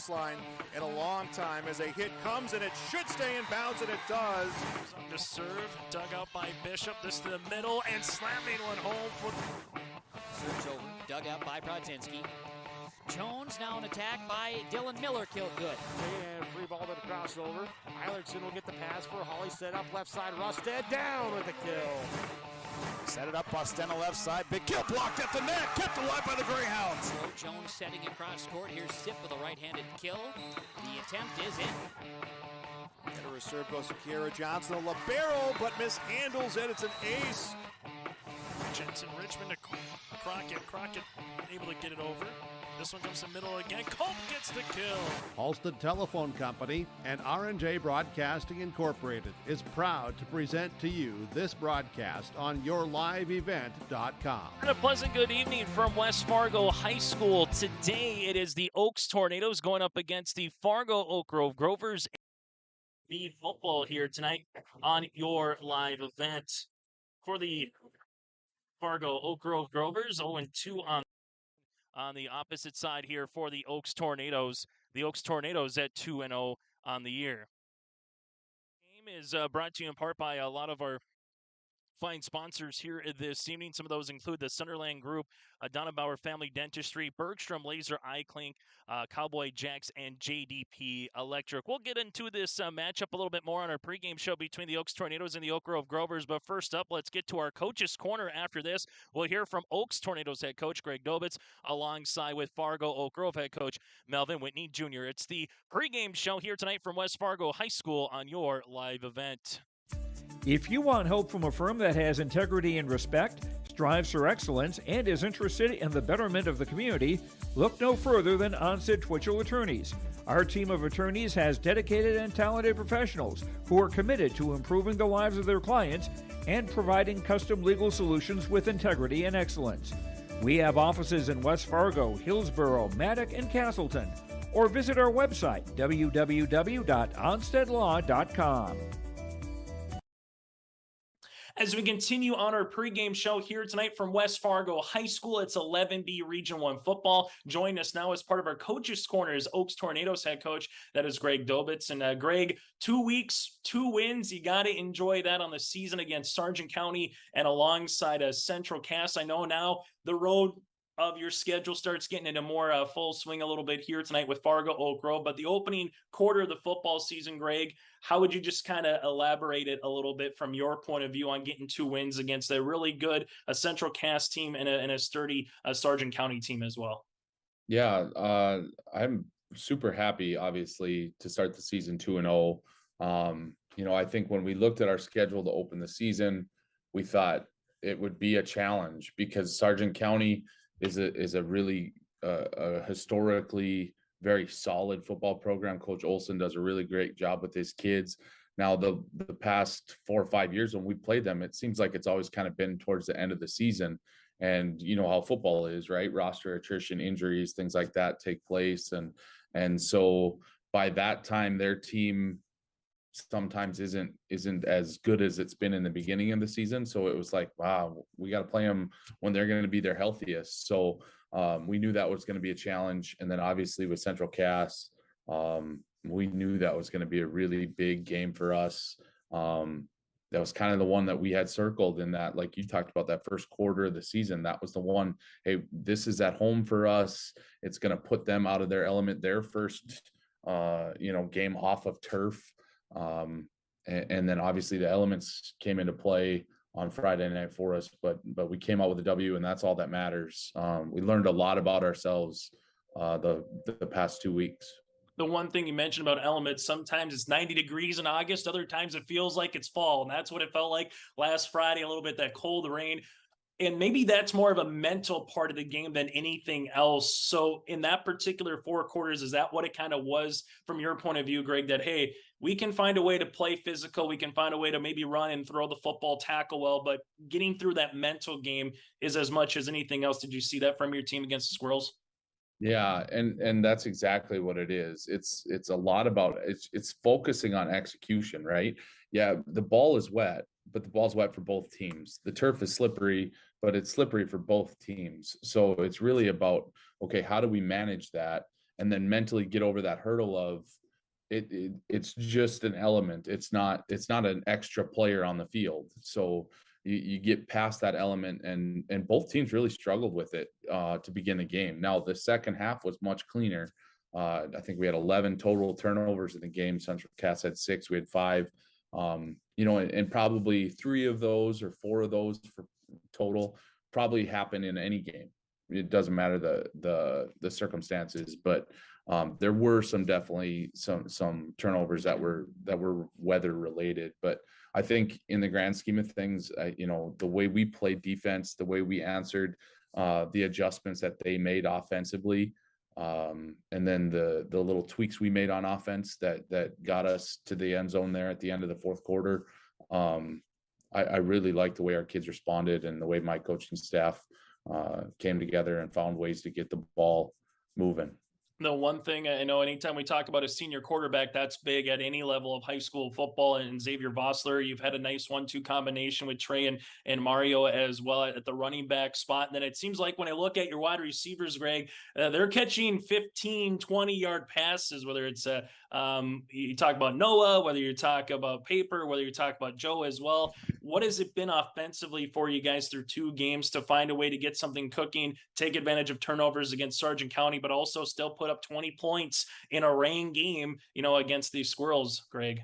closest line in a long time as a hit comes, and it should stay in bounds, and it does. To serve, dug out by Bishop, this to the middle, and slamming one home. Serves over, dug out by Brodzinski. Jones now an attack by Dylan Miller, killed good. And free ball to the crossover. Eilertson will get the pass for Holly, set up left side, Rusted down with the kill. Set it up, Bostena left side, big kill blocked at the net, kept alive by the Greyhounds. So Jones setting across court, here's Sip with a right-handed kill. The attempt is in. And a reserve goes to Kiera Johnson, a libero, but mishandles it, it's an ace. Jensen Richmond to Crockett. Crockett able to get it over. This one comes to the middle again. Culp gets the kill. Halstead Telephone Company and R&J Broadcasting Incorporated is proud to present to you this broadcast on yourliveevent.com. And a pleasant good evening from West Fargo High School. Today it is the Oaks Tornadoes going up against the Fargo Oak Grove Grovers. The football here tonight on your live event. For the Fargo Oak Grove Grovers, 0-2 on the opposite side here for the Oaks Tornadoes. The Oaks Tornadoes at 2-0 on the year. Game is brought to you in part by a lot of our fine sponsors here this evening. Some of those include the Sunderland Group, Donabauer Family Dentistry, Bergstrom Laser Eye Clinic, Cowboy Jacks, and JDP Electric. We'll get into this matchup a little bit more on our pregame show between the Oaks Tornadoes and the Oak Grove Grovers. But first up, let's get to our Coach's Corner after this. We'll hear from Oaks Tornadoes head coach Greg Dobitz alongside with Fargo Oak Grove head coach Melvin Whitney Jr. It's the pregame show here tonight from West Fargo High School on your live event. If you want help from a firm that has integrity and respect, strives for excellence, and is interested in the betterment of the community, look no further than Onset Twitchell Attorneys. Our team of attorneys has dedicated and talented professionals who are committed to improving the lives of their clients and providing custom legal solutions with integrity and excellence. We have offices in West Fargo, Hillsborough, Maddock, and Castleton. Or visit our website, www.onstedlaw.com. As we continue on our pregame show here tonight from West Fargo High School, it's 11B Region 1 football. Joining us now as part of our Coach's Corner is Oaks Tornadoes head coach. That is Greg Dobitz. And Greg, 2 weeks, 2 wins. You got to enjoy that on the season against Sargent County and alongside Central Cass. I know now the road of your schedule starts getting into more full swing a little bit here tonight with Fargo Oak Grove, but the opening quarter of the football season, Greg, how would you just kind of elaborate it a little bit from your point of view on getting 2 wins against a really good Central Cass team and a sturdy Sargent County team as well? Yeah, I'm super happy, obviously, to start the season 2-0. I think when we looked at our schedule to open the season, we thought it would be a challenge because Sargent County is a really historically very solid football program. Coach Olson does a really great job with his kids. Now, the past 4 or 5 years when we played them, it seems like it's always kind of been towards the end of the season. And you know how football is, right? Roster attrition, injuries, things like that take place. And so by that time, their team sometimes isn't as good as it's been in the beginning of the season. So it was like, wow, we got to play them when they're going to be their healthiest. So we knew that was going to be a challenge. And then obviously with Central Cass, we knew that was going to be a really big game for us. That was kind of the one that we had circled in that, like you talked about, that first quarter of the season. That was the one, hey, this is at home for us. It's going to put them out of their element, their first, game off of turf. And then obviously the elements came into play on Friday night for us, but we came out with a W, and that's all that matters. We learned a lot about ourselves the past 2 weeks. The one thing you mentioned about elements, sometimes it's 90 degrees in August. Other times it feels like it's fall. And that's what it felt like last Friday, a little bit, that cold rain. And maybe that's more of a mental part of the game than anything else. So in that particular 4 quarters, is that what it kind of was from your point of view, Greg, that, hey, we can find a way to play physical. We can find a way to maybe run and throw the football, tackle well, but getting through that mental game is as much as anything else. Did you see that from your team against the Squirrels? Yeah, and that's exactly what it is. It's a lot about it's focusing on execution, right? Yeah, the ball is wet, but the ball's wet for both teams. The turf is slippery, but it's slippery for both teams. So it's really about, okay, how do we manage that? and then mentally get over that hurdle of it's just an element. It's not an extra player on the field. So you get past that element, and both teams really struggled with it to begin the game. Now the second half was much cleaner. I think we had 11 total turnovers in the game. Central Cass had 6. We had 5. And probably 3 of those or 4 of those for total probably happen in any game. It doesn't matter the circumstances, but there were definitely some turnovers that were weather related. But I think in the grand scheme of things, the way we played defense, the way we answered the adjustments that they made offensively, and then the little tweaks we made on offense that got us to the end zone there at the end of the fourth quarter. I really like the way our kids responded and the way my coaching staff came together and found ways to get the ball moving. The one thing I know, anytime we talk about a senior quarterback, that's big at any level of high school football. And Xavier Vossler, you've had a nice 1-2 combination with Trey and Mario as well at the running back spot. And then it seems like when I look at your wide receivers, Greg, they're catching 15, 20-yard passes, whether it's you talk about Noah, whether you talk about Paper, whether you talk about Joe as well. What has it been offensively for you guys through 2 games to find a way to get something cooking, take advantage of turnovers against Sargent County, but also still put up 20 points in a rain game, against these Squirrels, Greg?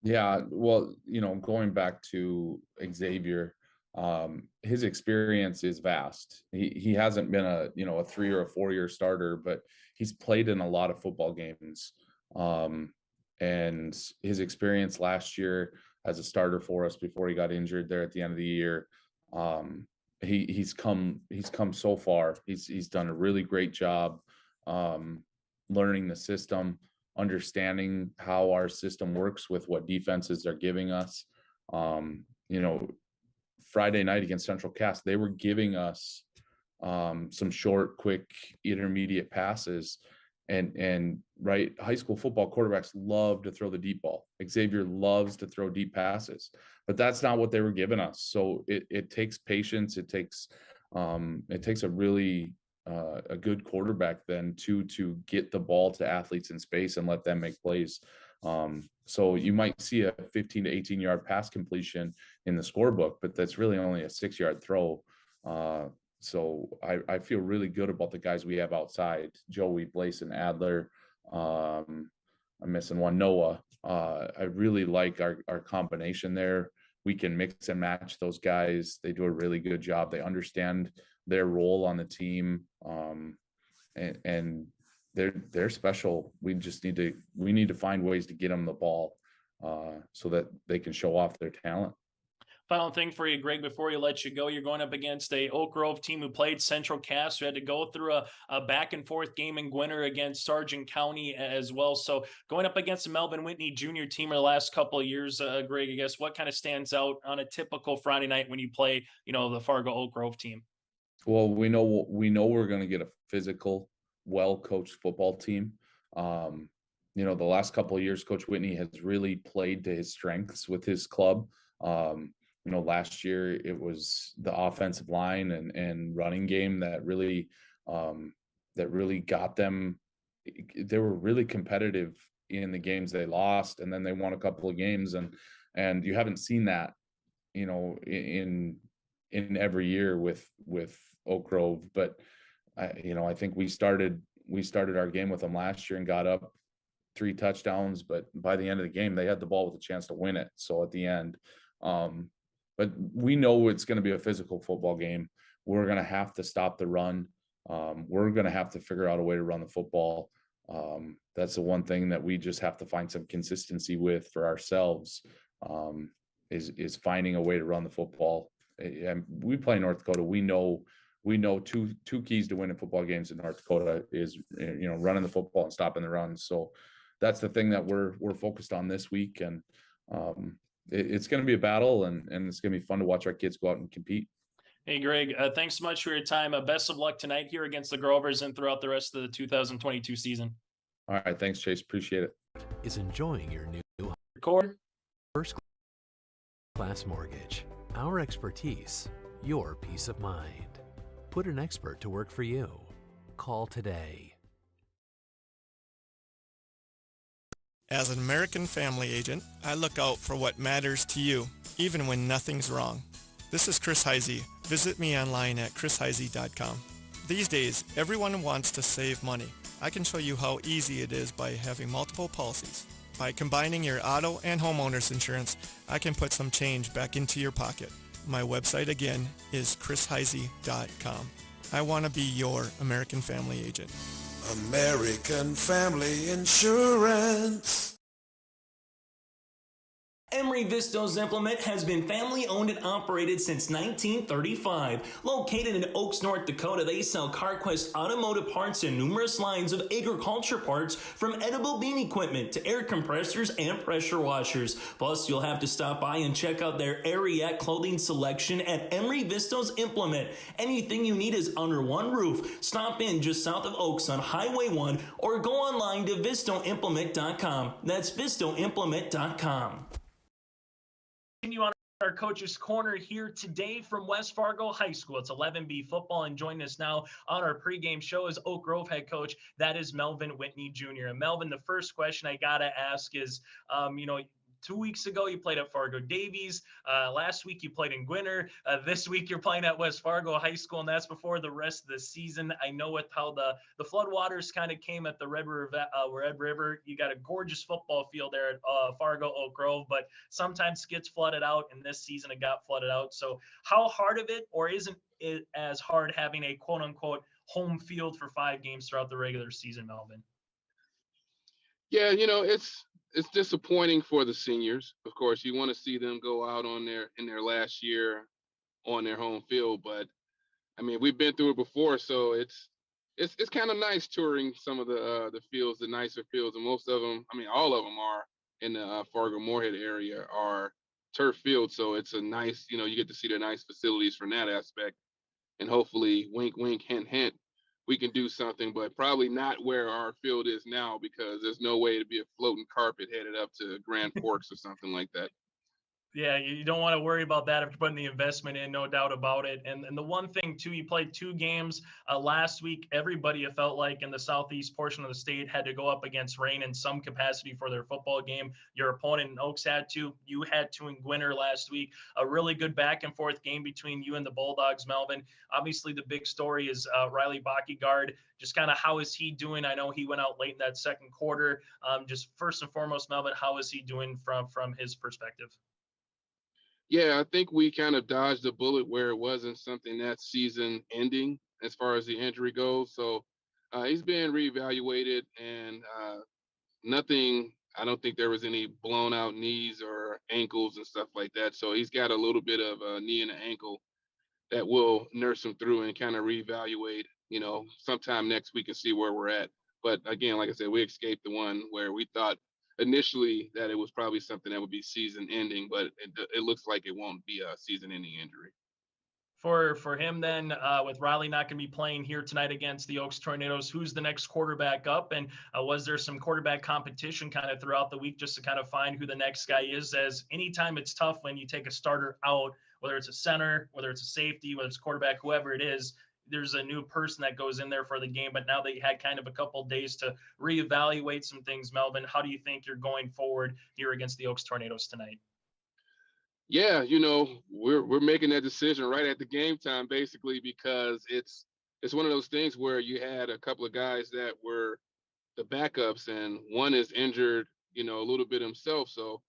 Yeah, well, going back to Xavier, his experience is vast. He hasn't been a 3 or a 4-year starter, but he's played in a lot of football games. And his experience last year as a starter for us before he got injured there at the end of the year, he's come so far. He's done a really great job learning the system, understanding how our system works with what defenses are giving us. Friday night against Central Cass, they were giving us some short, quick, intermediate passes. And right, high school football quarterbacks love to throw the deep ball. Xavier loves to throw deep passes, but that's not what they were giving us. So it takes patience. It takes a really a good quarterback then to get the ball to athletes in space and let them make plays. So you might see a 15 to 18-yard pass completion in the scorebook, but that's really only a 6-yard throw. So I feel really good about the guys we have outside: Joey, Blaise, and Adler. I'm missing one, Noah. I really like our combination there. We can mix and match those guys. They do a really good job. They understand their role on the team, and they're special. We need to find ways to get them the ball so that they can show off their talent. Final thing for you, Greg, before you let you go, you're going up against a Oak Grove team who played Central Cass, who had to go through a back and forth game in Gwinner against Sargent County as well. So going up against the Melvin Whitney Junior team in the last couple of years, Greg, I guess what kind of stands out on a typical Friday night when you play, the Fargo Oak Grove team? Well, we know we're going to get a physical, well-coached football team. The last couple of years, Coach Whitney has really played to his strengths with his club. Last year it was the offensive line and running game that really got them. They were really competitive in the games they lost, and then they won a couple of games, and you haven't seen that, in every year with Oak Grove. But I think we started our game with them last year and got up 3 touchdowns, but by the end of the game they had the ball with a chance to win it. So at the end, but we know it's going to be a physical football game. We're going to have to stop the run. We're going to have to figure out a way to run the football. That's the one thing that we just have to find some consistency with for ourselves, is finding a way to run the football. And we play North Dakota. We know two keys to winning football games in North Dakota is, running the football and stopping the run. So that's the thing that we're focused on this week. And, it's going to be a battle, and it's going to be fun to watch our kids go out and compete. Hey, Greg, thanks so much for your time. Best of luck tonight here against the Grovers and throughout the rest of the 2022 season. All right. Thanks, Chase. Appreciate it. Is enjoying your new Record. First Class Mortgage. Our expertise, your peace of mind. Put an expert to work for you. Call today. As an American family agent, I look out for what matters to you, even when nothing's wrong. This is Chris Heisey. Visit me online at chrisheisey.com. These days, everyone wants to save money. I can show you how easy it is by having multiple policies. By combining your auto and homeowner's insurance, I can put some change back into your pocket. My website again is chrisheisey.com. I want to be your American family agent. American Family Insurance. Emery Vistos Implement has been family owned and operated since 1935. Located in Oaks, North Dakota, they sell CarQuest automotive parts and numerous lines of agriculture parts, from edible bean equipment to air compressors and pressure washers. Plus, you'll have to stop by and check out their Ariat clothing selection at Emery Vistos Implement. Anything you need is under one roof. Stop in just south of Oaks on Highway 1 or go online to vistoimplement.com. That's vistoimplement.com. Continue on our Coach's Corner here today from West Fargo High School. It's 11B football, and joining us now on our pregame show is Oak Grove head coach. That is Melvin Whitney Jr. And Melvin, the first question I got to ask is, 2 weeks ago, you played at Fargo Davies. Last week, you played in Gwinner. This week, you're playing at West Fargo High School, and that's before the rest of the season. I know with how the floodwaters kind of came at the Red River. You got a gorgeous football field there at Fargo Oak Grove, but sometimes it gets flooded out, and this season it got flooded out. So how hard of it, or isn't it as hard having a quote-unquote home field for 5 games throughout the regular season, Melvin? Yeah, it's disappointing for the seniors. Of course, you want to see them go out in their last year on their home field, but I mean, we've been through it before, so it's kind of nice touring some of the fields, the nicer fields, and most of them, I mean, all of them are in the Fargo Moorhead area are turf fields, so it's a nice, you get to see the nice facilities from that aspect, and hopefully, wink, wink, hint, hint, we can do something, but probably not where our field is now, because there's no way to be a floating carpet headed up to Grand Forks or something like that. Yeah, you don't want to worry about that if you're putting the investment in, no doubt about it. And the one thing, too, you played 2 games last week. Everybody, it felt like, in the southeast portion of the state had to go up against rain in some capacity for their football game. Your opponent in Oaks had to. You had to in Gwinner last week. A really good back-and-forth game between you and the Bulldogs, Melvin. Obviously, the big story is Riley Backyguard. Just kind of how is he doing? I know he went out late in that second quarter. Just first and foremost, Melvin, how is he doing from his perspective? Yeah, I think we kind of dodged a bullet where it wasn't something that's season ending as far as the injury goes. So he's been reevaluated, and nothing, I don't think there was any blown out knees or ankles and stuff like that. So he's got a little bit of a knee and an ankle that will nurse him through and kind of reevaluate, sometime next week and see where we're at. But again, like I said, we escaped the one where we thought initially that it was probably something that would be season ending, but it looks like it won't be a season ending injury. For him then, with Riley not going to be playing here tonight against the Oaks Tornadoes, who's the next quarterback up? And was there some quarterback competition kind of throughout the week just to kind of find who the next guy is? As anytime it's tough when you take a starter out, whether it's a center, whether it's a safety, whether it's quarterback, whoever it is, there's a new person that goes in there for the game. But now that you had kind of a couple of days to reevaluate some things, Melvin, how do you think you're going forward here against the Oaks Tornadoes tonight? Yeah, we're making that decision right at the game time, basically, because it's one of those things where you had a couple of guys that were the backups, and one is injured, a little bit himself. So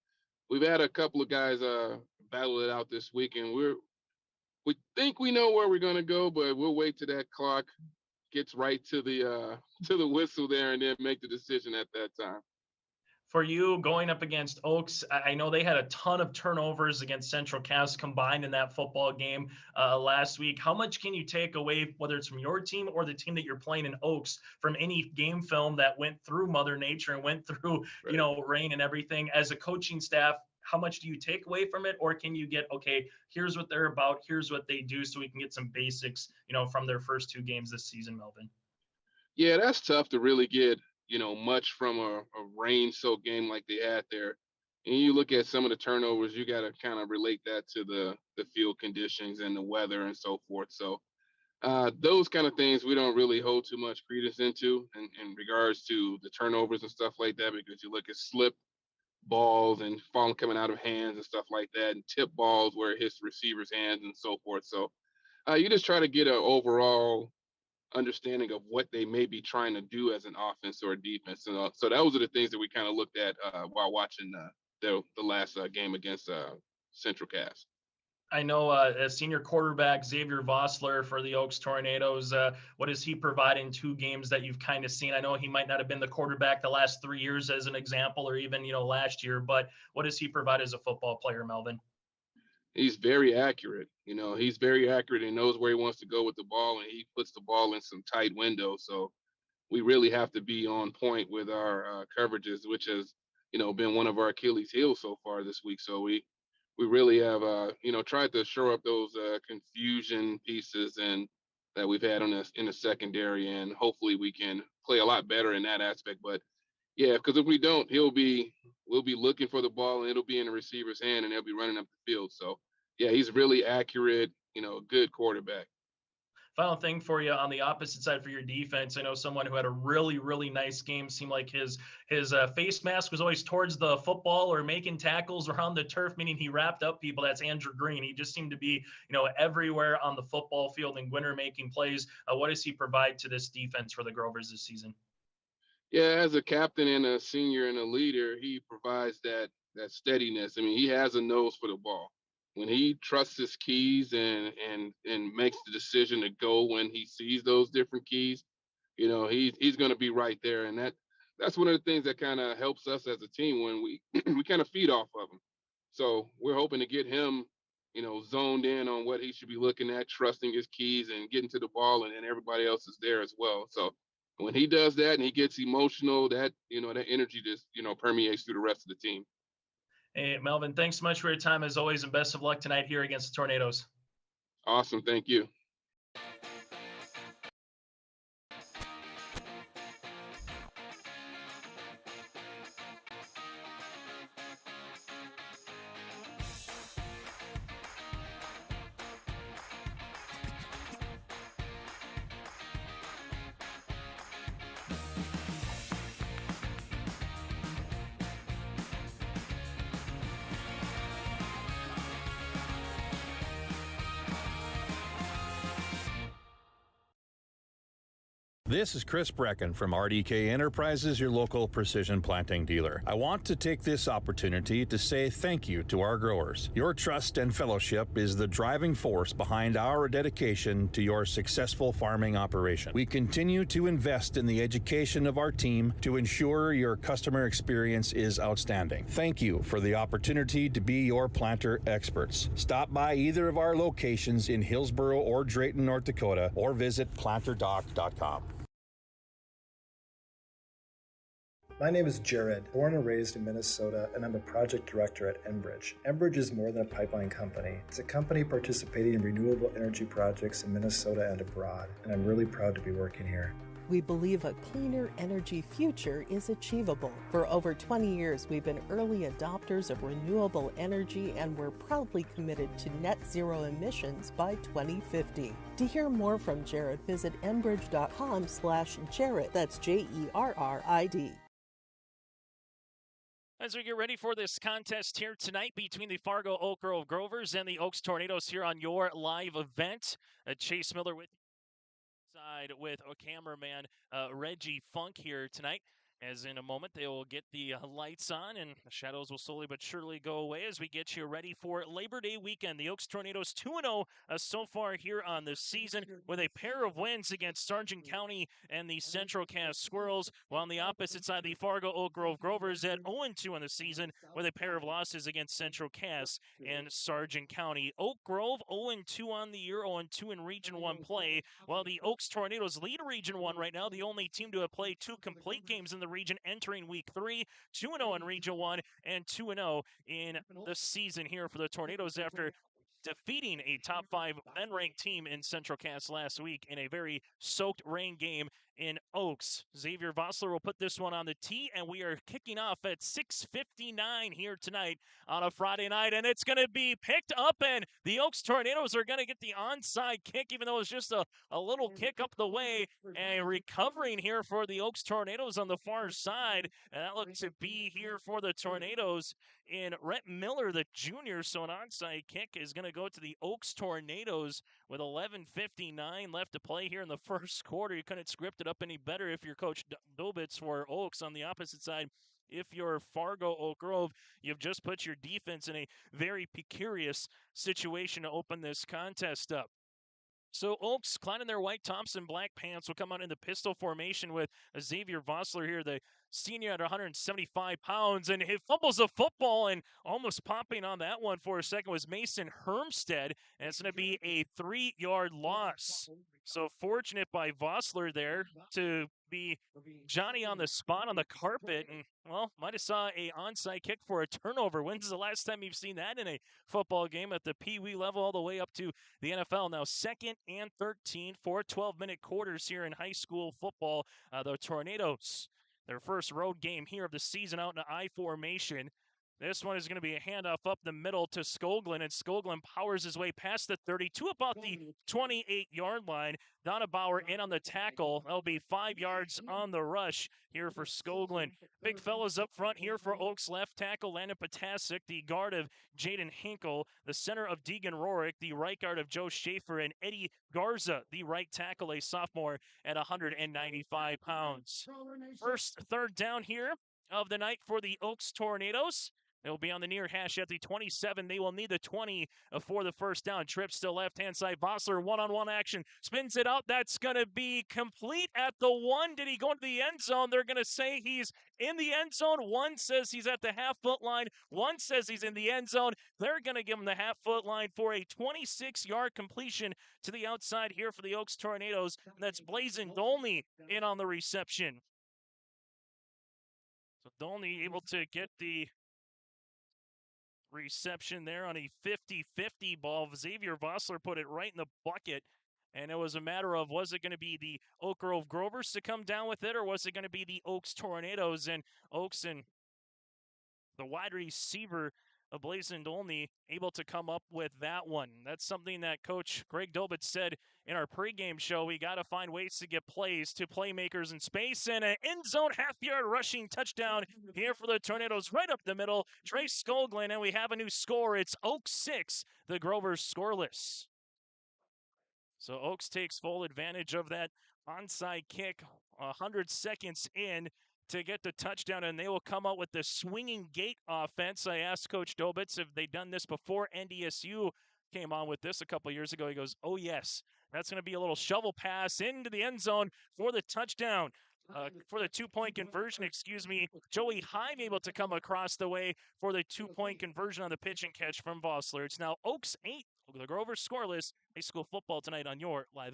we've had a couple of guys battle it out this week, and we think we know where we're going to go, but we'll wait till that clock gets right to the whistle there, and then make the decision at that time. For you, going up against Oaks, I know they had a ton of turnovers against Central Cass combined in that football game last week. How much can you take away, whether it's from your team or the team that you're playing in Oaks, from any game film that went through Mother Nature and went through, rain and everything? As a coaching staff, how much do you take away from it? Or can you get, okay, here's what they're about, here's what they do, so we can get some basics, from their first 2 games this season, Melvin? Yeah, that's tough to really get much from a rain-soaked game like they had there. And you look at some of the turnovers, you got to kind of relate that to the field conditions and the weather and so forth. So Those kind of things we don't really hold too much credence into in regards to the turnovers and stuff like that, because you look at slip balls and falling coming out of hands and stuff like that, and tip balls where it hits the receiver's hands and so forth. So you just try to get an overall understanding of what they may be trying to do as an offense or a defense. So those are the things that we kind of looked at while watching the last game against Central Cass. I know as senior quarterback Xavier Vossler for the Oaks Tornadoes, what does he provide in 2 games that you've kind of seen? I know he might not have been the quarterback the last 3 years as an example, or even, last year, but what does he provide as a football player, Melvin? He's very accurate. He's very accurate and knows where he wants to go with the ball, and he puts the ball in some tight windows. So we really have to be on point with our coverages, which has, been one of our Achilles heels so far this week. So we really have, tried to shore up those confusion pieces and that we've had in the secondary, and hopefully we can play a lot better in that aspect. But yeah, because if we don't, we'll be looking for the ball and it'll be in the receiver's hand and they'll be running up the field. So yeah, he's really accurate, good quarterback. Final thing for you on the opposite side for your defense. I know someone who had a really, really nice game. Seemed like his face mask was always towards the football or making tackles around the turf, meaning he wrapped up people. That's Andrew Green. He just seemed to be, everywhere on the football field and winner making plays. What does he provide to this defense for the Grovers this season? Yeah, as a captain and a senior and a leader, he provides that steadiness. I mean, he has a nose for the ball. When he trusts his keys and makes the decision to go when he sees those different keys, he's going to be right there. And that's one of the things that kind of helps us as a team when we we kind of feed off of him. So we're hoping to get him, zoned in on what he should be looking at, trusting his keys and getting to the ball, and then everybody else is there as well. So when he does that and he gets emotional, that energy just permeates through the rest of the team. Hey, Melvin, thanks so much for your time as always, and best of luck tonight here against the Tornadoes. Awesome. Thank you. This is Chris Brecken from RDK Enterprises, your local precision planting dealer. I want to take this opportunity to say thank you to our growers. Your trust and fellowship is the driving force behind our dedication to your successful farming operation. We continue to invest in the education of our team to ensure your customer experience is outstanding. Thank you for the opportunity to be your planter experts. Stop by either of our locations in Hillsboro or Drayton, North Dakota, or visit planterdoc.com. My name is Jared, born and raised in Minnesota, and I'm a project director at Enbridge. Enbridge is more than a pipeline company. It's a company participating in renewable energy projects in Minnesota and abroad, and I'm really proud to be working here. We believe a cleaner energy future is achievable. For over 20 years, we've been early adopters of renewable energy, and we're proudly committed to net zero emissions by 2050. To hear more from Jared, visit enbridge.com/Jared. That's JERRID. As we get ready for this contest here tonight between the Fargo Oak Grove Grovers and the Oaks Tornadoes here on your live event, Chase Miller with a cameraman Reggie Funk here tonight. As in a moment they will get the lights on and the shadows will slowly but surely go away as we get you ready for Labor Day weekend. The Oaks Tornadoes 2-0 so far here on this season with a pair of wins against Sargent County and the Central Cass Squirrels, while on the opposite side the Fargo Oak Grove Grovers at 0-2 in the season with a pair of losses against Central Cass and Sargent County. Oak Grove 0-2 on the year, 0-2 in Region 1 play, while the Oaks Tornadoes lead Region 1 right now, the only team to have played 2 complete games in the region entering week 3, 2-0 in Region 1 and 2-0 in the season here for the Tornadoes after defeating a top 5 then ranked team in Central Cass last week in a very soaked rain game in Oaks. Xavier Vossler will put this one on the tee, and we are kicking off at 6:59 here tonight on a Friday night, and it's going to be picked up, and the Oaks Tornadoes are going to get the onside kick, even though it's just a little kick up the way, and recovering here for the Oaks Tornadoes on the far side, and that looks to be here for the Tornadoes in Rhett Miller, the junior, so an onside kick is going to go to the Oaks Tornadoes with 11:59 left to play here in the first quarter. You couldn't script it up any better if you're Coach Dobitz for Oaks. On the opposite side, if you're Fargo Oak Grove, you've just put your defense in a very precarious situation to open this contest up. So Oaks, clad in their white Thompson black pants, will come out in the pistol formation with Xavier Vossler here, the senior at 175 pounds, and he fumbles the football, and almost popping on that one for a second was Mason Hermstead, and it's going to be a 3-yard loss. So fortunate by Vossler there to be Johnny on the spot on the carpet, and, well, might have saw a onside kick for a turnover. When's the last time you've seen that in a football game at the Pee Wee level all the way up to the NFL? Now 2nd and 13 for 12-minute quarters here in high school football. The Tornadoes, their first road game here of the season out in the I formation. This one is going to be a handoff up the middle to Skoglund, and Skoglund powers his way past the 32, about the 28-yard line. Donabauer in on the tackle. That'll be 5 yards on the rush here for Skoglund. Big fellas up front here for Oaks. Left tackle Landon Potasic, the guard of Jaden Hinkle, the center of Deegan Rorick, the right guard of Joe Schaefer, and Eddie Garza, the right tackle, a sophomore at 195 pounds. First third down here of the night for the Oaks Tornadoes. They'll be on the near hash at the 27. They will need the 20 for the first down. Trips to left-hand side. Vossler, one-on-one action. Spins it out. That's going to be complete at the 1. Did he go into the end zone? They're going to say he's in the end zone. One says he's at the half-foot line. One says he's in the end zone. They're going to give him the half-foot line for a 26-yard completion to the outside here for the Oaks Tornadoes. And that's Blazin Dolney in on the reception. So Dolney able to get the reception there on a 50-50 ball. Xavier Vossler put it right in the bucket, and it was a matter of, was it going to be the Oak Grove Grovers to come down with it, or was it going to be the Oaks Tornadoes? And Oaks and the wide receiver of Blazin Dolney able to come up with that one. That's something that Coach Greg Dobitz said in our pregame show. We got to find ways to get plays to playmakers in space, and an end zone half-yard rushing touchdown here for the Tornadoes right up the middle. Trey Skoglund, and we have a new score. It's Oaks 6, the Grovers scoreless. So Oaks takes full advantage of that onside kick 100 seconds in to get the touchdown, and they will come out with the swinging gate offense. I asked Coach Dobitz if they'd done this before. NDSU came on with this a couple years ago. He goes, oh, yes. That's going to be a little shovel pass into the end zone for the touchdown. For the two-point conversion, Joey Hive able to come across the way for the two-point conversion on the pitch and catch from Vossler. It's now Oaks 8, the Grovers scoreless. High school football tonight on your live.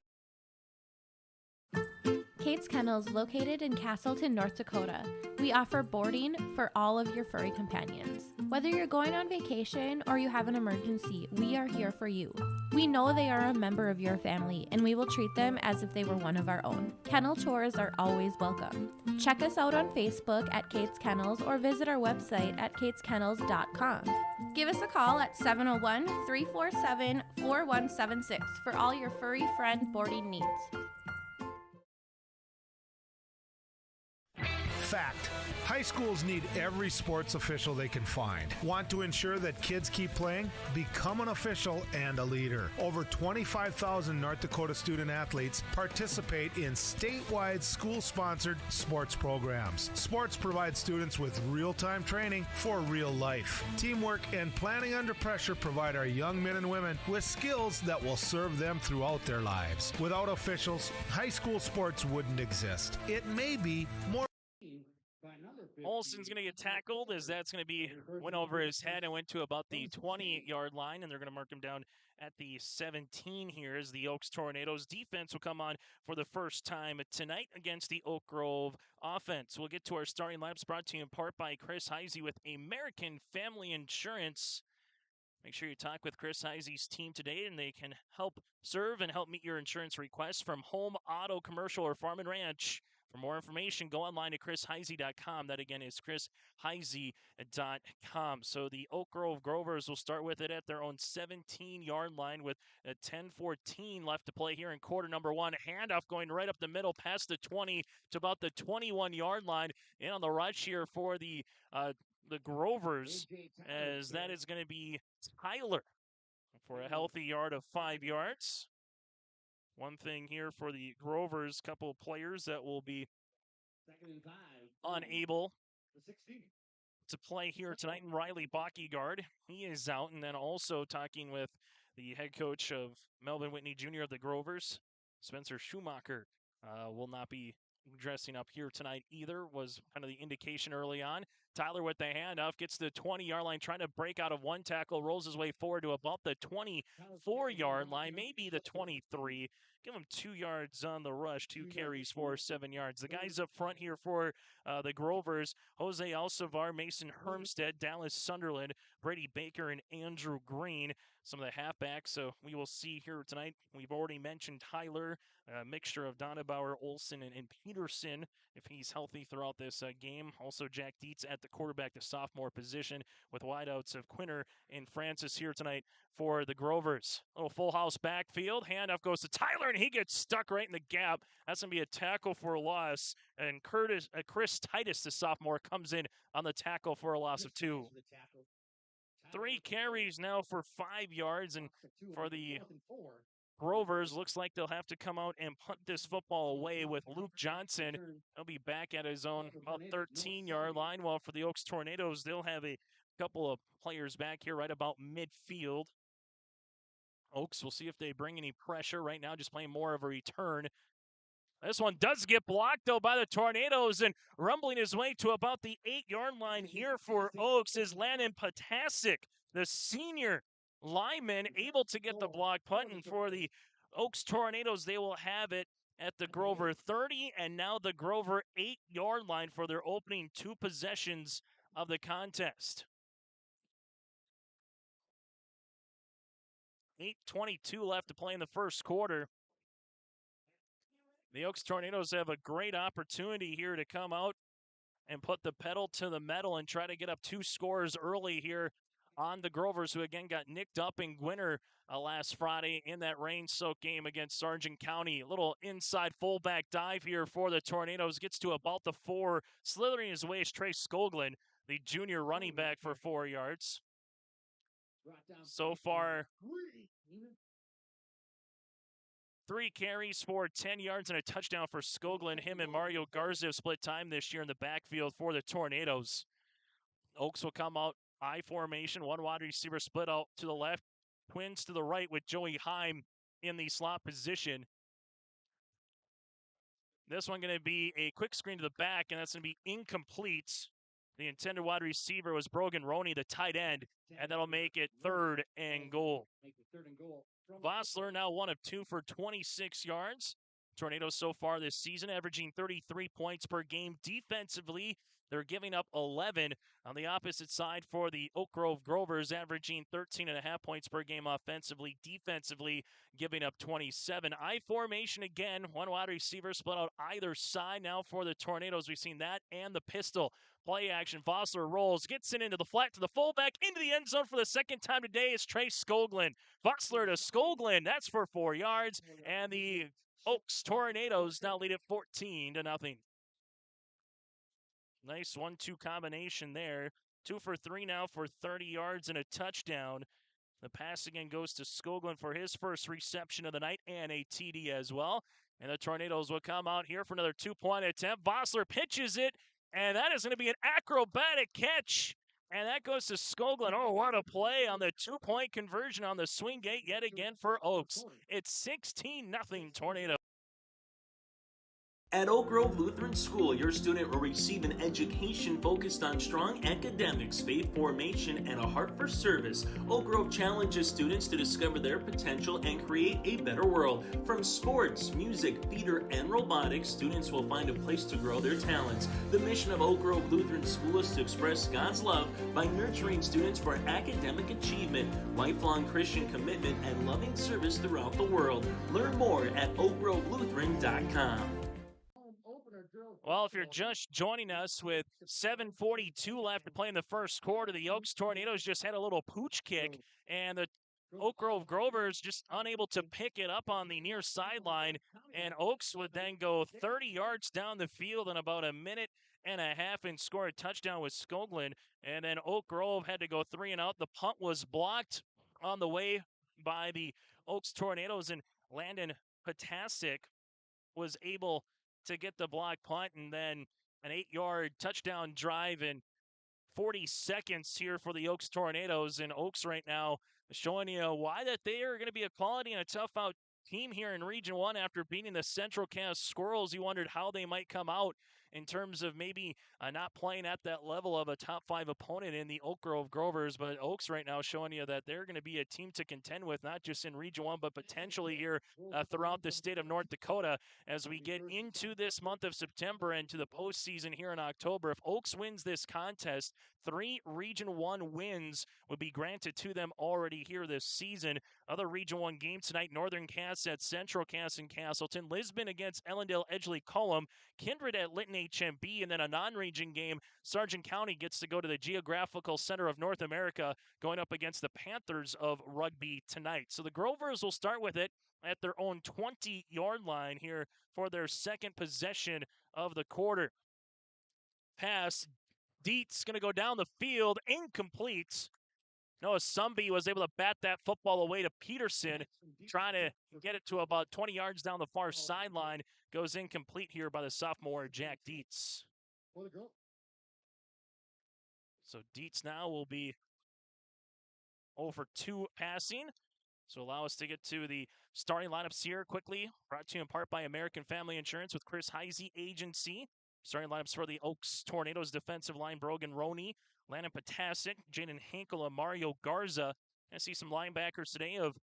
Kate's Kennels, located in Castleton, North Dakota. We offer boarding for all of your furry companions. Whether you're going on vacation or you have an emergency, we are here for you. We know they are a member of your family, and we will treat them as if they were one of our own. Kennel tours are always welcome. Check us out on Facebook at Kate's Kennels or visit our website at kateskennels.com. Give us a call at 701-347-4176 for all your furry friend boarding needs. Fact. High schools need every sports official they can find. Want to ensure that kids keep playing? Become an official and a leader. Over 25,000 North Dakota student athletes participate in statewide school-sponsored sports programs. Sports provide students with real-time training for real life. Teamwork and planning under pressure provide our young men and women with skills that will serve them throughout their lives. Without officials, high school sports wouldn't exist. It may be more. Olson's going to get tackled as that's going to be went over his head and went to about the 20-yard line, and they're going to mark him down at the 17 here as the Oaks Tornadoes defense will come on for the first time tonight against the Oak Grove offense. We'll get to our starting lineups brought to you in part by Chris Heisey with American Family Insurance. Make sure you talk with Chris Heisey's team today, and they can help serve and help meet your insurance requests from home, auto, commercial, or farm and ranch. For more information, go online to chrisheisey.com. That again is chrisheisey.com. So the Oak Grove Grovers will start with it at their own 17-yard line with a 10:14 left to play here in quarter number one. Handoff going right up the middle past the 20 to about the 21-yard line. In on the rush here for the Grovers, as that is going to be Tyler for a healthy yard of 5 yards. One thing here for the Grovers, couple of players that will be unable to play here tonight. And Riley Bockyguard, he is out. And then also talking with the head coach of Melvin Whitney Jr. of the Grovers, Spencer Schumacher, will not be dressing up here tonight either, was kind of the indication early on. Tyler with the handoff gets to the 20-yard line, trying to break out of one tackle, rolls his way forward to about the 24-yard line, maybe the 23. Give him 2 yards on the rush, 2 carries for 7 yards. The guys up front here for the Grovers, Jose Alcivar, Mason Hermstead, Dallas Sunderland, Brady Baker, and Andrew Green. Some of the halfbacks, so we will see here tonight. We've already mentioned Tyler, a mixture of Donabauer, Olsen, and Peterson, if he's healthy throughout this game. Also Jack Dietz at the quarterback, the sophomore position, with wideouts of Quinter and Francis here tonight for the Grovers. Little full house backfield. Handoff goes to Tyler, and he gets stuck right in the gap. That's going to be a tackle for a loss. And Chris Titus, the sophomore, comes in on the tackle for a loss of 2. 3 carries now for 5 yards, and for the Grovers, looks like they'll have to come out and punt this football away with Luke Johnson. He'll be back at his own about 13-yard line, while for the Oaks Tornadoes, they'll have a couple of players back here right about midfield. Oaks, we'll see if they bring any pressure. Right now, just playing more of a return. This one does get blocked, though, by the Tornadoes, and rumbling his way to about the 8-yard line here for Oaks is Landon Potasic, the senior lineman, able to get the block punt. And for the Oaks Tornadoes, they will have it at the Grover 30, and now the Grover 8-yard line for their opening 2 possessions of the contest. 8:22 left to play in the first quarter. The Oaks Tornadoes have a great opportunity here to come out and put the pedal to the metal and try to get up 2 scores early here on the Grovers, who again got nicked up in Gwinner last Friday in that rain-soaked game against Sargent County. A little inside fullback dive here for the Tornadoes. Gets to about the 4. Slithering his way is Trace Skoglund, the junior running back, for 4 yards. So far, 3 carries for 10 yards and a touchdown for Skoglund. Him and Mario Garza have split time this year in the backfield for the Tornadoes. Oaks will come out I formation, 1 wide receiver split out to the left, twins to the right with Joey Heim in the slot position. This one going to be a quick screen to the back, and that's going to be incomplete. The intended wide receiver was Brogan Roney, the tight end, and that'll make it 3rd and goal. Vossler now 1 of 2 for 26 yards. Tornadoes so far this season averaging 33 points per game. Defensively, they're giving up 11. On the opposite side for the Oak Grove Grovers, averaging 13.5 points per game offensively. Defensively, giving up 27. I formation again. 1 wide receiver split out either side. Now for the Tornadoes, we've seen that and the pistol. Play action. Vossler rolls, gets it into the flat to the fullback, into the end zone for the second time today. It's Trace Skoglund. Vossler to Skoglund. That's for 4 yards. And the Oaks Tornadoes now lead it 14-0. Nice 1-2 combination there. 2 for 3 now for 30 yards and a touchdown. The pass again goes to Skoglund for his first reception of the night and a TD as well. And the Tornadoes will come out here for another 2-point attempt. Vossler pitches it, and that is going to be an acrobatic catch. And that goes to Skoglund. Oh, what a play on the 2-point conversion on the swing gate yet again for Oaks. It's 16-0 Tornado. At Oak Grove Lutheran School, your student will receive an education focused on strong academics, faith formation, and a heart for service. Oak Grove challenges students to discover their potential and create a better world. From sports, music, theater, and robotics, students will find a place to grow their talents. The mission of Oak Grove Lutheran School is to express God's love by nurturing students for academic achievement, lifelong Christian commitment, and loving service throughout the world. Learn more at oakgrovelutheran.com. Well, if you're just joining us with 7:42 left to play in the first quarter, the Oaks Tornadoes just had a little pooch kick, and the Oak Grove Grovers just unable to pick it up on the near sideline, and Oaks would then go 30 yards down the field in about a minute and a half and score a touchdown with Skoglund, and then Oak Grove had to go 3 and out. The punt was blocked on the way by the Oaks Tornadoes, and Landon Potasic was able to get the block punt, and then an 8-yard touchdown drive in 40 seconds here for the Oaks Tornadoes. And Oaks right now showing you why that they are going to be a quality and a tough out team here in Region 1 after beating the Central Cass Squirrels. You wondered how they might come out in terms of maybe not playing at that level of a top 5 opponent in the Oak Grove Grovers, but Oaks right now showing you that they're going to be a team to contend with, not just in Region 1, but potentially here throughout the state of North Dakota as we get into this month of September and to the postseason here in October. If Oaks wins this contest, 3 Region 1 wins would be granted to them already here this season. Other Region 1 games tonight, Northern Cass at Central Cass and Castleton, Lisbon against Ellendale Edgeley Cullum, Kindred at Lytton HMB, and then a non-region game, Sargent County gets to go to the Geographical Center of North America going up against the Panthers of Rugby tonight. So the Grovers will start with it at their own 20-yard line here for their second possession of the quarter. Pass, Dietz going to go down the field, incomplete. Noah Sumby was able to bat that football away to Peterson, trying to get it to about 20 yards down the far sideline. Goes incomplete here by the sophomore Jack Dietz. So Dietz now will be 0 for 2 passing. So allow us to get to the starting lineups here quickly. Brought to you in part by American Family Insurance with Chris Heisey Agency. Starting lineups for the Oaks Tornadoes defensive line, Brogan Roney, Landon Potasic, Jaden Hinkle, and Mario Garza. I see some linebackers today of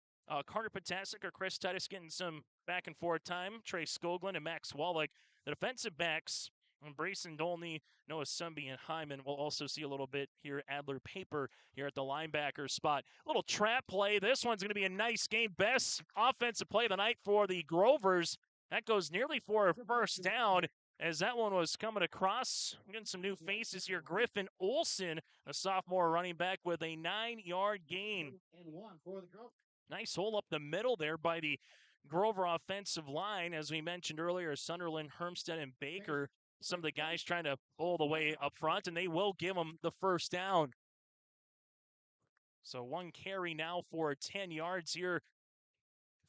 Carter Potasic or Chris Titus getting some back and forth time. Trey Skoglund and Max Wallach. The defensive backs, Brayson Dolney, Noah Sumby, and Hyman. We'll also see a little bit here, Adler Paper here at the linebacker spot. Little trap play. This one's going to be a nice game. Best offensive play of the night for the Grovers. That goes nearly for a first down, as that one was coming across. We're getting some new faces here. Griffin Olson, a sophomore running back, with a 9-yard gain. Nice hole up the middle there by the Grover offensive line. As we mentioned earlier, Sunderland, Hermstead, and Baker, some of the guys trying to pull the way up front, and they will give them the first down. So one carry now for 10 yards here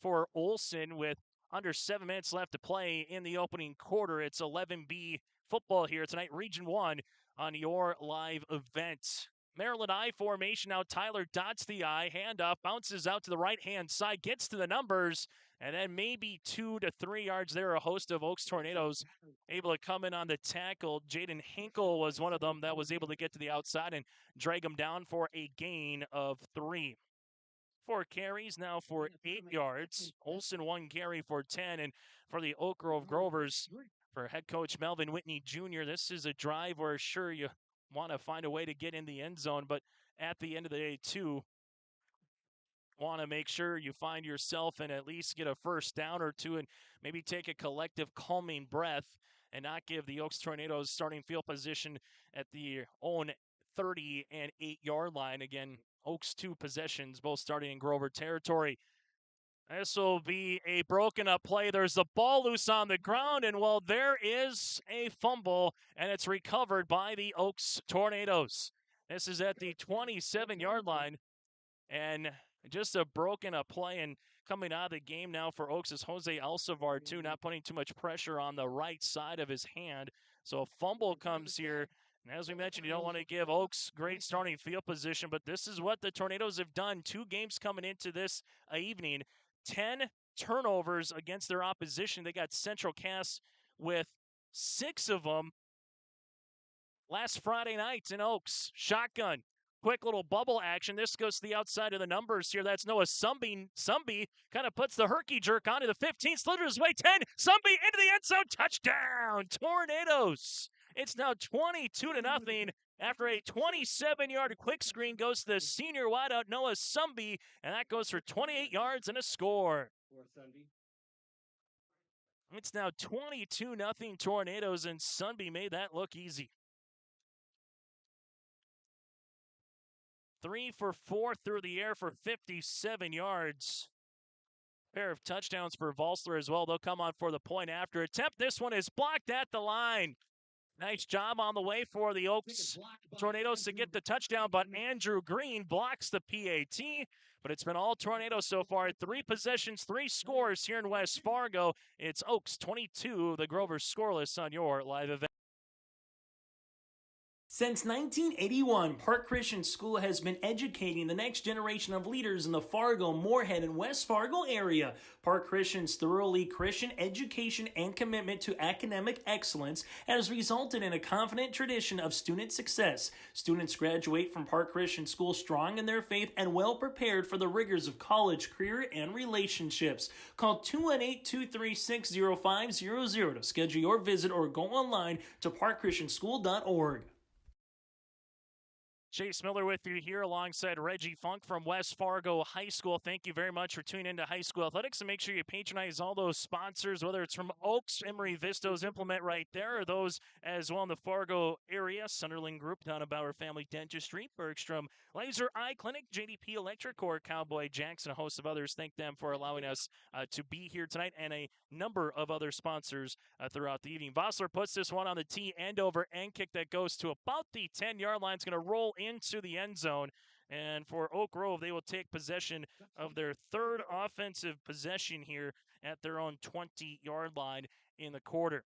for Olson with under 7 minutes left to play in the opening quarter. It's 11B football here tonight, Region 1 on your live event. Maryland I formation now. Tyler dots the I, handoff, bounces out to the right-hand side, gets to the numbers, and then maybe 2 to 3 yards there. A host of Oaks Tornadoes able to come in on the tackle. Jaden Hinkle was one of them that was able to get to the outside and drag him down for a gain of 3. 4 carries now for 8 yards. Olson 1 carry for 10. And for the Oak Grove Grovers, for head coach Melvin Whitney Jr., this is a drive where sure you want to find a way to get in the end zone, but at the end of the day too, want to make sure you find yourself and at least get a first down or two and maybe take a collective calming breath and not give the Oaks Tornadoes starting field position at the own 30 and 8-yard line. Again, Oaks 2 possessions, both starting in Grover territory. This will be a broken up play. There's the ball loose on the ground, and well, there is a fumble, and it's recovered by the Oaks Tornadoes. This is at the 27-yard line, and just a broken up play. And coming out of the game now for Oaks is Jose Alcivar, too, not putting too much pressure on the right side of his hand. So a fumble comes here. And as we mentioned, you don't want to give Oaks great starting field position, but this is what the Tornadoes have done. 2 games coming into this evening. 10 turnovers against their opposition. They got Central Cass with 6 of them last Friday night in Oaks. Shotgun. Quick little bubble action. This goes to the outside of the numbers here. That's Noah Sumby. Sumby kind of puts the herky jerk onto the 15, slid his way 10. Sumby into the end zone. Touchdown, Tornadoes. It's now 22-0 after a 27-yard quick screen goes to the senior wideout Noah Sumby, and that goes for 28 yards and a score. It's now 22-0 Tornadoes, and Sumby made that look easy. 3 for 4 through the air for 57 yards. Pair of touchdowns for Valsler as well. They'll come on for the point after attempt. This one is blocked at the line. Nice job on the way for the Oaks Tornadoes to get the touchdown, but Andrew Green blocks the PAT. But it's been all Tornadoes so far. 3 possessions, 3 scores here in West Fargo. It's Oaks 22, the Grovers scoreless on your live event. Since 1981, Park Christian School has been educating the next generation of leaders in the Fargo, Moorhead, and West Fargo area. Park Christian's thoroughly Christian education and commitment to academic excellence has resulted in a confident tradition of student success. Students graduate from Park Christian School strong in their faith and well prepared for the rigors of college, career, and relationships. Call 218-236-0500 to schedule your visit or go online to parkchristianschool.org. Chase Miller with you here alongside Reggie Funk from West Fargo High School. Thank you very much for tuning into High School Athletics, and make sure you patronize all those sponsors, whether it's from Oaks, Emery Vistos Implement right there, or those as well in the Fargo area, Sunderland Group, down at Bauer Family Dentistry, Bergstrom Laser Eye Clinic, JDP Electric, or Cowboy Jackson, a host of others. Thank them for allowing us to be here tonight, and a number of other sponsors throughout the evening. Vossler puts this one on the tee, end over end kick that goes to about the 10-yard line. It's going to roll into the end zone. And for Oak Grove, they will take possession of their 3rd offensive possession here at their own 20-yard line in the quarter.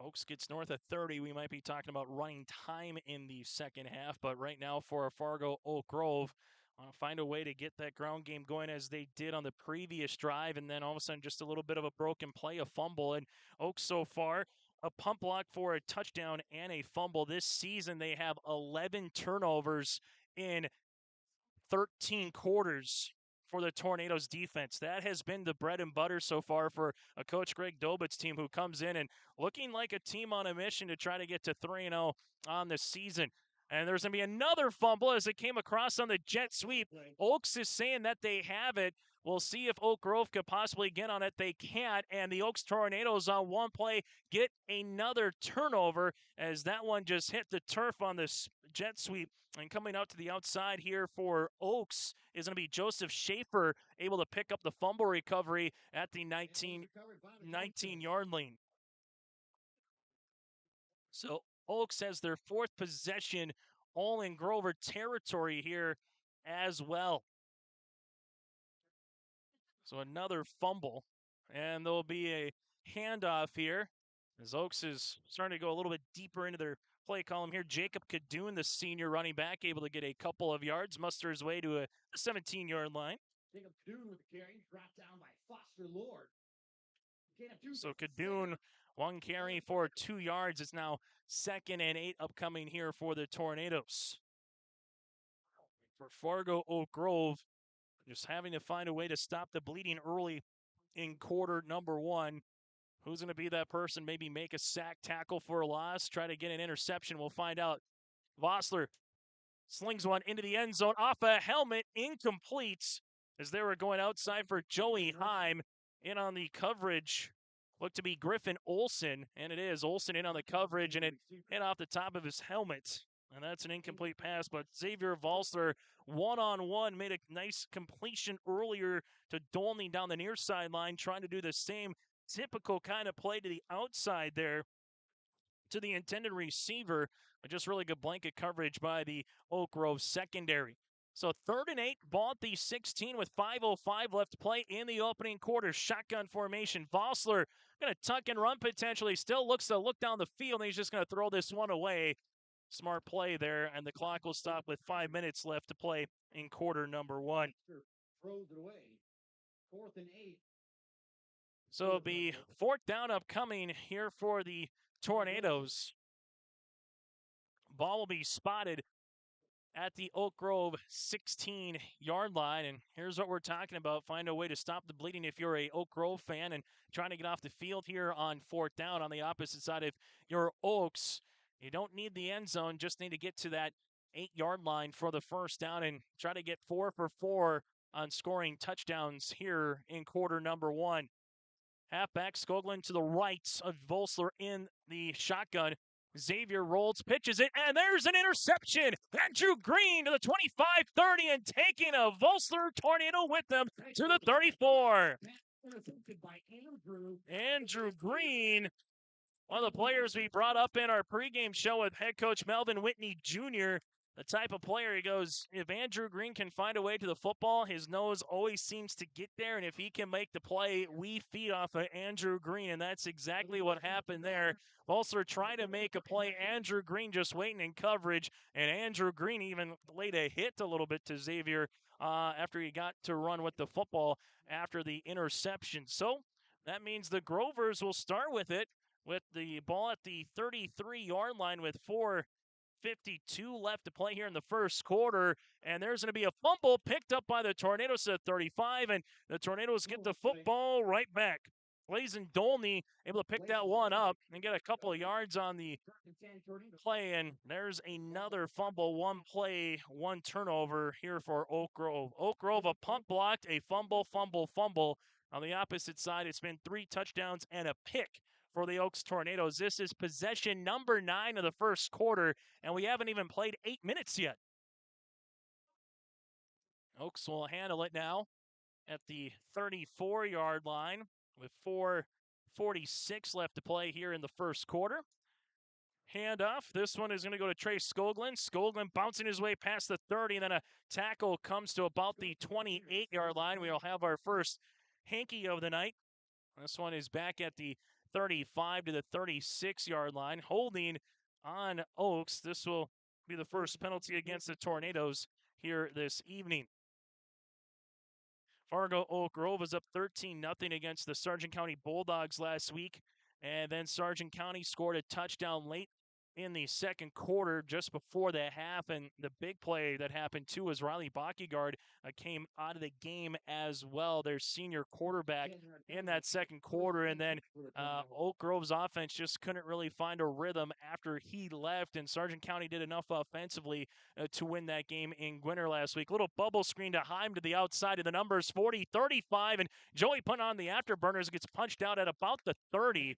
Oaks gets north of 30. We might be talking about running time in the second half, but right now for Fargo Oak Grove, want to find a way to get that ground game going as they did on the previous drive, and then all of a sudden just a little bit of a broken play, a fumble. And Oaks so far, a pump block for a touchdown and a fumble. This season they have 11 turnovers in 13 quarters for the Tornadoes defense. That has been the bread and butter so far for a Coach Greg Dobit's team, who comes in and looking like a team on a mission to try to get to 3-0 on the season. And there's going to be another fumble as it came across on the jet sweep. Oaks is saying that they have it. We'll see if Oak Grove could possibly get on it. They can't, and the Oaks Tornadoes on one play get another turnover as that one just hit the turf on this jet sweep. And coming out to the outside here for Oaks is going to be Joseph Schaefer, able to pick up the fumble recovery at the 19-yard line. So Oaks has their 4th possession all in Grover territory here as well. So another fumble, and there'll be a handoff here as Oaks is starting to go a little bit deeper into their play column here. Jacob Kadoon, the senior running back, able to get a couple of yards, muster his way to a 17-yard line. Jacob Kadoon with the carry, dropped down by Foster Lord. So Kadoon, 1 carry for 2 yards. It's now 2nd and 8 upcoming here for the Tornadoes. For Fargo Oak Grove, just having to find a way to stop the bleeding early in quarter number 1. Who's going to be that person? Maybe make a sack, tackle for a loss, try to get an interception. We'll find out. Vossler slings one into the end zone off a helmet, incomplete, as they were going outside for Joey Heim. In on the coverage looked to be Griffin Olson, and it is Olson in on the coverage, and it hit off the top of his helmet. And that's an incomplete pass, but Xavier Valsler, one-on-one, made a nice completion earlier to Dolney down the near sideline, trying to do the same typical kind of play to the outside there to the intended receiver, but just really good blanket coverage by the Oak Grove secondary. So 3rd and 8, ball at the 16 with 5:05 left to play in the opening quarter. Shotgun formation. Vossler going to tuck and run potentially. Still looks to look down the field, and he's just going to throw this one away. Smart play there, and the clock will stop with 5 minutes left to play in quarter number 1. Throws it away. 4th and 8. So it'll be 4th down upcoming here for the Tornadoes. Ball will be spotted at the Oak Grove 16-yard line. And here's what we're talking about. Find a way to stop the bleeding if you're a Oak Grove fan and trying to get off the field here on 4th down on the opposite side of your Oaks. You don't need the end zone, just need to get to that 8-yard line for the first down and try to get 4 for 4 on scoring touchdowns here in quarter number 1. Halfback Skoglund to the right of Volsler in the shotgun. Xavier rolls, pitches it, and there's an interception. Andrew Green to the 25-30 and taking a Volsler Tornado with them to the 34. Andrew Green, one of the players we brought up in our pregame show with head coach Melvin Whitney Jr., the type of player, he goes, if Andrew Green can find a way to the football, his nose always seems to get there, and if he can make the play, we feed off of Andrew Green, and that's exactly what happened there. Volsler trying to make a play, Andrew Green just waiting in coverage, and Andrew Green even laid a hit a little bit to Xavier after he got to run with the football after the interception. So that means the Grovers will start with it, with the ball at the 33-yard line with 4:52 left to play here in the first quarter, and there's going to be a fumble picked up by the Tornadoes at 35, and the Tornadoes get the football right back. Blazin Dolney able to pick that one up and get a couple of yards on the play, and there's another fumble, 1 play, 1 turnover here for Oak Grove. Oak Grove, a punt blocked, a fumble. On the opposite side, it's been 3 touchdowns and a pick for the Oaks Tornadoes. This is possession number 9 of the first quarter, and we haven't even played 8 minutes yet. Oaks will handle it now at the 34-yard line with 4:46 left to play here in the first quarter. Handoff. This one is going to go to Trey Skoglund. Skoglund bouncing his way past the 30, and then a tackle comes to about the 28-yard line. We'll have our first hanky of the night. This one is back at the 35 to the 36-yard line. Holding on Oaks. This will be the first penalty against the Tornadoes here this evening. Fargo Oak Grove was up 13-0 against the Sargent County Bulldogs last week. And then Sargent County scored a touchdown late in the second quarter just before the half. And the big play that happened too was Riley Bockyguard came out of the game as well, their senior quarterback in that second quarter. And then Oak Grove's offense just couldn't really find a rhythm after he left. And Sargent County did enough offensively to win that game in Gwinner last week. Little bubble screen to Heim to the outside of the numbers, 40-35. And Joey putting on the afterburners, gets punched out at about the 30.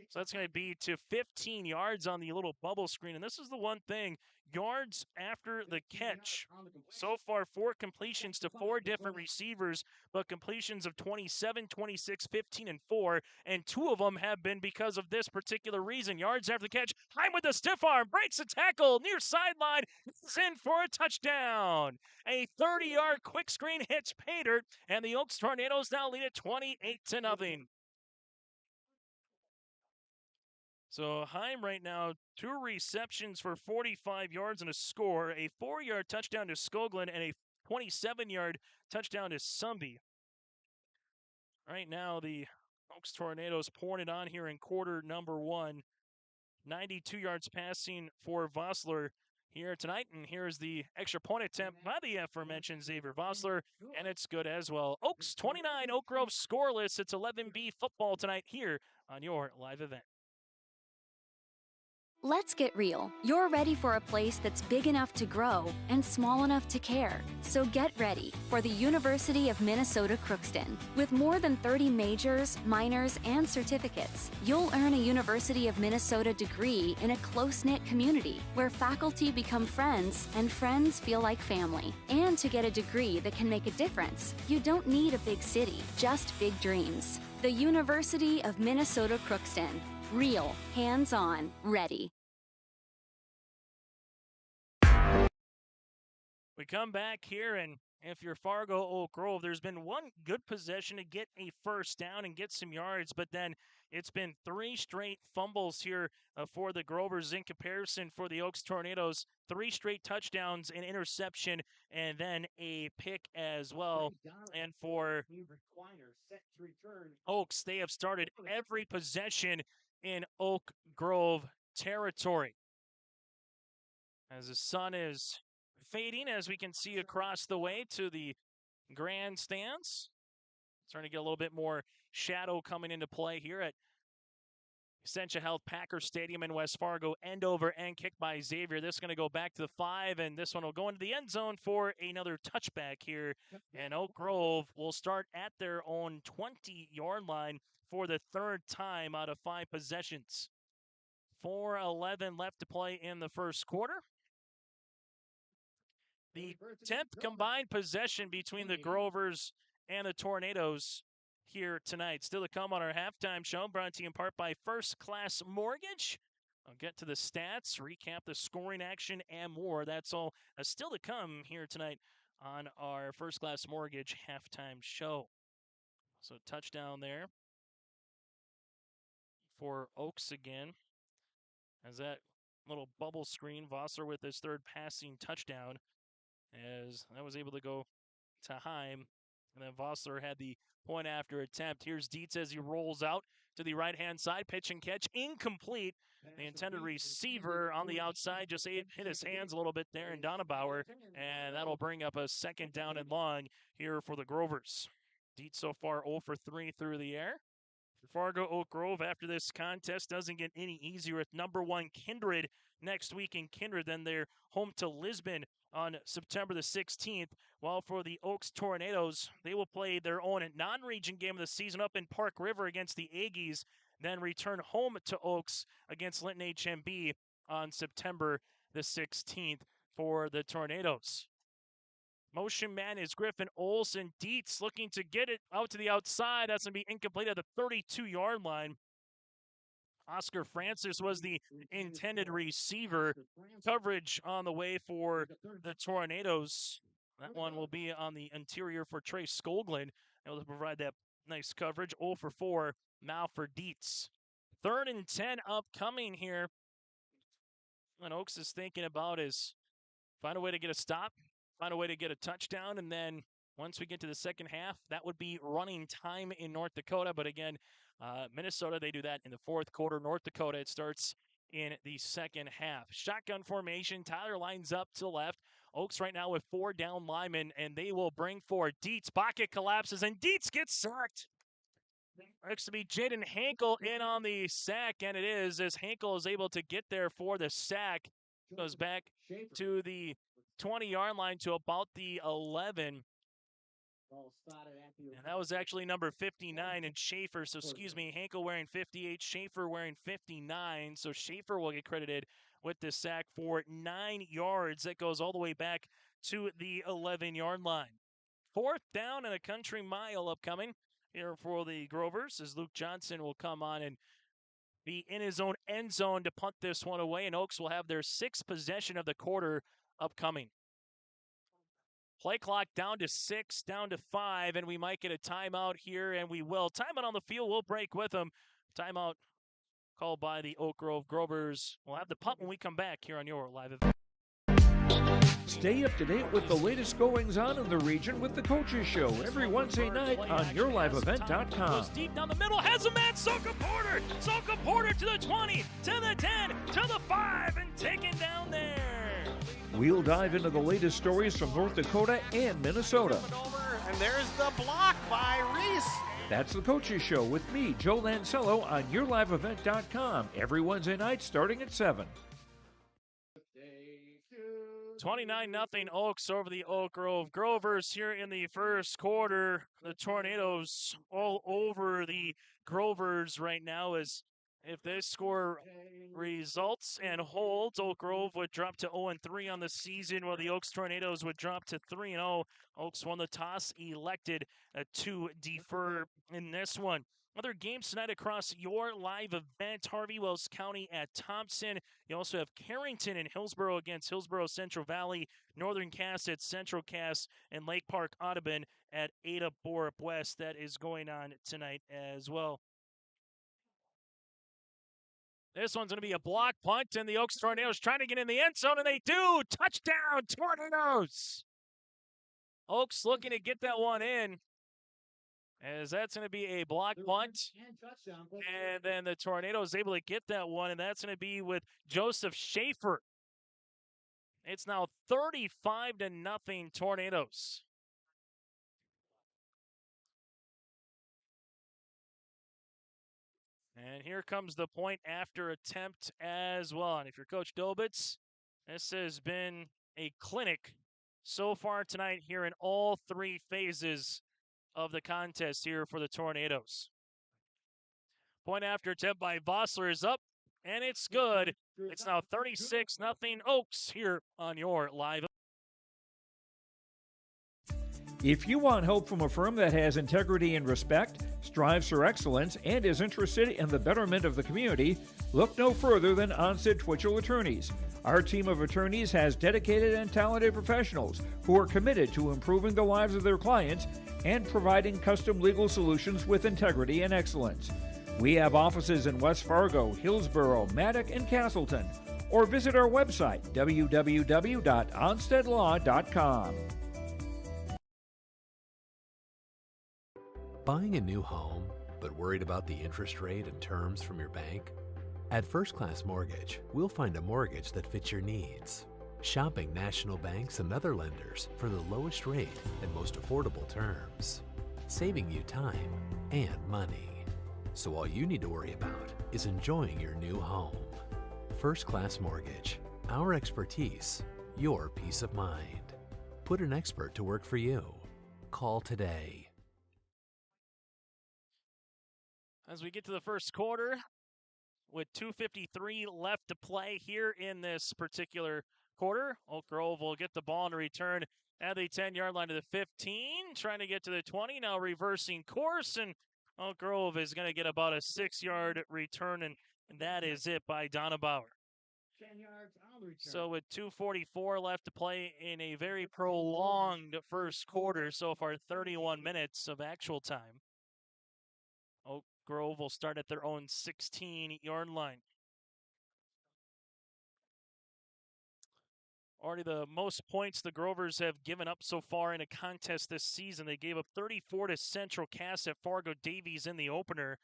So that's going to be to 15 yards on the little bubble screen. And this is the one thing, yards after the catch. So far, 4 completions to 4 different receivers, but completions of 27, 26, 15, and 4. And 2 of them have been because of this particular reason. Yards after the catch, Heim with a stiff arm, breaks a tackle, near sideline, is in for a touchdown. A 30-yard quick screen hits pay dirt, and the Oaks Tornadoes now lead it 28-0. So Heim right now, 2 receptions for 45 yards and a score, a 4-yard touchdown to Skoglund, and a 27-yard touchdown to Sumby. Right now, the Oaks Tornadoes pouring it on here in quarter number 1. 92 yards passing for Vossler here tonight, and here's the extra point attempt by the aforementioned Xavier Vossler, and it's good as well. Oaks 29, Oak Grove scoreless. It's 11B football tonight here on your live event. Let's get real. You're ready for a place that's big enough to grow and small enough to care. So get ready for the University of Minnesota Crookston. With more than 30 majors, minors, and certificates, you'll earn a University of Minnesota degree in a close-knit community where faculty become friends and friends feel like family. And to get a degree that can make a difference, you don't need a big city, just big dreams. The University of Minnesota Crookston. Real, hands-on, ready. We come back here, and if you're Fargo Oak Grove, there's been one good possession to get a first down and get some yards, but then it's been 3 straight fumbles here for the Grovers. In comparison for the Oaks Tornadoes, 3 straight touchdowns, an interception, and then a pick as well. And for Oaks, they have started every possession in Oak Grove territory. As the sun is fading, as we can see across the way to the grandstands. Starting to get a little bit more shadow coming into play here at Essentia Health Packer Stadium in West Fargo. End over end kick by Xavier. This is going to go back to the 5, and this one will go into the end zone for another touchback here. And Oak Grove will start at their own 20-yard line for the 3rd time out of 5 possessions. 4:11 left to play in the first quarter. The 10th combined possession between the Grovers and the Tornadoes here tonight. Still to come on our halftime show, brought to you in part by First Class Mortgage. I'll get to the stats, recap the scoring action, and more. That's all still to come here tonight on our First Class Mortgage halftime show. So touchdown there for Oaks again. As that little bubble screen, Vossler with his 3rd passing touchdown, as that was able to go to Heim. And then Vossler had the point after attempt. Here's Dietz as he rolls out to the right-hand side. Pitch and catch incomplete. The intended receiver on the outside just hit his hands a little bit there in Donabauer. And that'll bring up a 2nd down and long here for the Grovers. Dietz so far 0 for 3 through the air. Fargo Oak Grove, after this contest, doesn't get any easier with number 1 Kindred next week in Kindred. Then they're home to Lisbon on September the 16th. While for the Oaks Tornadoes, they will play their own non-region game of the season up in Park River against the Aggies, then return home to Oaks against Linton HMB on September the 16th for the Tornadoes. Motion man is Griffin Olsen. Dietz looking to get it out to the outside. That's going to be incomplete at the 32-yard line. Oscar Francis was the intended receiver. Coverage on the way for the Tornadoes. That one will be on the interior for Trey Skoglund. Able to provide that nice coverage. 0 for 4 now for Dietz. 3rd and 10 upcoming here. What Oaks is thinking about is find a way to get a stop, find a way to get a touchdown, and then once we get to the second half, that would be running time in North Dakota. But again, Minnesota, they do that in the 4th quarter. North Dakota, it starts in the second half. Shotgun formation. Tyler lines up to the left. Oaks right now with 4 down linemen, and they will bring forward Dietz. Pocket collapses, and Dietz gets sacked. Looks to be Jaden Hankel in on the sack, and it is, as Hankel is able to get there for the sack. Goes back to the 20-yard line to about the 11. And that was actually number 59 and Schaefer. So excuse me, Hankel wearing 58, Schaefer wearing 59. So Schaefer will get credited with the sack for 9 yards. That goes all the way back to the 11-yard line. 4th down and a country mile upcoming here for the Grovers, as Luke Johnson will come on and be in his own end zone to punt this one away. And Oaks will have their 6th possession of the quarter upcoming. Play clock down to 6, down to 5, and we might get a timeout here, and we will. Timeout on the field, we'll break with them. Timeout called by the Oak Grove Grovers. We'll have the punt when we come back here on your live event. Stay up to date with the latest goings-on in the region with the Coaches Show every Wednesday night on YourLiveEvent.com. Goes deep down the middle, has a man, Soka Porter! Soka Porter to the 20, to the 10, to the 5, and taken down there. We'll dive into the latest stories from North Dakota and Minnesota. And there's the block by Reese. That's the Coaches Show with me, Joe Lancello, on YourLiveEvent.com every Wednesday night starting at 7. 29-0 Oaks over the Oak Grove Grovers here in the first quarter. The Tornadoes all over the Grovers right now, as if they score results and holds, Oak Grove would drop to 0-3 on the season, while the Oaks Tornadoes would drop to 3-0. Oaks won the toss, elected to defer in this one. Other games tonight across your live event: Harvey Wells County at Thompson. You also have Carrington and Hillsborough against Hillsborough Central Valley, Northern Cass at Central Cass, and Lake Park Audubon at Ada Borup West. That is going on tonight as well. This one's going to be a block punt, and the Oaks Tornadoes trying to get in the end zone, and they do. Touchdown, Tornadoes! Oaks looking to get that one in, as that's going to be a block punt. And then the Tornadoes able to get that one, and that's going to be with Joseph Schaefer. It's now 35-0 Tornadoes. And here comes the point after attempt as well. And if you're Coach Dobitz, this has been a clinic so far tonight here in all three phases of the contest here for the Tornadoes. Point after attempt by Vossler is up, and it's good. It's now 36-0 Oaks here on your live. If you want help from a firm that has integrity and respect, strives for excellence, and is interested in the betterment of the community, look no further than Onset Twitchell Attorneys. Our team of attorneys has dedicated and talented professionals who are committed to improving the lives of their clients and providing custom legal solutions with integrity and excellence. We have offices in West Fargo, Hillsborough, Maddock, and Castleton. Or visit our website, www.onstedlaw.com. Buying a new home, but worried about the interest rate and terms from your bank? At First Class Mortgage, we'll find a mortgage that fits your needs. Shopping national banks and other lenders for the lowest rate and most affordable terms. Saving you time and money. So all you need to worry about is enjoying your new home. First Class Mortgage. Our expertise, your peace of mind. Put an expert to work for you. Call today. As we get to the first quarter, with 2:53 left to play here in this particular quarter, Oak Grove will get the ball and return at the 10-yard line to the 15, trying to get to the 20, now reversing course, and Oak Grove is going to get about a 6-yard return, and that is it by Donabauer. 10 yards on the return. So with 2:44 left to play in a very prolonged first quarter, so far 31 minutes of actual time, Oak Grove will start at their own 16-yard line. Already the most points the Grovers have given up so far in a contest this season. They gave up 34 to Central Cass at Fargo Davies in the opener,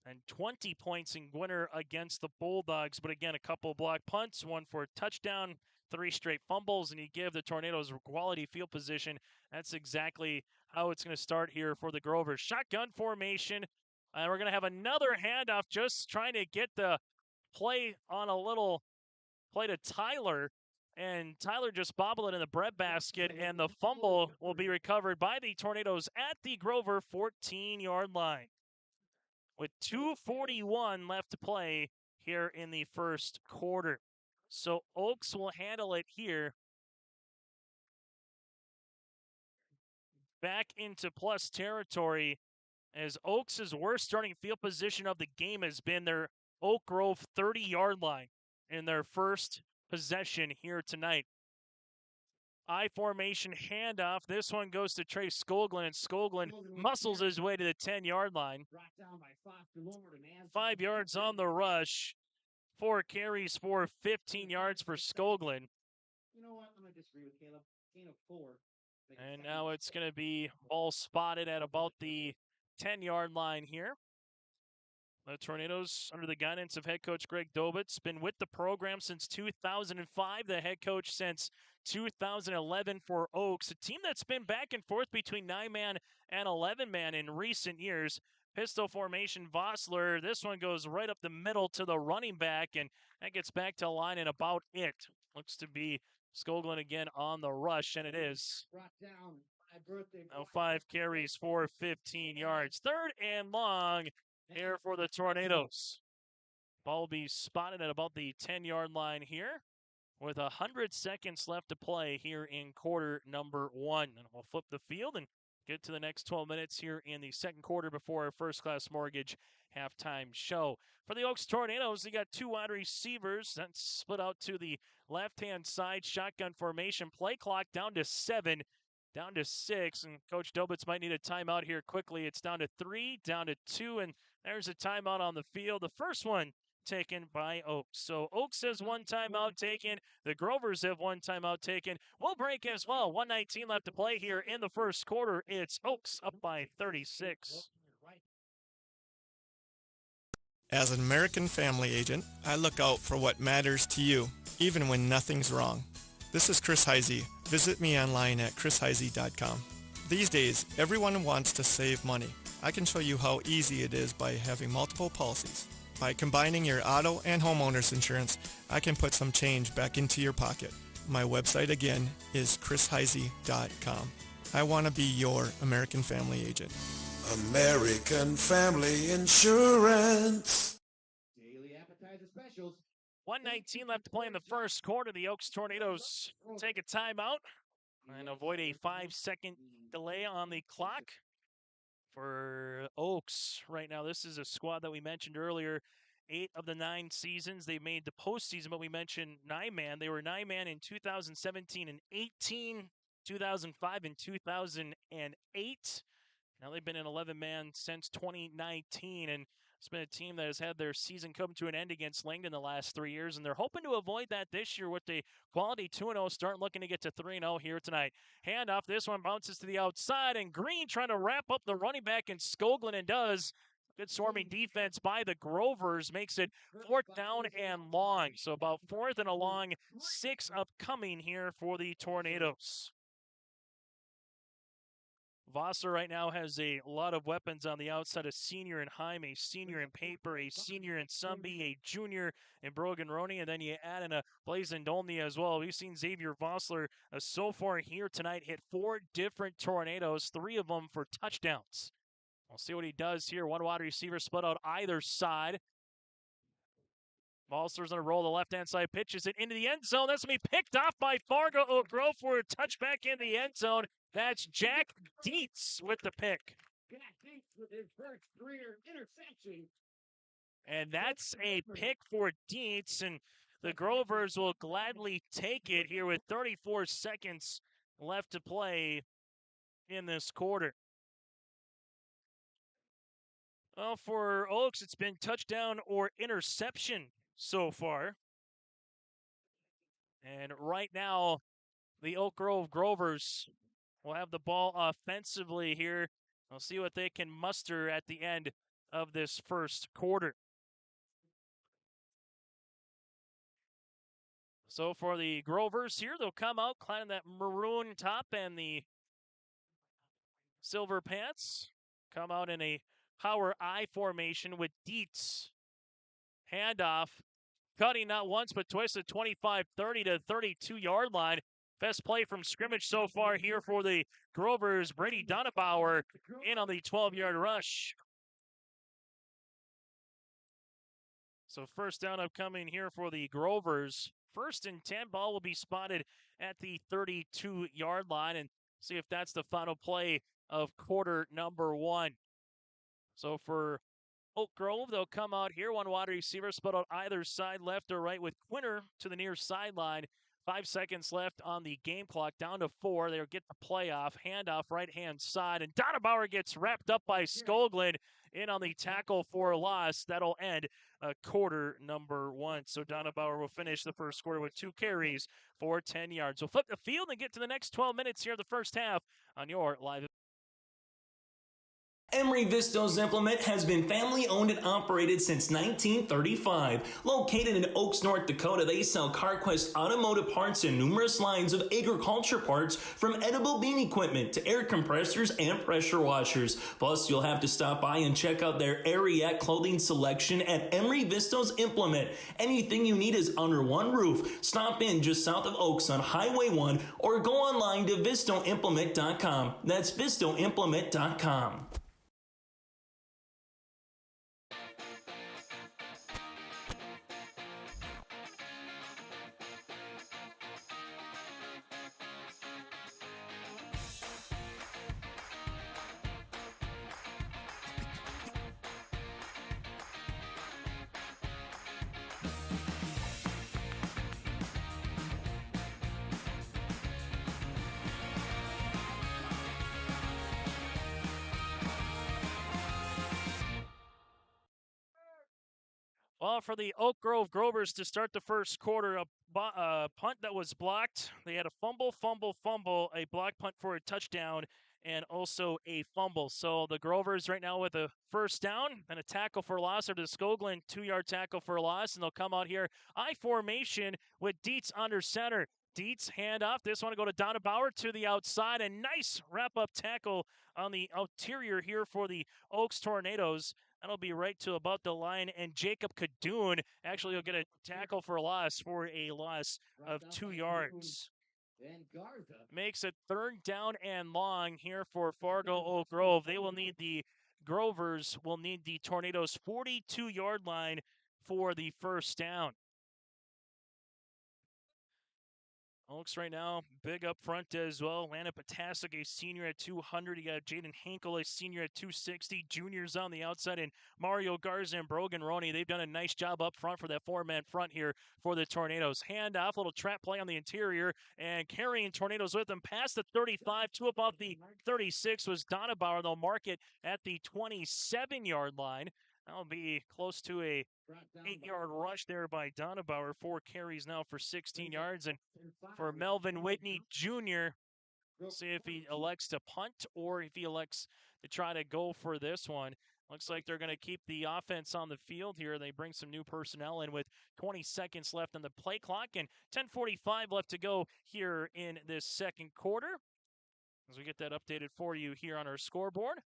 and 20 points in Gwinner against the Bulldogs. But again, a couple block punts, one for a touchdown, 3 straight fumbles, and you give the Tornadoes quality field position. That's exactly how it's going to start here for the Grovers. Shotgun formation. And we're going to have another handoff, just trying to get the play on a little play to Tyler. And Tyler just bobbled it in the breadbasket, and the fumble will be recovered by the Tornadoes at the Grover 14-yard line. With 2:41 left to play here in the first quarter. So Oaks will handle it here. Back into plus territory, as Oaks' worst starting field position of the game has been their Oak Grove 30-yard line in their first possession here tonight. I formation handoff. This one goes to Trey Skoglund, and Skoglund muscles his way to the 10-yard line. 5 yards on the rush. 4 carries for 15 yards for Skoglund. You know what? I'm going to disagree with Caleb. Gain of 4. And now it's going to be ball spotted at about the 10-yard line here. The Tornadoes, under the guidance of head coach Greg Dobitz, been with the program since 2005, the head coach since 2011 for Oaks, a team that's been back and forth between 9-man and 11-man in recent years. Pistol formation, Vossler. This one goes right up the middle to the running back, and that gets back to line and about it. Looks to be Skoglund again on the rush, and it is. Now 5 carries for 15 yards. 3rd and long here for the Tornadoes. Ball will be spotted at about the 10-yard line here with 100 seconds left to play here in quarter number 1. And we'll flip the field, and get to the next 12 minutes here in the second quarter before our First Class Mortgage halftime show. For the Oaks Tornadoes, they got two wide receivers. That's split out to the left-hand side, shotgun formation. Play clock down to 7, down to 6, and Coach Dobitz might need a timeout here quickly. It's down to 3, down to 2, and there's a timeout on the field. The first one taken by Oaks. So Oaks has one timeout taken. The Grovers have one timeout taken. We'll break as well. 1:19 left to play here in the first quarter. It's Oaks up by 36. As an American family agent, I look out for what matters to you, even when nothing's wrong. This is Chris Heisey. Visit me online at chrisheisey.com. These days, everyone wants to save money. I can show you how easy it is by having multiple policies. By combining your auto and homeowner's insurance, I can put some change back into your pocket. My website again is chrisheisey.com. I want to be your American family agent. American Family Insurance. Daily appetizer specials. 1:19 left to play in the first quarter. The Oaks Tornadoes take a timeout and avoid a 5-second delay on the clock. For Oaks right now, this is a squad that we mentioned earlier. 8 of the 9 seasons they made the postseason, but we mentioned 9-man. They were 9-man in 2017 and 18, 2005 and 2008. Now they've been an 11-man since 2019, and it's been a team that has had their season come to an end against Langdon the last 3 years, and they're hoping to avoid that this year with the quality 2-0 start, looking to get to 3-0 here tonight. Handoff, this one bounces to the outside, and Green trying to wrap up the running back, and Skoglund and does. Good swarming defense by the Grovers makes it 4th down and long. So about 4th and a long, 6 upcoming here for the Tornadoes. Vossler right now has a lot of weapons on the outside, a senior in Heim, a senior in Paper, a senior in Sumby, a junior in Brogan Roney, and then you add in a Blazin Dolny as well. We've seen Xavier Vossler so far here tonight hit 4 different Tornadoes, 3 of them for touchdowns. We'll see what he does here. One wide receiver split out either side. Vossler's going to roll the left-hand side, pitches it into the end zone. That's going to be picked off by Fargo Oak Grove for a touchback in the end zone. That's Jack Dietz with the pick. Jack Dietz with his first career interception. And that's a pick for Dietz, and the Grovers will gladly take it here with 34 seconds left to play in this quarter. Well, for Oaks, it's been touchdown or interception so far. And right now, the Oak Grove Grovers will have the ball offensively here. We'll see what they can muster at the end of this first quarter. So for the Grovers here, they'll come out climbing that maroon top and the silver pants. Come out in a power I formation with Dietz. Handoff. Cutting not once but twice at 25-30 to 32-yard line. Best play from scrimmage so far here for the Grovers. Brady Donabauer in on the 12-yard rush. So first down upcoming here for the Grovers. 1st and 10, ball will be spotted at the 32-yard line, and see if that's the final play of quarter number 1. So for Oak Grove, they'll come out here. One wide receiver split out either side, left or right, with Quinter to the near sideline. 5 seconds left on the game clock, down to 4. They'll get the playoff. Handoff right-hand side, and Donabauer gets wrapped up by Skoglund in on the tackle for loss. That'll end quarter number 1. So Donabauer will finish the first quarter with 2 carries for 10 yards. We'll flip the field and get to the next 12 minutes here of the first half on your live. Emery Vistos Implement has been family owned and operated since 1935. Located in Oaks, North Dakota, they sell CarQuest automotive parts and numerous lines of agriculture parts, from edible bean equipment to air compressors and pressure washers. Plus, you'll have to stop by and check out their Ariat clothing selection at Emery Vistos Implement. Anything you need is under one roof. Stop in just south of Oaks on Highway 1 or go online to vistoimplement.com. That's vistoimplement.com. Well, for the Oak Grove Grovers to start the first quarter, a punt that was blocked. They had a fumble, a block punt for a touchdown, and also a fumble. So the Grovers right now with a first down and a tackle for loss, or the Skoglund 2-yard tackle for loss, and they'll come out here I formation with Dietz under center. Dietz handoff. This one to go to Donna Bauer to the outside. A nice wrap-up tackle on the interior here for the Oaks Tornadoes. That'll be right to about the line, and Jacob Kadoon actually will get a tackle for a loss of 2 yards. Makes it third down and long here for Fargo Oak Grove. The Grovers will need the Tornadoes' 42-yard line for the first down. Oaks right now, big up front as well. Landon Potasic, a senior at 200. You got Jaden Hankel, a senior at 260. Juniors on the outside, and Mario Garza and Brogan Roney. They've done a nice job up front for that four-man front here for the Tornadoes. Handoff, little trap play on the interior, and carrying Tornadoes with them past the 35 to about the 36 was Donna Bauer. They'll mark it at the 27-yard line. That'll be close to a 8-yard rush there by Donabauer. 4 carries now for 16 yards. And for Melvin Whitney Jr., we'll see if he elects to punt or if he elects to try to go for this one. Looks like they're going to keep the offense on the field here. They bring some new personnel in with 20 seconds left on the play clock and 10:45 left to go here in this second quarter. As we get that updated for you here on our scoreboard.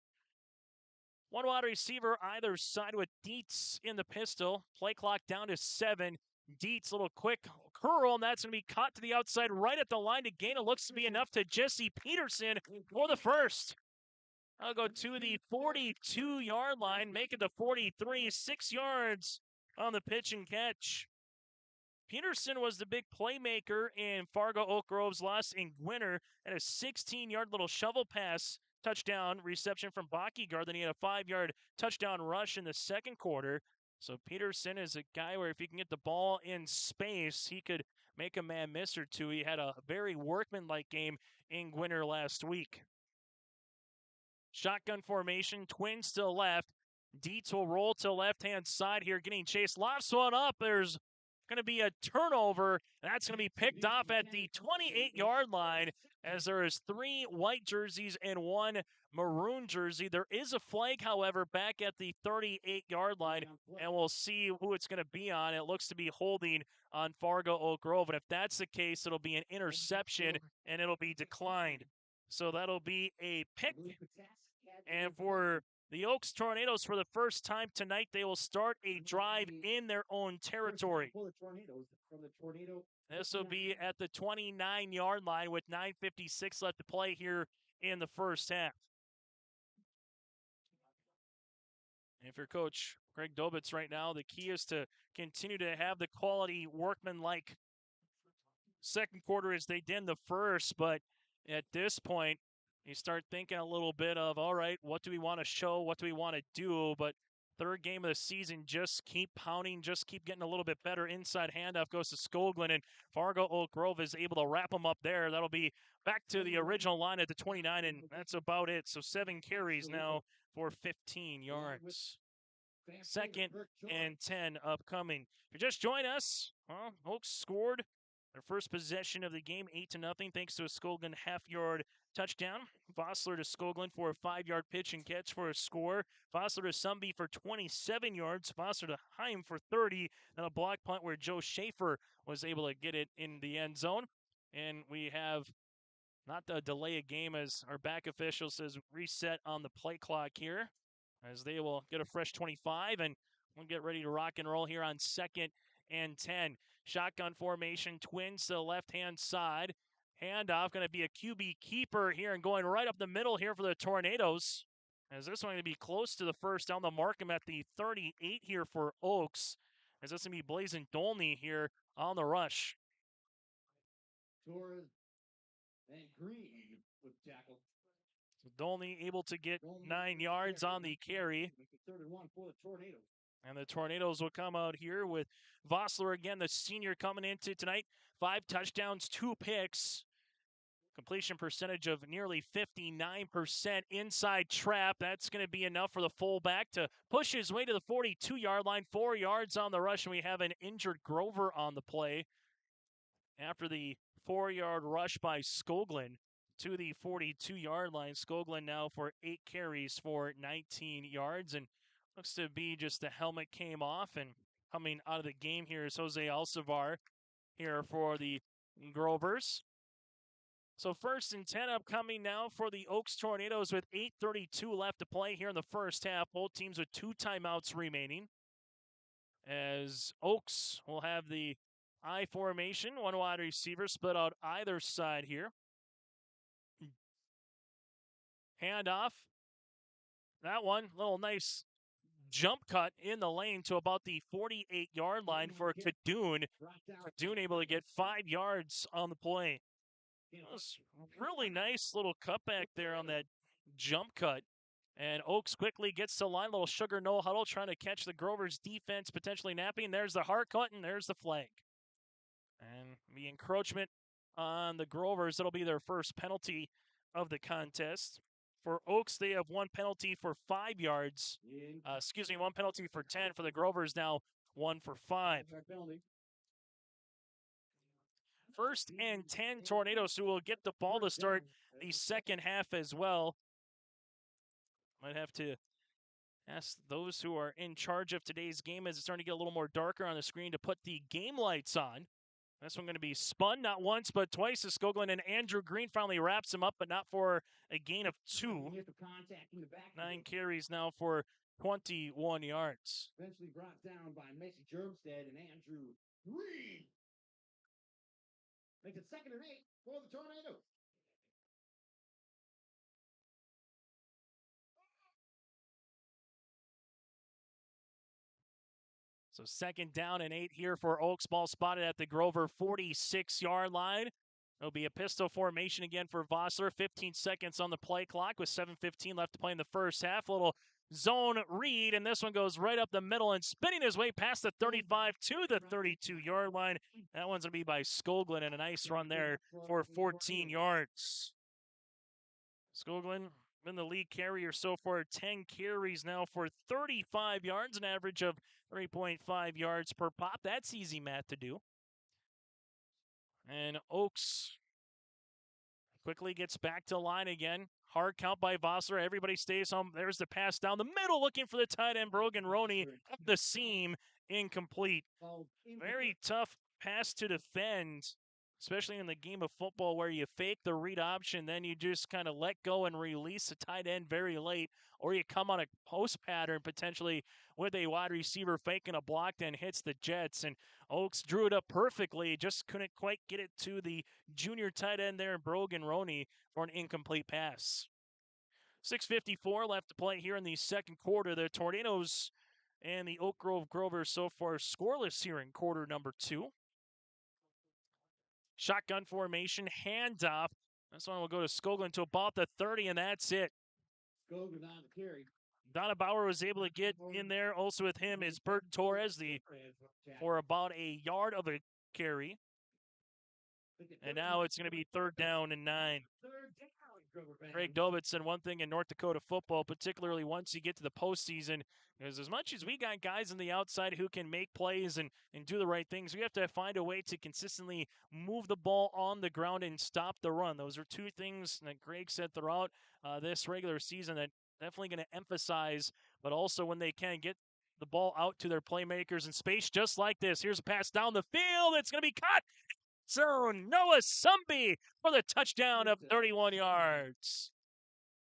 One wide receiver either side with Dietz in the pistol. Play clock down to 7. Dietz, little quick curl, and that's going to be caught to the outside right at the line to gain. It looks to be enough to Jesse Peterson for the first. I'll go to the 42-yard line, make it the 43, 6 yards on the pitch and catch. Peterson was the big playmaker in Fargo Oak Grove's loss in Gwinner at a 16-yard little shovel pass touchdown reception from Bachigard. Then he had a 5-yard touchdown rush in the second quarter. So Peterson is a guy where if he can get the ball in space, he could make a man miss or two. He had a very workmanlike game in Gwinner last week. Shotgun formation, twins to the left. Dietz will roll to the left-hand side here, getting chased. Lofts one up. There's going to be a turnover. That's going to be picked off at the 28-yard line as there is 3 white jerseys and 1 maroon jersey. There is a flag, however, back at the 38-yard line, and we'll see who it's going to be on. It looks to be holding on Fargo Oak Grove, and if that's the case, it'll be an interception, and it'll be declined. So that'll be a pick. And for the Oaks Tornadoes, for the first time tonight, they will start a drive in their own territory. This will be at the 29-yard line with 9:56 left to play here in the first half. And for Coach Greg Dobitz right now, the key is to continue to have the quality workmanlike second quarter as they did in the first, but at this point, you start thinking a little bit of, all right, what do we want to show? What do we want to do? But third game of the season, just keep pounding, just keep getting a little bit better. Inside handoff goes to Skoglund, and Fargo Oak Grove is able to wrap them up there. That'll be back to the original line at the 29, and that's about it. So 7 carries now for 15 yards. 2nd and 10 upcoming. If you just joined us, well, Oaks scored their first possession of the game, 8-0, thanks to a Skoglund half-yard touchdown. Vossler to Skoglund for a 5-yard pitch and catch for a score. Vossler to Sumby for 27 yards. Vossler to Heim for 30. And a block punt where Joe Schaefer was able to get it in the end zone. And we have not a delay a game as our back official says reset on the play clock here. As they will get a fresh 25 and we'll get ready to rock and roll here on 2nd and 10. Shotgun formation, twins to the left-hand side. Handoff going to be a QB keeper here and going right up the middle here for the Tornadoes. As this one going to be close to the first down. They'll mark him at the 38 here for Oaks. As this going to be Blazin Dolney here on the rush. Torres and Green with tackle. So Dolney able to get 9 yards on the carry. And the Tornadoes will come out here with Vossler again, the senior coming into tonight. 5 touchdowns, 2 picks. Completion percentage of nearly 59%. Inside trap. That's going to be enough for the fullback to push his way to the 42-yard line. 4 yards on the rush, and we have an injured Grover on the play. After the 4-yard rush by Skoglund to the 42-yard line. Skoglund now for 8 carries for 19 yards. And looks to be just the helmet came off. And coming out of the game here is Jose Alcivar here for the Grovers. So 1st and 10 upcoming now for the Oaks Tornadoes with 8:32 left to play here in the first half. Both teams with 2 timeouts remaining. As Oaks will have the I formation, 1 wide receiver split out either side here. Handoff. That one, little nice jump cut in the lane to about the 48-yard line for Kadoon. Kadoon able to get 5 yards on the play. It was really nice little cutback there on that jump cut. And Oaks quickly gets to line, little sugar no huddle, trying to catch the Grovers defense potentially napping. There's the hard cut, and there's the flag. And the encroachment on the Grovers, it'll be their first penalty of the contest. For Oaks, they have 1 penalty for 5 yards. 1 penalty for 10. For the Grovers now, 1 for 5. 1st and 10 Tornadoes, who will get the ball to start the second half as well. Might have to ask those who are in charge of today's game as it's starting to get a little more darker on the screen to put the game lights on. This one going to be spun, not once, but twice as Skoglund, and Andrew Green finally wraps him up, but not for a gain of 2. 9 carries now for 21 yards. Eventually brought down by Macy Germstead and Andrew Green. Makes it 2nd and 8 for the Tornadoes. So 2nd down and 8 here for Oaks. Ball spotted at the Grover 46-yard line. It'll be a pistol formation again for Vossler. 15 seconds on the play clock with 7:15 left to play in the first half. A little zone read, and this one goes right up the middle and spinning his way past the 35 to the 32-yard line. That one's going to be by Skoglund, and a nice run there for 14 yards. Skoglund been the lead carrier so far, 10 carries now for 35 yards, an average of 3.5 yards per pop. That's easy math to do. And Oaks quickly gets back to line again. Hard count by Vossler. Everybody stays home. There's the pass down the middle, looking for the tight end, Brogan Roney, up the seam, incomplete. Very tough pass to defend, especially in the game of football where you fake the read option, then you just kind of let go and release the tight end very late, or you come on a post pattern potentially with a wide receiver faking a block, then hits the Jets. And Oaks drew it up perfectly, just couldn't quite get it to the junior tight end there, Brogan Roney, for an incomplete pass. 6:54 left to play here in the second quarter. The Tornadoes and the Oak Grove Grovers so far scoreless here in quarter number 2. Shotgun formation, handoff. This one will go to Skoglund to about the 30, and that's it. Skoglund on the carry. Donna Bauer was able to get in there. Also with him is Bert Torres for about a yard of a carry. And now it's going to be 3rd down and 9. Craig Dobitson, one thing in North Dakota football, particularly once you get to the postseason, is as much as we got guys on the outside who can make plays and do the right things, we have to find a way to consistently move the ball on the ground and stop the run. Those are 2 things that Greg said throughout this regular season that definitely going to emphasize, but also when they can get the ball out to their playmakers in space just like this. Here's a pass down the field. It's going to be caught. Zone, Noah Sumby for the touchdown of 31 yards.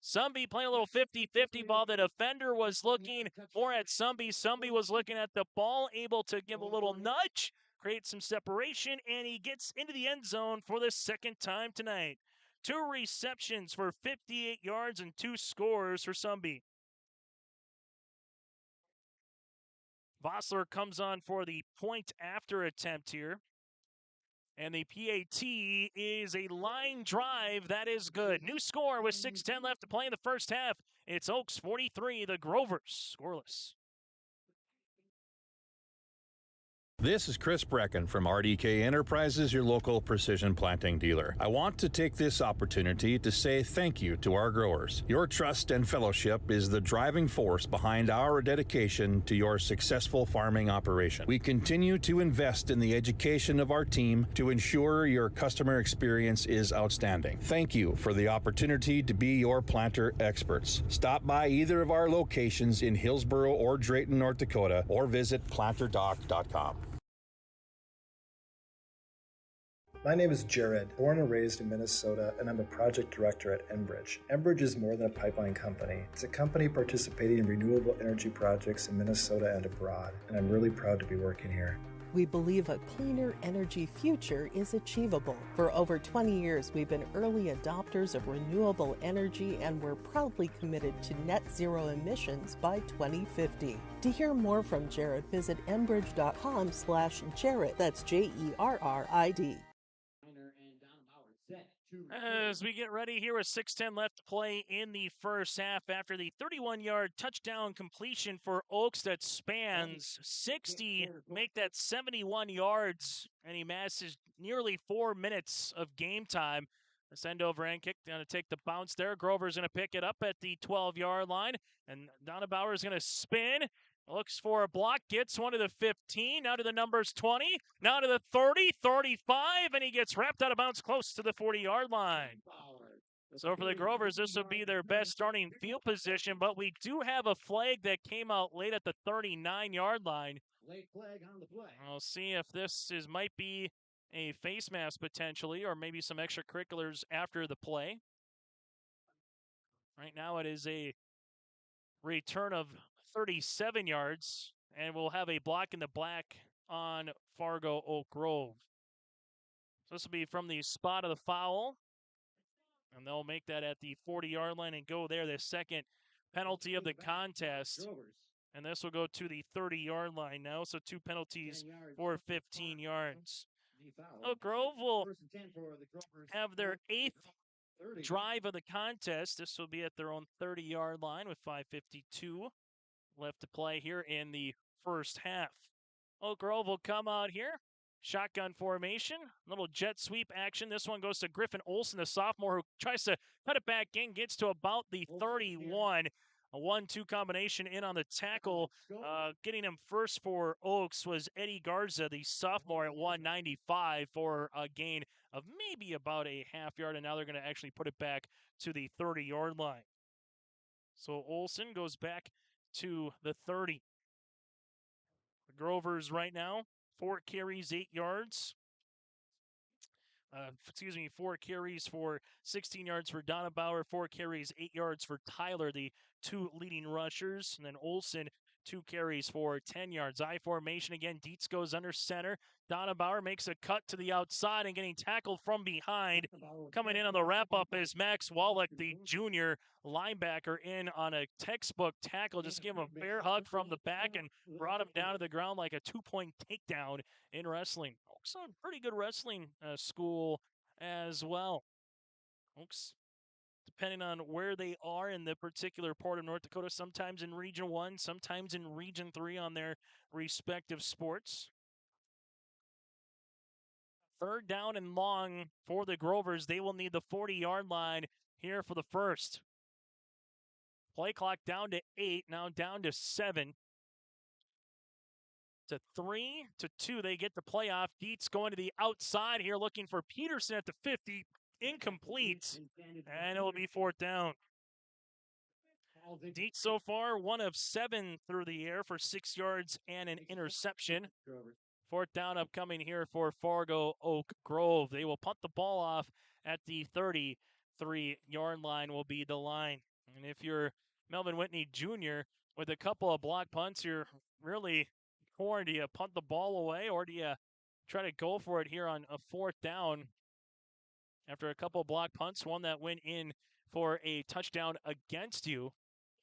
Sumby playing a little 50-50 ball. The defender was looking more at Sumby. Sumby was looking at the ball, able to give a little nudge, create some separation, and he gets into the end zone for the 2nd time tonight. 2 receptions for 58 yards and 2 scores for Sumby. Vossler comes on for the point after attempt here. And the PAT is a line drive. That is good. New score with 6:10 left to play in the first half. It's Oaks 43, the Grovers scoreless. This is Chris Brecken from RDK Enterprises, your local precision planting dealer. I want to take this opportunity to say thank you to our growers. Your trust and fellowship is the driving force behind our dedication to your successful farming operation. We continue to invest in the education of our team to ensure your customer experience is outstanding. Thank you for the opportunity to be your planter experts. Stop by either of our locations in Hillsboro or Drayton, North Dakota, or visit planterdoc.com. My name is Jared, born and raised in Minnesota, and I'm a project director at Enbridge. Enbridge is more than a pipeline company. It's a company participating in renewable energy projects in Minnesota and abroad, and I'm really proud to be working here. We believe a cleaner energy future is achievable. For over 20 years, we've been early adopters of renewable energy, and we're proudly committed to net zero emissions by 2050. To hear more from Jared, visit enbridge.com/Jared. That's JERRID. As we get ready here with 6:10 left to play in the first half after the 31-yard touchdown completion for Oaks that spans 60, make that 71 yards, and he masses nearly 4 minutes of game time. The send over end kick going to take the bounce there. Grover's going to pick it up at the 12-yard line, and Donabauer is going to spin. Looks for a block, gets one to the 15, now to the numbers 20, now to the 30, 35, and he gets wrapped out of bounds close to the 40-yard line. So for the Grovers, this will be their best starting field position, but we do have a flag that came out late at the 39-yard line. Late flag on the play. We'll see if this might be a face mask potentially, or maybe some extracurriculars after the play. Right now it is a return of 37 yards, and we'll have a block in the black on Fargo Oak Grove. So this will be from the spot of the foul, and they'll make that at the 40-yard line and go there, the second penalty of the contest. And this will go to the 30-yard line now, so 2 penalties for 15 yards. Oak Grove will have their 8th drive of the contest. This will be at their own 30-yard line with 5:52 left to play here in the first half. Oak Grove will come out here. Shotgun formation, little jet sweep action. This one goes to Griffin Olson, the sophomore, who tries to cut it back in, gets to about the 31. A 1-2 combination in on the tackle. Getting him first for Oaks was Eddie Garza, the sophomore, at 195 for a gain of maybe about a half yard, and now they're going to actually put it back to the 30-yard line. So Olson goes back to the 30. The Grovers right now, 4 carries, 8 yards. 4 carries for 16 yards for Donabauer, 4 carries, 8 yards for Tyler, the 2 leading rushers. And then Olson, 2 carries for 10 yards. I formation again. Dietz goes under center. Donabauer makes a cut to the outside and getting tackled from behind. Coming in on the wrap-up is Max Wallach, the junior linebacker, in on a textbook tackle. Just give him a bear hug from the back and brought him down to the ground like a 2-point takedown in wrestling. Oaks on pretty good wrestling school as well. Oaks, depending on where they are in the particular part of North Dakota, sometimes in Region 1, sometimes in Region 3 on their respective sports. 3rd down and long for the Grovers. They will need the 40-yard line here for the first. Play clock down to 8, now down to 7. To 3, to 2, they get the playoff. Dietz going to the outside here, looking for Peterson at the 50. Incomplete, and it will be 4th down. Dietz so far 1 of 7 through the air for 6 yards and an interception. 4th down upcoming here for Fargo Oak Grove. They will punt the ball off at the 33-yard line will be the line. And if you're Melvin Whitney Jr., with a couple of block punts, you're really torn. Do you punt the ball away, or do you try to go for it here on a 4th down after a couple of block punts, one that went in for a touchdown against you?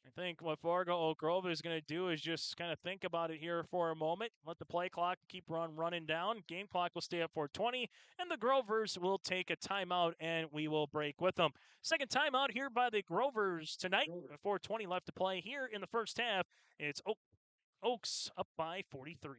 I think what Fargo Oak Grove is going to do is just kind of think about it here for a moment. Let the play clock keep running down. Game clock will stay at 4:20, and the Grovers will take a timeout, and we will break with them. Second timeout here by the Grovers tonight. 4:20 left to play here in the first half. It's Oaks up by 43.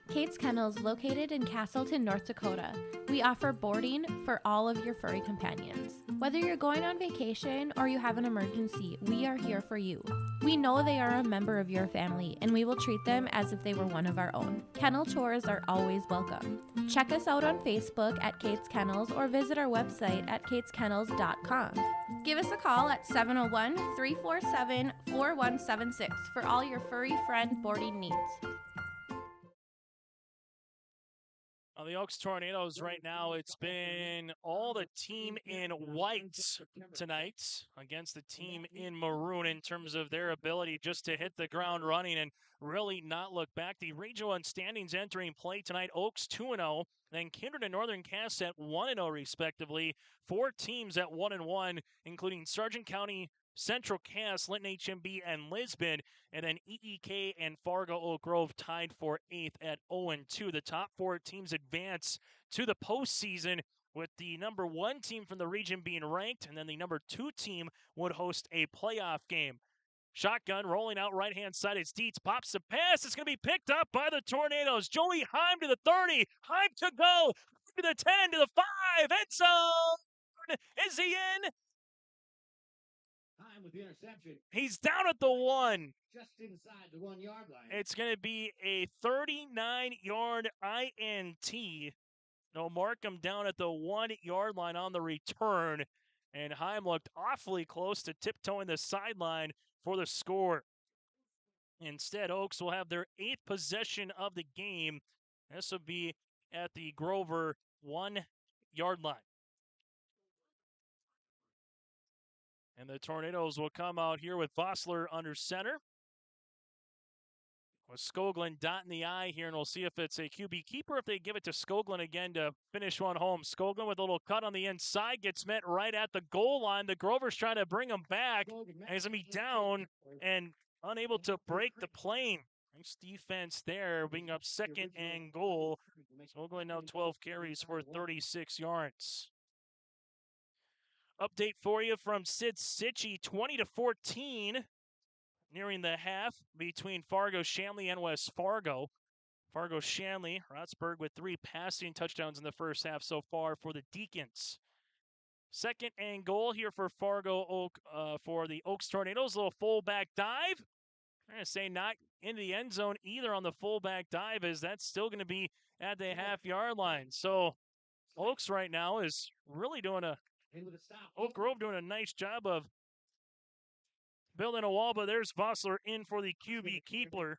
Kate's Kennels, located in Castleton, North Dakota. We offer boarding for all of your furry companions. Whether you're going on vacation or you have an emergency, we are here for you. We know they are a member of your family, and we will treat them as if they were one of our own. Kennel tours are always welcome. Check us out on Facebook at Kate's Kennels or visit our website at kateskennels.com. Give us a call at 701-347-4176 for all your furry friend boarding needs. The Oaks Tornadoes right now, it's been all the team in white tonight against the team in maroon in terms of their ability just to hit the ground running and really not look back. The Region 1 standings entering play tonight, Oaks 2-0, then Kindred and Northern Cass at 1-0 respectively. 4 teams at 1-1, including Sargent County, Central Cass, Linton HMB, and Lisbon, and then EEK and Fargo Oak Grove tied for 8th at 0-2. The top 4 teams advance to the postseason, with the number 1 team from the region being ranked, and then the number 2 team would host a playoff game. Shotgun rolling out right-hand side. It's Dietz, pops the pass. It's going to be picked up by the Tornadoes. Joey Heim to the 30. Heim to go. To the 10, to the 5. End zone. Is he in? Time with the interception. He's down at the 1. Just inside the 1 yard line. It's going to be a 39-yard INT. They'll mark him down at the 1 yard line on the return. And Heim looked awfully close to tiptoeing the sideline for the score. Instead, Oaks will have their 8th possession of the game. This will be at the Grover 1 yard line. And the Tornadoes will come out here with Vossler under center. With Skoglund dotting the I here, and we'll see if it's a QB keeper, if they give it to Skoglund again to finish one home. Skoglund with a little cut on the inside, gets met right at the goal line. The Grover's trying to bring him back, and he's going to be down and unable to break the plane. Nice defense there, bringing up 2nd and goal. Skoglund now 12 carries for 36 yards. Update for you from Sid Sitchy, 20-14, nearing the half between Fargo Shanley and West Fargo. Fargo Shanley, Rotsburg with 3 passing touchdowns in the first half so far for the Deacons. 2nd and goal here for Fargo Oak, for the Oaks Tornadoes. A little fullback dive. I'm going to say not in the end zone either on the fullback dive, as that's still going to be at the half-yard line. So Oaks right now is really doing Oak Grove doing a nice job of building a wall, but there's Vossler in for the QB keeper.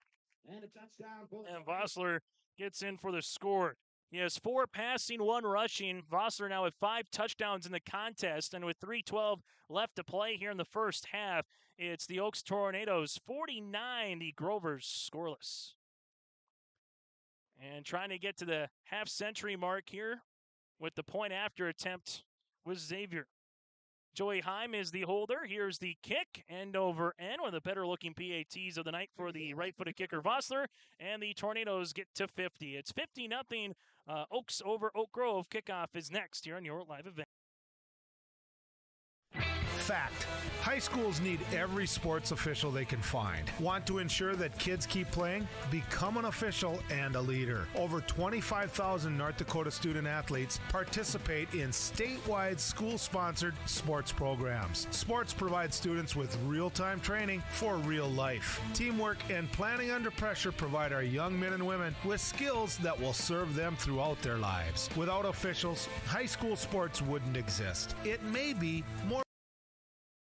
And a touchdown. And Vossler gets in for the score. He has 4 passing, 1 rushing. Vossler now with 5 touchdowns in the contest, and with 3:12 left to play here in the first half, it's the Oaks Tornadoes 49, the Grovers scoreless. And trying to get to the half-century mark here with the point-after attempt with Xavier. Joey Heim is the holder. Here's the kick, end over end, one of the better-looking PATs of the night for the right-footed kicker Vossler, and the Tornadoes get to 50. It's 50-0, Oaks over Oak Grove. Kickoff is next here on your live event. Fact. High schools need every sports official they can find. Want to ensure that kids keep playing? Become an official and a leader. Over 25,000 North Dakota student athletes participate in statewide school-sponsored sports programs. Sports provide students with real-time training for real life. Teamwork and planning under pressure provide our young men and women with skills that will serve them throughout their lives. Without officials, high school sports wouldn't exist. It may be more.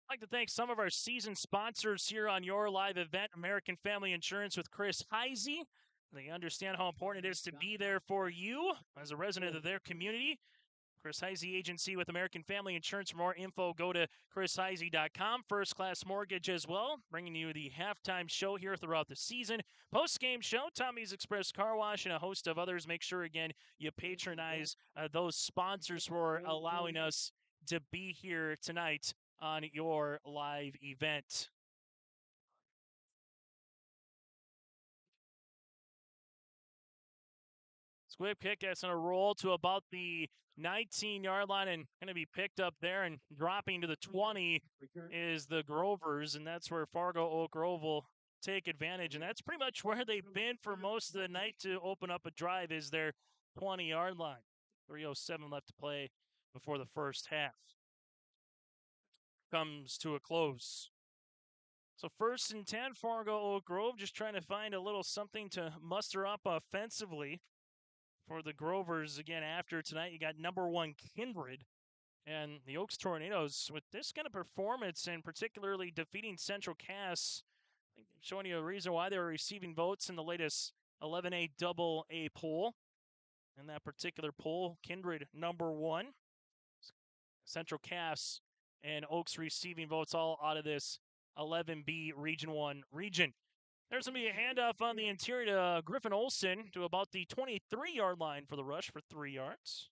I'd like to thank some of our season sponsors here on your live event, American Family Insurance with Chris Heisey. They understand how important it is to be there for you as a resident of their community. Chris Heisey Agency with American Family Insurance. For more info, go to chrisheisey.com. First Class Mortgage as well, bringing you the halftime show here throughout the season. Post-game show, Tommy's Express Car Wash, and a host of others. Make sure, again, you patronize those sponsors for allowing us to be here tonight on your live event. Squib kick that's going to roll to about the 19-yard line and going to be picked up there, and dropping to the 20 is the Grovers, and that's where Fargo Oak Grove will take advantage, and that's pretty much where they've been for most of the night to open up a drive is their 20-yard line. 3:07 left to play before the first half comes to a close. So 1st and 10, Fargo Oak Grove just trying to find a little something to muster up offensively for the Grovers. Again, after tonight, you got number 1 Kindred. And the Oaks Tornadoes, with this kind of performance and particularly defeating Central Cass, showing you a reason why they were receiving votes in the latest 11A double A poll. In that particular poll, Kindred number 1, Central Cass and Oaks receiving votes all out of this 11B Region 1 region. There's going to be a handoff on the interior to Griffin Olson to about the 23-yard line for the rush for 3 yards.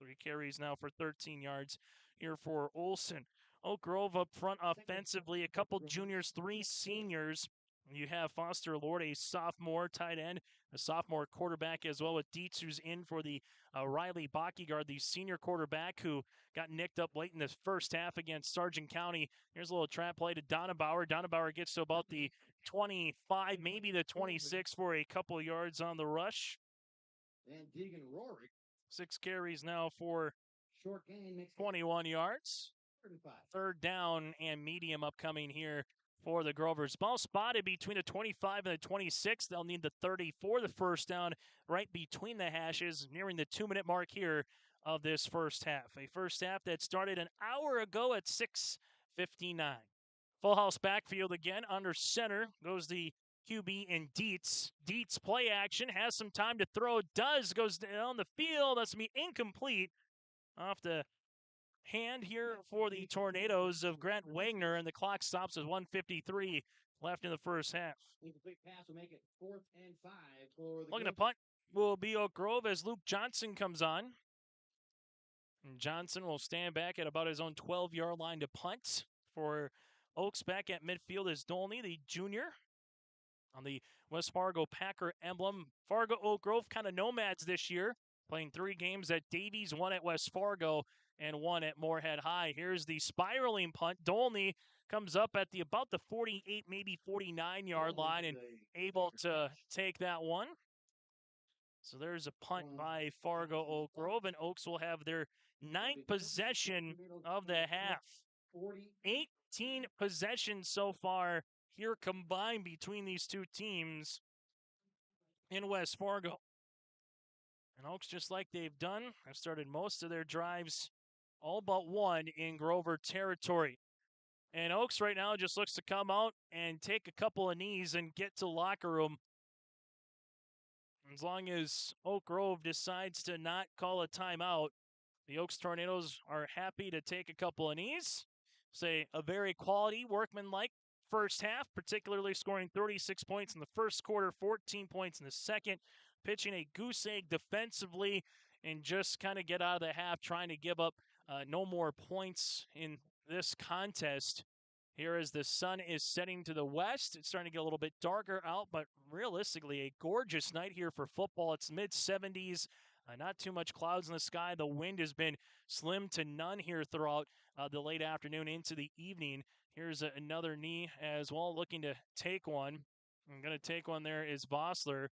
3 carries now for 13 yards here for Olson. Oak Grove up front offensively, a couple juniors, 3 seniors. You have Foster Lord, a sophomore tight end, a sophomore quarterback as well, with Dietz, who's in for the Riley Bockyguard, the senior quarterback who got nicked up late in the first half against Sargent County. Here's a little trap play to Donabauer. Donabauer gets to about the 25, maybe the 26 for a couple yards on the rush. And Deegan Rorick. 6 carries now for 21 yards. 3rd down and medium upcoming here for the Grovers. Ball spotted between the 25 and the 26. They'll need the 30 for the first down, right between the hashes, nearing the 2-minute mark here of this first half. A first half that started an hour ago at 6:59. Full house backfield again. Under center goes the QB in Dietz. Dietz play action, has some time to throw. Goes down the field. That's going to be incomplete. Off the hand here for the Tornadoes of Grant Wagner, and the clock stops at 1:53 left in the first half. Incomplete pass will make it 4th and 5 for the Looking to punt will be Oak Grove as Luke Johnson comes on. And Johnson will stand back at about his own 12-yard line to punt. For Oaks, back at midfield is Dolney, the junior. On the West Fargo Packer emblem. Fargo Oak Grove kind of nomads this year, playing 3 games at Davies, 1 at West Fargo, and 1 at Moorhead High. Here's the spiraling punt. Dolney comes up at about the 48, maybe 49-yard line and able to take that one. So there's a punt by Fargo Oak Grove, and Oaks will have their 9th possession of the half. 18 possessions so far here combined between these two teams in West Fargo. And Oaks, just like they've done, have started most of their drives, all but one, in Grover territory. And Oaks right now just looks to come out and take a couple of knees and get to locker room. As long as Oak Grove decides to not call a timeout, the Oaks Tornadoes are happy to take a couple of knees. Say a very quality, workmanlike first half, particularly scoring 36 points in the first quarter, 14 points in the second, pitching a goose egg defensively, and just kind of get out of the half trying to give up no more points in this contest. Here as the sun is setting to the west, it's starting to get a little bit darker out, but realistically a gorgeous night here for football. It's mid-70s, not too much clouds in the sky. The wind has been slim to none here throughout the late afternoon into the evening. Here's another knee as well, looking to take one. I'm going to take one there is Vossler.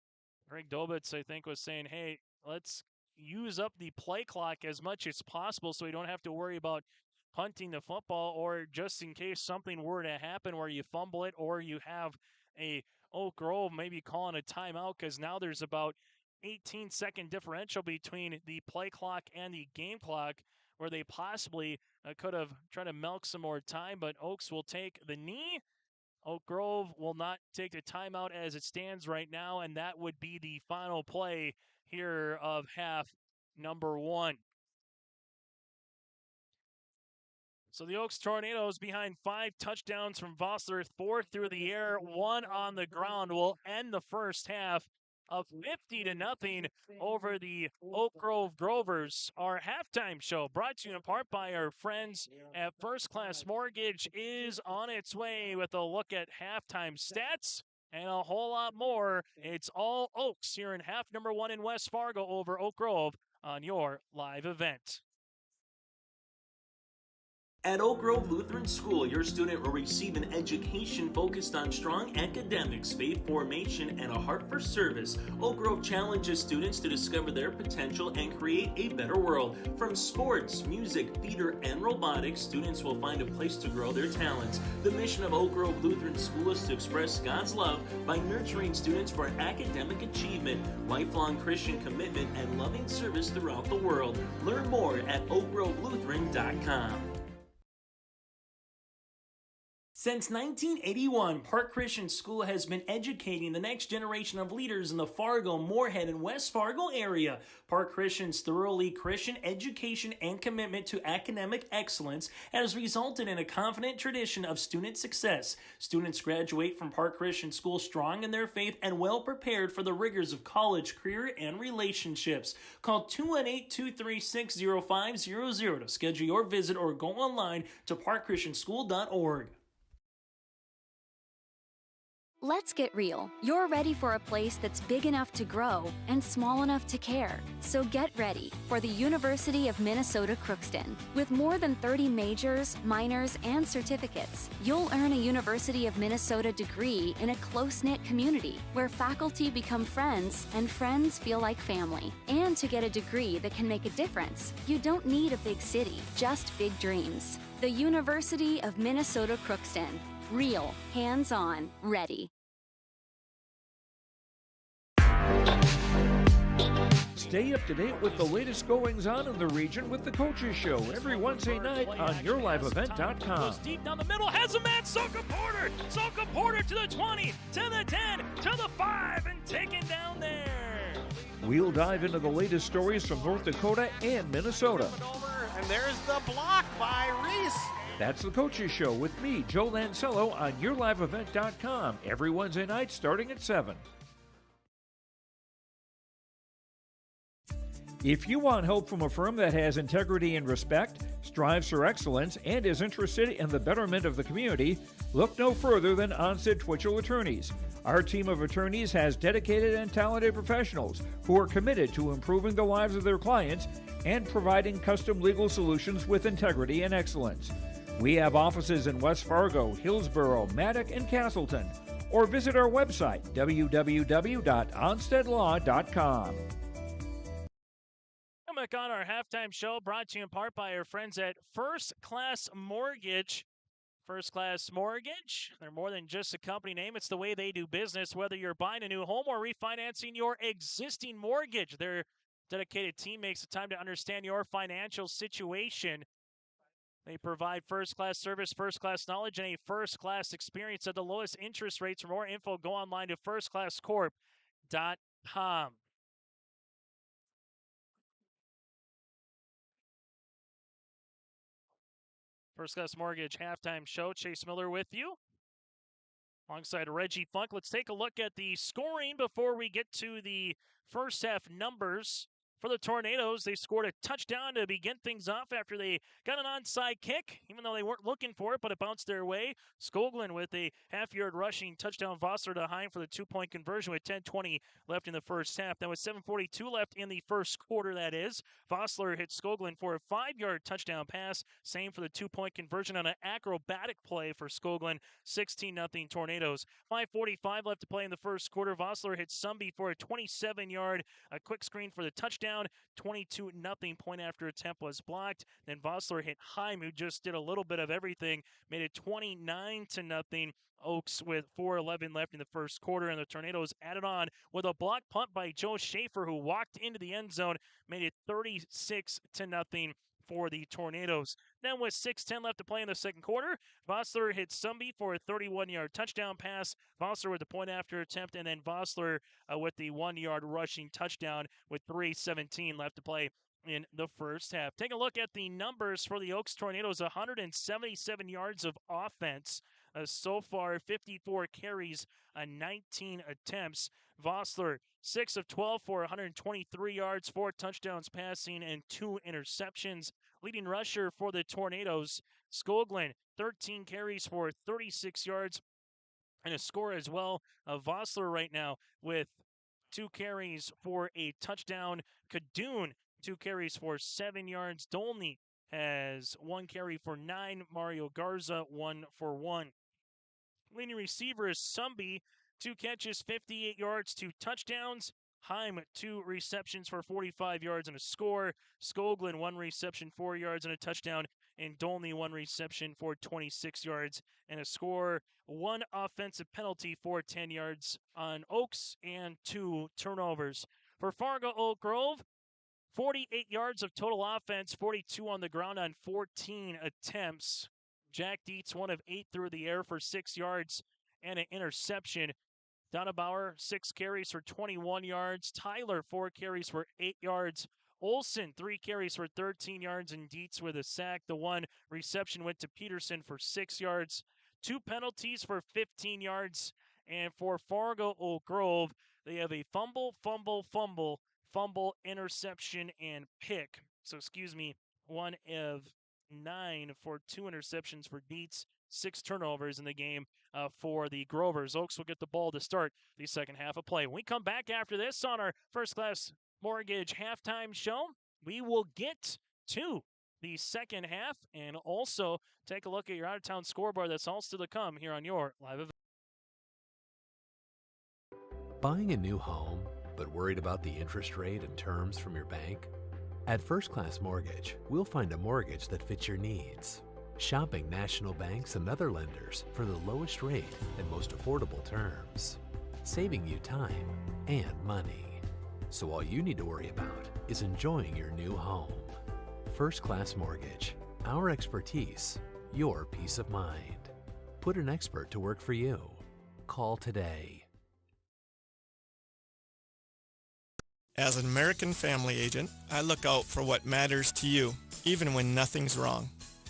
Greg Dobitz, I think, was saying, hey, let's use up the play clock as much as possible so we don't have to worry about punting the football, or just in case something were to happen where you fumble it or you have a Oak Grove maybe calling a timeout, because now there's about 18-second differential between the play clock and the game clock, where they possibly could have tried to milk some more time, but Oaks will take the knee. Oak Grove will not take the timeout as it stands right now, and that would be the final play here of half number 1. So the Oaks Tornadoes, behind 5 touchdowns from Vossler, 4 through the air, 1 on the ground, will end the first half of 50-0 over the Oak Grove Grovers. Our halftime show, brought to you in part by our friends at First Class Mortgage, is on its way with a look at halftime stats and a whole lot more. It's all Oaks here in half number 1 in West Fargo over Oak Grove on your live event. At Oak Grove Lutheran School, your student will receive an education focused on strong academics, faith formation, and a heart for service. Oak Grove challenges students to discover their potential and create a better world. From sports, music, theater, and robotics, students will find a place to grow their talents. The mission of Oak Grove Lutheran School is to express God's love by nurturing students for academic achievement, lifelong Christian commitment, and loving service throughout the world. Learn more at oakgrovelutheran.com. Since 1981, Park Christian School has been educating the next generation of leaders in the Fargo, Moorhead, and West Fargo area. Park Christian's thoroughly Christian education and commitment to academic excellence has resulted in a confident tradition of student success. Students graduate from Park Christian School strong in their faith and well prepared for the rigors of college, career, and relationships. Call 218-236-0500 to schedule your visit or go online to parkchristianschool.org. Let's get real. You're ready for a place that's big enough to grow and small enough to care. So get ready for the University of Minnesota Crookston. With more than 30 majors, minors, and certificates, you'll earn a University of Minnesota degree in a close-knit community where faculty become friends and friends feel like family. And to get a degree that can make a difference, you don't need a big city, just big dreams. The University of Minnesota Crookston. Real, hands-on, ready. Stay up to date with the latest goings-on in the region with the Coaches Show every Wednesday night on YourLiveEvent.com. Goes deep down the middle, has a man, Soka Porter! Soka Porter to the 20, to the 10, to the 5, and taken down there. We'll dive into the latest stories from North Dakota and Minnesota. And there's the block by Reese. That's the Coaches Show with me, Joe Lancello, on YourLiveEvent.com every Wednesday night starting at 7. If you want help from a firm that has integrity and respect, strives for excellence, and is interested in the betterment of the community, look no further than Onset Twitchell Attorneys. Our team of attorneys has dedicated and talented professionals who are committed to improving the lives of their clients and providing custom legal solutions with integrity and excellence. We have offices in West Fargo, Hillsborough, Maddock, and Castleton. Or visit our website, www.onstedlaw.com. Back on our halftime show, brought to you in part by our friends at First Class Mortgage. First Class Mortgage, they're more than just a company name. It's the way they do business, whether you're buying a new home or refinancing your existing mortgage. Their dedicated team makes the time to understand your financial situation. They provide first-class service, first-class knowledge, and a first-class experience at the lowest interest rates. For more info, go online to firstclasscorp.com. First Class Mortgage halftime show. Chase Miller with you alongside Reggie Funk. Let's take a look at the scoring before we get to the first half numbers. For the Tornadoes, they scored a touchdown to begin things off after they got an onside kick, even though they weren't looking for it, but it bounced their way. Skoglund with a half-yard rushing touchdown. Vossler to Heim for the two-point conversion with 10:20 left in the first half. That was 7:42 left in the first quarter, that is. Vossler hit Skoglund for a 5-yard touchdown pass. Same for the two-point conversion on an acrobatic play for Skoglund. 16-0 Tornadoes. 5:45 left to play in the first quarter. Vossler hit Sumby for a 27-yard quick screen for the touchdown. 22-0. Point after attempt was blocked. Then Vossler hit Heim, who just did a little bit of everything. Made it 29-0. Oaks with 4:11 left in the first quarter, and the Tornadoes added on with a block punt by Joe Schaefer, who walked into the end zone. Made it 36-0 for the Tornadoes. Then with 6:10 left to play in the second quarter, Vossler hit Sumby for a 31-yard touchdown pass. Vossler with the point after attempt, and then Vossler with the 1-yard rushing touchdown with 3:17 left to play in the first half. Take a look at the numbers for the Oaks Tornadoes. 177 yards of offense. So far, 54 carries, 19 attempts. Vossler, 6 of 12 for 123 yards, 4 touchdowns passing, and 2 interceptions. Leading rusher for the Tornadoes, Skoglund, 13 carries for 36 yards, and a score as well. Vossler right now with 2 carries for a touchdown. Kadoon, 2 carries for 7 yards. Dolny has 1 carry for 9. Mario Garza, 1 for 1. Leading receiver is Sumby, 2 catches, 58 yards, 2 touchdowns. Heim, 2 receptions for 45 yards and a score. Skoglund, 1 reception, 4 yards and a touchdown. And Dolney, 1 reception for 26 yards and a score. 1 offensive penalty for 10 yards on Oaks and 2 turnovers. For Fargo Oak Grove, 48 yards of total offense, 42 on the ground on 14 attempts. Jack Dietz, 1 of 8 through the air for 6 yards and an interception. Donabauer, 6 carries for 21 yards. Tyler, 4 carries for 8 yards. Olson, 3 carries for 13 yards, and Dietz with a sack. The 1 reception went to Peterson for 6 yards. 2 penalties for 15 yards. And for Fargo Oak Grove, they have a fumble, interception, and pick. So, 1 of 9 for 2 interceptions for Dietz. 6 turnovers in the game for the Grovers. Oaks will get the ball to start the second half of play. When we come back after this on our First Class Mortgage halftime show, we will get to the second half and also take a look at your out-of-town scoreboard. That's all still to come here on your live event. Buying a new home, but worried about the interest rate and terms from your bank? At First Class Mortgage, we'll find a mortgage that fits your needs. Shopping national banks and other lenders for the lowest rate and most affordable terms, saving you time and money. So all you need to worry about is enjoying your new home. First Class Mortgage, our expertise, your peace of mind. Put an expert to work for you. Call today. As an American family agent, I look out for what matters to you, even when nothing's wrong.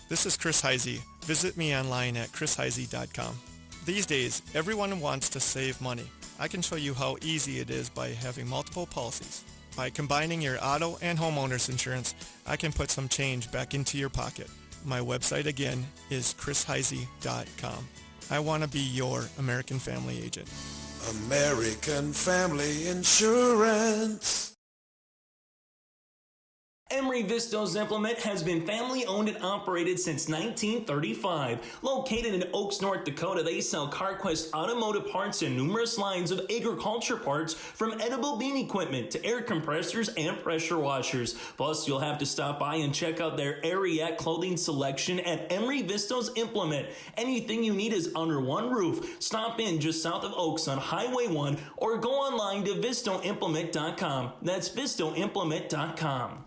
This is Chris Heisey. Visit me online at chrisheisey.com. These days, everyone wants to save money. I can show you how easy it is by having multiple policies. By combining your auto and homeowner's insurance, I can put some change back into your pocket. My website again is chrisheisey.com. I want to be your American family agent. American Family Insurance. Emery Vistos Implement has been family owned and operated since 1935. Located in Oaks, North Dakota, they sell CarQuest automotive parts and numerous lines of agriculture parts, from edible bean equipment to air compressors and pressure washers. Plus, you'll have to stop by and check out their Ariat clothing selection at Emery Vistos Implement. Anything you need is under one roof. Stop in just south of Oaks on Highway 1 or go online to vistoimplement.com. That's vistoimplement.com.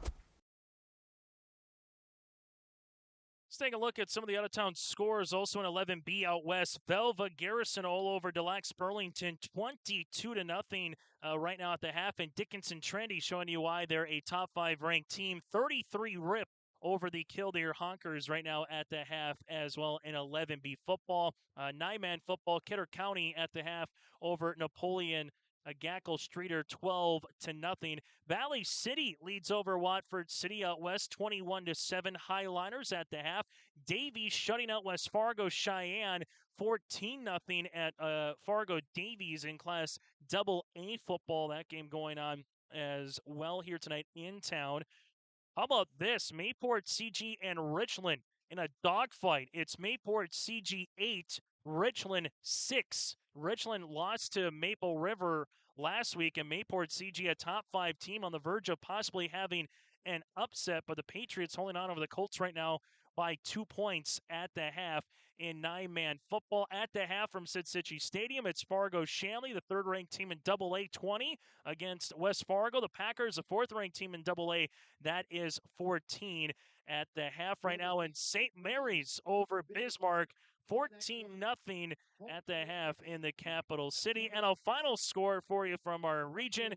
Let's take a look at some of the out-of-town scores. Also in 11B out west, Velva Garrison all over Deluxe Burlington, 22-0 right now at the half. And Dickinson Trendy showing you why they're a top 5 ranked team. 33 rip over the Killdeer Honkers right now at the half as well in 11B football. 9-man football, Kidder County at the half over Napoleon Gackle Streeter, 12-0. Valley City leads over Watford City out west, 21-7. Highliners at the half. Davies shutting out West Fargo Cheyenne, 14-0 at Fargo Davies in Class AA football. That game going on as well here tonight in town. How about this? Mayport CG and Richland in a dogfight. It's Mayport CG 8, Richland 6. Richland lost to Maple River last week, and Mayport CG, a top 5 team, on the verge of possibly having an upset, but the Patriots holding on over the Colts right now by 2 points at the half in 9-man football. At the half from Sid-Cichy Stadium, it's Fargo Shanley, the 3rd-ranked team in AA, 20 against West Fargo. The Packers, the 4th-ranked team in AA, that is 14 at the half right now. And St. Mary's over Bismarck, 14-0 at the half in the capital city. And a final score for you from our region,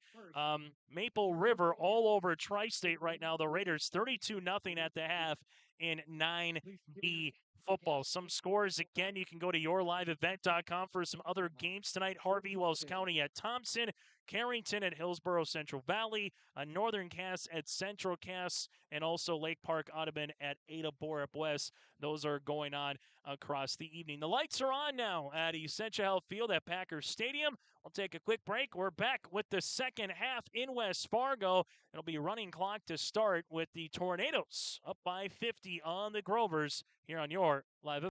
Maple River all over Tri-State right now. The Raiders 32-0 at the half in 9B football. Some scores, again, you can go to yourliveevent.com for some other games tonight. Harvey Wells County at Thompson, Carrington at Hillsborough Central Valley, Northern Cass at Central Cass, and also Lake Park Audubon at Ada Borup West. Those are going on across the evening. The lights are on now at Essentia Health Field at Packers Stadium. We'll take a quick break. We're back with the second half in West Fargo. It'll be running clock to start with the Tornadoes up by 50 on the Grovers here on your live.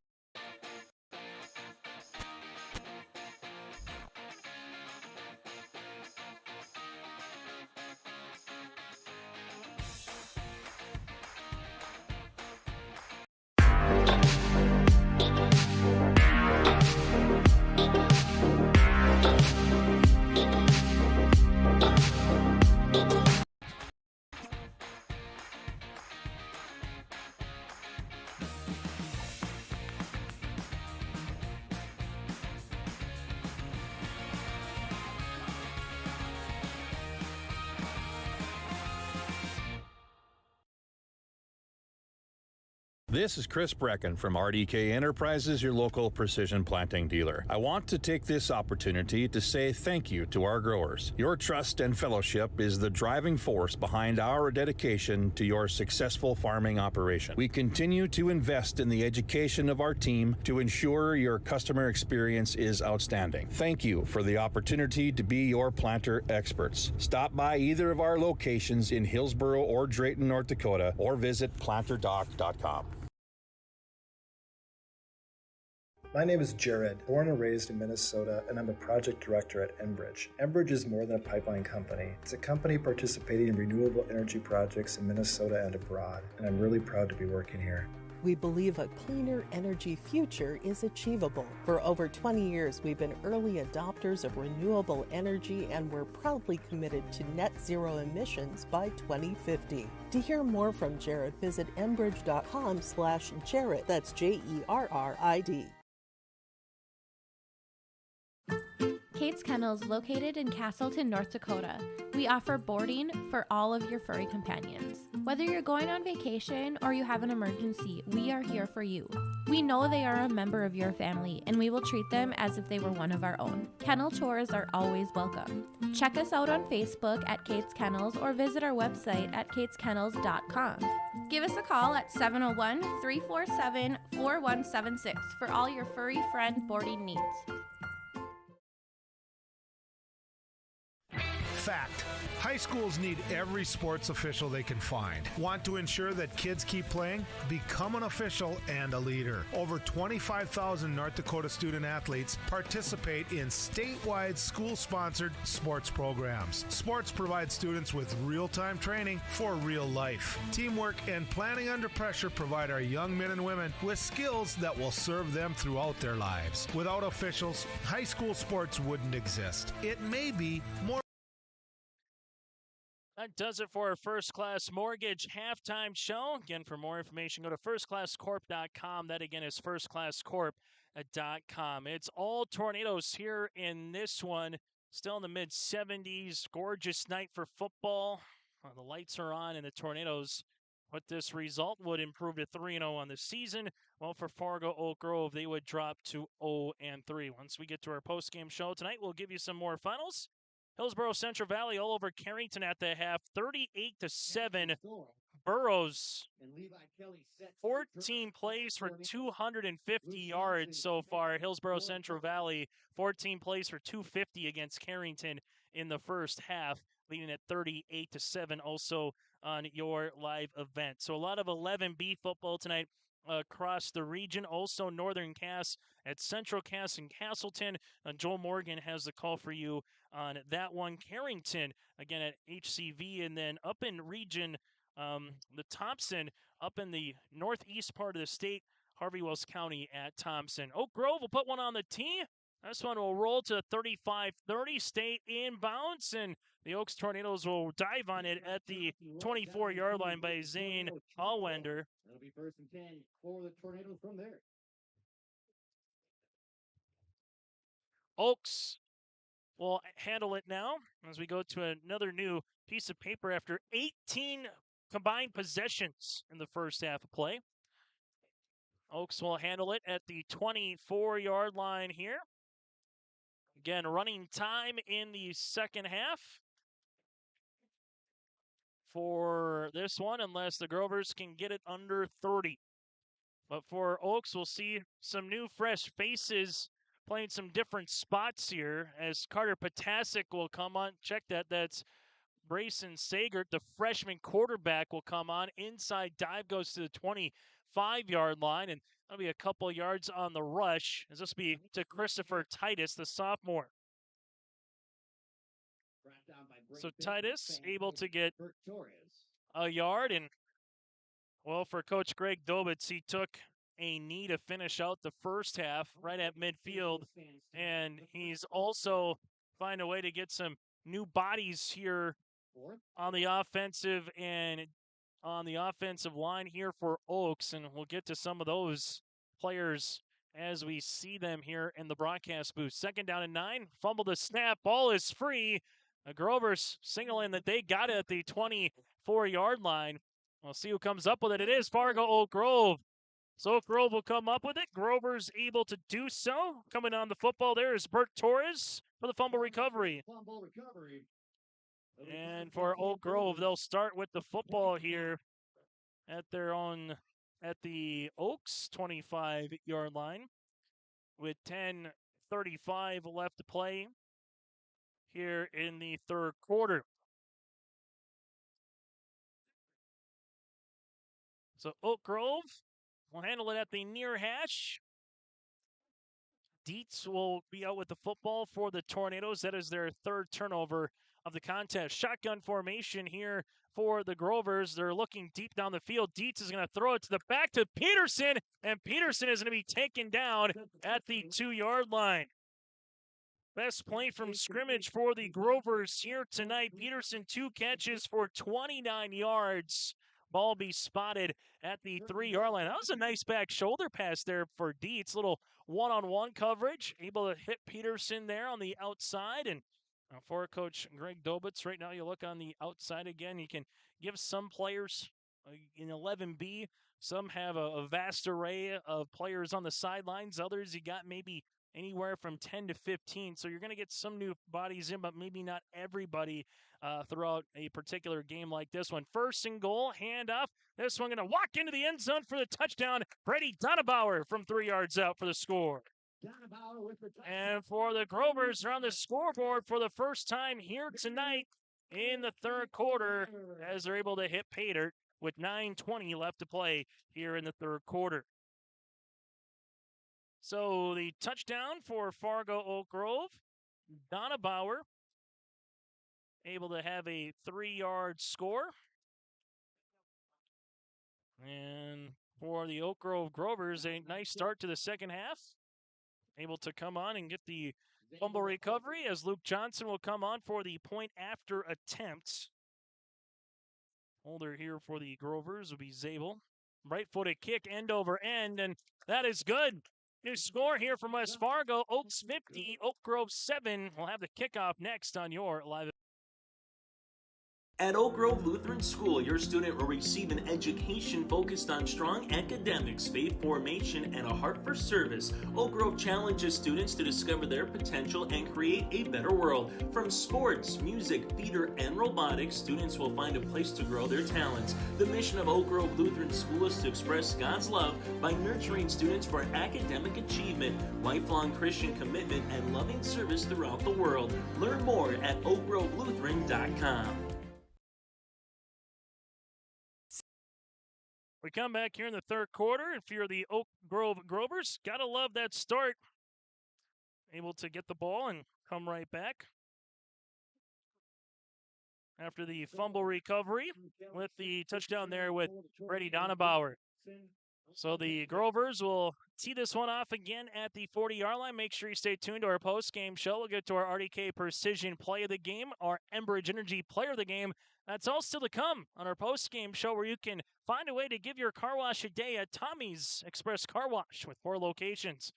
This is Chris Brecken from RDK Enterprises, your local precision planting dealer. I want to take this opportunity to say thank you to our growers. Your trust and fellowship is the driving force behind our dedication to your successful farming operation. We continue to invest in the education of our team to ensure your customer experience is outstanding. Thank you for the opportunity to be your planter experts. Stop by either of our locations in Hillsboro or Drayton, North Dakota, or visit planterdoc.com. My name is Jared, born and raised in Minnesota, and I'm a project director at Enbridge. Enbridge is more than a pipeline company. It's a company participating in renewable energy projects in Minnesota and abroad, and I'm really proud to be working here. We believe a cleaner energy future is achievable. For over 20 years, we've been early adopters of renewable energy, and we're proudly committed to net zero emissions by 2050. To hear more from Jared, visit enbridge.com/Jared. That's Jerrid. Kate's Kennels, located in Castleton, North Dakota. We offer boarding for all of your furry companions. Whether you're going on vacation or you have an emergency, we are here for you. We know they are a member of your family, and we will treat them as if they were one of our own. Kennel tours are always welcome. Check us out on Facebook at Kate's Kennels or visit our website at kateskennels.com. Give us a call at 701-347-4176 for all your furry friend boarding needs. Fact. High schools need every sports official they can find. Want to ensure that kids keep playing? Become an official and a leader. Over 25,000 North Dakota student athletes participate in statewide school-sponsored sports programs. Sports provide students with real-time training for real life. Teamwork and planning under pressure provide our young men and women with skills that will serve them throughout their lives. Without officials, high school sports wouldn't exist. It may be more. That does it for our First Class Mortgage halftime show. Again, for more information, go to firstclasscorp.com. That, again, is firstclasscorp.com. It's all Tornadoes here in this one. Still in the mid-70s. Gorgeous night for football. The lights are on, and the Tornadoes, what this result would improve to 3-0 on the season. Well, for Fargo Oak Grove, they would drop to 0-3. Once we get to our post-game show tonight, we'll give you some more finals. Hillsboro Central Valley all over Carrington at the half, 38-7. Burrows, 14 plays for 250 yards so far. Hillsboro Central Valley, 14 plays for 250 against Carrington in the first half, leading at 38-7 also on your live event. So a lot of 11B football tonight across the region. Also Northern Cass at Central Cass and Castleton. Joel Morgan has the call for you on that one. Carrington, again, at HCV. And then up in region, the Thompson, up in the northeast part of the state, Harvey Wells County at Thompson. Oak Grove will put one on the tee. This one will roll to 35-30, stay inbounds, and the Oaks Tornadoes will dive on it at the 24-yard line by Zane Allwender. It'll be 1st and 10 for the Tornadoes from there. Oaks will handle it now as we go to another new piece of paper after 18 combined possessions in the first half of play. Oaks will handle it at the 24-yard line here. Again, running time in the second half for this one, unless the Grovers can get it under 30. But for Oaks, we'll see some new fresh faces playing some different spots here as Carter Potasic will come on. Check that. That's Brayson Sagert, the freshman quarterback, will come on. Inside dive goes to the 25-yard line, and that'll be a couple yards on the rush, as this will be to Christopher Titus, the sophomore. So Titus able to get a yard, and, well, for Coach Greg Dobitz, he took a knee to finish out the first half right at midfield, and he's also find a way to get some new bodies here on the offensive and on the offensive line here for Oaks, and we'll get to some of those players as we see them here in the broadcast booth. 2nd down and 9, fumble the snap, ball is free. The Grovers signaling that they got it at the 24-yard line. We'll see who comes up with it. It is Fargo Oak Grove. So Oak Grove will come up with it. Grover's able to do so. Coming on the football there is Bert Torres for the fumble recovery. And for Oak Grove, they'll start with the football here at the Oaks 25-yard line with 10:35 left to play here in the third quarter. So Oak Grove will handle it at the near hash. Dietz will be out with the football for the Tornadoes. That is their 3rd turnover of the contest. Shotgun formation here for the Grovers. They're looking deep down the field. Dietz is going to throw it to the back to Peterson, and Peterson is going to be taken down at the 2-yard line. Best play from scrimmage for the Grovers here tonight. Peterson, 2 catches for 29 yards. Ball be spotted at the 3-yard line. That was a nice back shoulder pass there for Dietz. Little one-on-one coverage. Able to hit Peterson there on the outside. And for Coach Greg Dobitz, right now you look on the outside again. You can give some players in 11B. Some have a vast array of players on the sidelines. Others you got maybe anywhere from 10 to 15. So you're going to get some new bodies in, but maybe not everybody throughout a particular game like this one. 1st and goal, handoff. This one going to walk into the end zone for the touchdown. Brady Donabauer from 3 yards out for the score. And for the Grovers, they're on the scoreboard for the first time here tonight in the third quarter as they're able to hit Pater with 9:20 left to play here in the third quarter. So the touchdown for Fargo Oak Grove, Donabauer able to have a 3-yard score. And for the Oak Grove Grovers, a nice start to the second half. Able to come on and get the fumble recovery as Luke Johnson will come on for the point after attempt. Holder here for the Grovers will be Zabel. Right-footed kick, end over end, and that is good. New score here from West Fargo. Oaks 50, Oak Grove 7. We'll have the kickoff next on your live. At Oak Grove Lutheran School, your student will receive an education focused on strong academics, faith formation, and a heart for service. Oak Grove challenges students to discover their potential and create a better world. From sports, music, theater, and robotics, students will find a place to grow their talents. The mission of Oak Grove Lutheran School is to express God's love by nurturing students for academic achievement, lifelong Christian commitment, and loving service throughout the world. Learn more at oakgrovelutheran.com. We come back here in the third quarter. If you're the Oak Grove Grovers, gotta love that start. Able to get the ball and come right back after the fumble recovery with the touchdown there with Brady Donabauer. So the Grovers will tee this one off again at the 40-yard line. Make sure you stay tuned to our post-game show. We'll get to our RDK Precision Play of the Game, our Enbridge Energy Player of the Game. That's all still to come on our post-game show, where you can find a way to give your car wash a day at Tommy's Express Car Wash with 4 locations.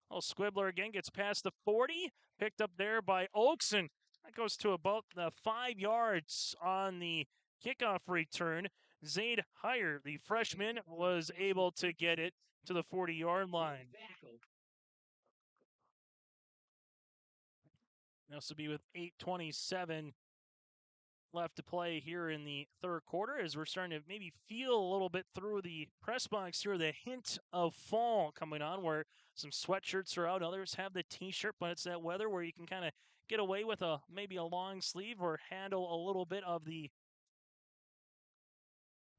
Oh, Squibbler again gets past the 40, picked up there by Oaks, and that goes to about the 5 yards on the kickoff return. Zaid Heyer, the freshman, was able to get it to the 40-yard line. This will be with 8:27 left to play here in the third quarter as we're starting to maybe feel a little bit through the press box here, the hint of fall coming on where some sweatshirts are out. Others have the T-shirt, but it's that weather where you can kind of get away with maybe a long sleeve or handle a little bit of the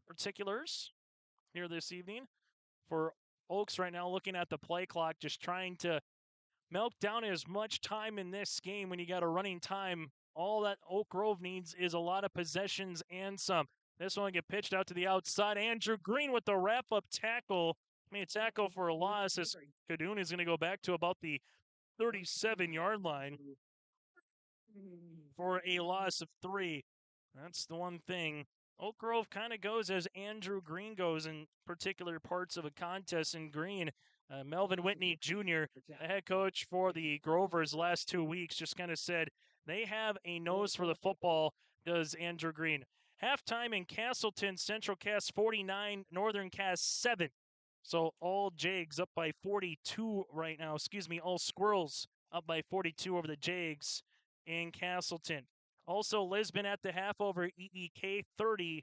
particulars here this evening. For Oaks right now, looking at the play clock, just trying to milk down as much time in this game when you got a running time. All that Oak Grove needs is a lot of possessions and some. This one get pitched out to the outside. Andrew Green with the wrap-up tackle. Tackle for a loss as Cadoon is going to go back to about the 37-yard line for a loss of 3. That's the one thing. Oak Grove kind of goes as Andrew Green goes in particular parts of a contest. And Green, Melvin Whitney Jr., the head coach for the Grovers last 2 weeks, just kind of said they have a nose for the football, does Andrew Green. Halftime in Castleton, Central Cass 49, Northern Cass 7. So all Jags up by 42 right now. All Squirrels up by 42 over the Jags in Castleton. Also, Lisbon at the half over EEK 30-0.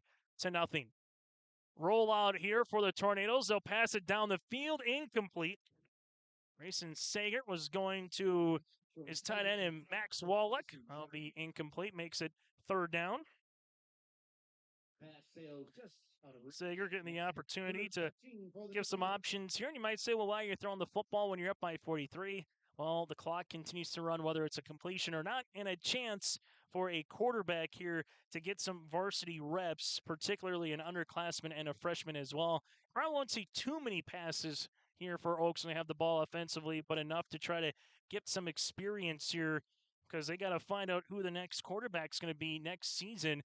Rollout here for the Tornadoes. They'll pass it down the field, incomplete. Grayson Sager was going to his tight end, and Max Wallach. That'll be incomplete, makes it third down. Sager getting the opportunity to give some options here. And you might say, well, why are you throwing the football when you're up by 43? Well, the clock continues to run, whether it's a completion or not, and a chance for a quarterback here to get some varsity reps, particularly an underclassman and a freshman as well. Probably won't see too many passes here for Oaks when they have the ball offensively, but enough to try to get some experience here because they got to find out who the next quarterback's going to be next season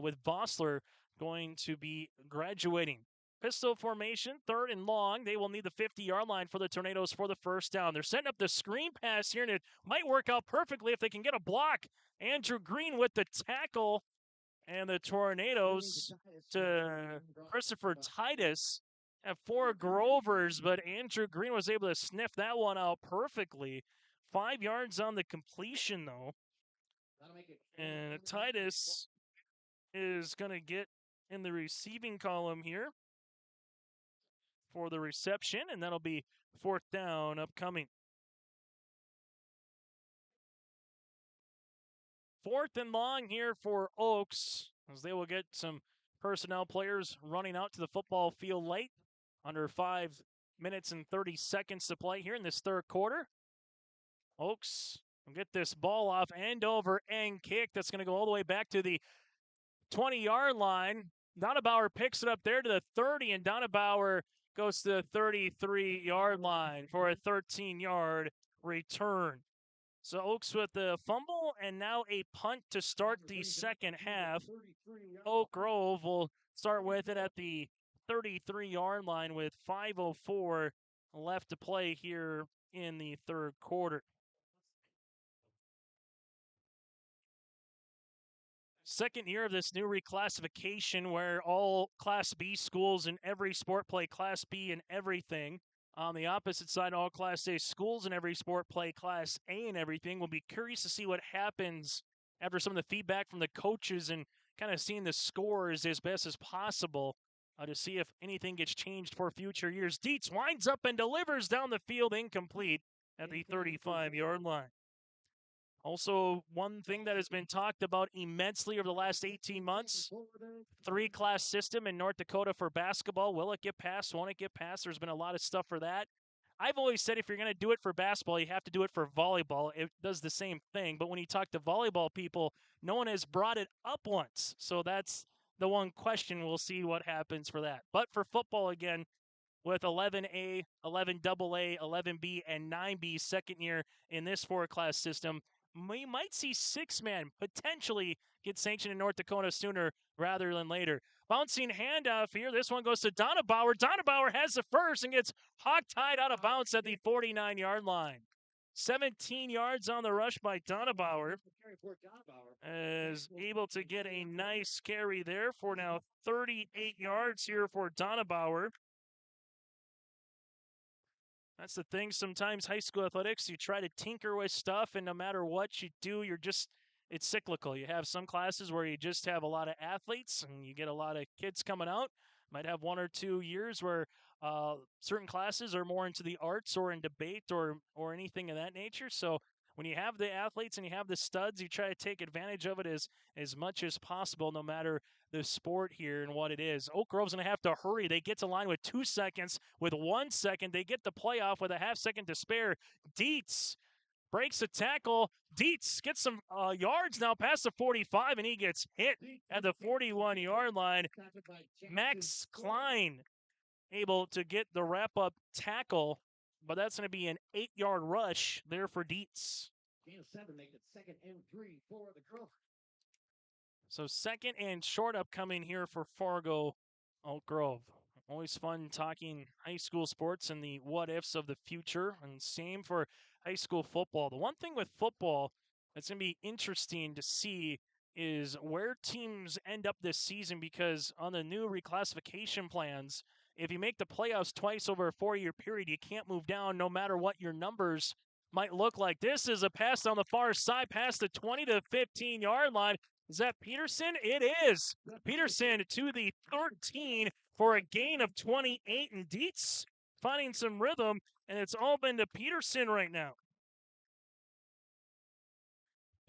with Vossler going to be graduating. Pistol formation, 3rd and long. They will need the 50-yard line for the Tornadoes for the first down. They're setting up the screen pass here, and it might work out perfectly if they can get a block. Andrew Green with the tackle, and the Tornadoes to Christopher Titus have 4 Grovers, but Andrew Green was able to sniff that one out perfectly. 5 yards on the completion, though. And Titus is going to get in the receiving column here for the reception, and that'll be 4th down upcoming. 4th and long here for Oaks, as they will get some personnel players running out to the football field late. Under 5 minutes and 30 seconds to play here in this third quarter. Oaks will get this ball off, end over end kick. That's going to go all the way back to the 20-yard line. Donabauer picks it up there to the 30, and Donabauer goes to the 33-yard line for a 13-yard return. So Oaks with the fumble and now a punt to start the second half. Oak Grove will start with it at the 33-yard line with 5:04 left to play here in the third quarter. Second year of this new reclassification where all Class B schools in every sport play Class B in everything. On the opposite side, all Class A schools in every sport play Class A in everything. We'll be curious to see what happens after some of the feedback from the coaches and kind of seeing the scores as best as possible to see if anything gets changed for future years. Dietz winds up and delivers down the field, incomplete at the 35-yard line. Also, one thing that has been talked about immensely over the last 18 months, 3-class system in North Dakota for basketball. Will it get passed? Won't it get passed? There's been a lot of stuff for that. I've always said if you're going to do it for basketball, you have to do it for volleyball. It does the same thing. But when you talk to volleyball people, no one has brought it up once. So that's the one question. We'll see what happens for that. But for football, again, with 11A, 11AA, 11B, and 9B second year in this 4-class system, we might see 6-man potentially get sanctioned in North Dakota sooner rather than later. Bouncing handoff here. This one goes to Donabauer. Donabauer has the first and gets hog-tied out of bounds at the 49-yard line. 17 yards on the rush by Donabauer. Is able to get a nice carry there for now 38 yards here for Donabauer. That's the thing. Sometimes high school athletics, you try to tinker with stuff, and no matter what you do, you're just it's cyclical. You have some classes where you just have a lot of athletes and you get a lot of kids coming out. Might have 1 or 2 years where certain classes are more into the arts or in debate or anything of that nature. So when you have the athletes and you have the studs, you try to take advantage of it as much as possible, no matter the sport here and what it is. Oak Grove's going to have to hurry. They get to line with 2 seconds. With 1 second, they get the playoff with a half second to spare. Dietz breaks a tackle. Dietz gets some yards now past the 45, and he gets hit at the 41-yard line. Max Klein able to get the wrap-up tackle, but that's going to be an 8-yard rush there for Dietz. Gain of 7, make it 2nd and 3 for the Grovers. So 2nd and short upcoming here for Fargo Oak Grove. Always fun talking high school sports and the what-ifs of the future, and same for high school football. The one thing with football that's going to be interesting to see is where teams end up this season, because on the new reclassification plans, if you make the playoffs twice over a 4-year period, you can't move down no matter what your numbers might look like. This is a pass on the far side, past the 20 to 15-yard line. Is that Peterson? It is. Peterson to the 13 for a gain of 28, and Dietz finding some rhythm, and it's all been to Peterson right now.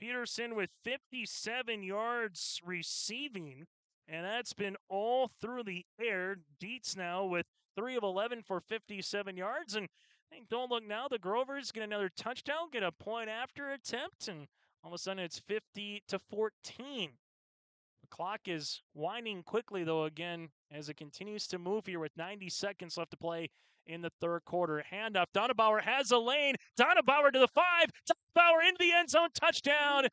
Peterson with 57 yards receiving, and that's been all through the air. Dietz now with 3 of 11 for 57 yards, and I think, don't look now, the Grovers get another touchdown, get a point after attempt, and all of a sudden it's 50 to 14. The clock is winding quickly, though, again, as it continues to move here with 90 seconds left to play in the third quarter. Handoff. Donabauer has a lane. Donabauer to the 5. Donabauer into the end zone. Touchdown.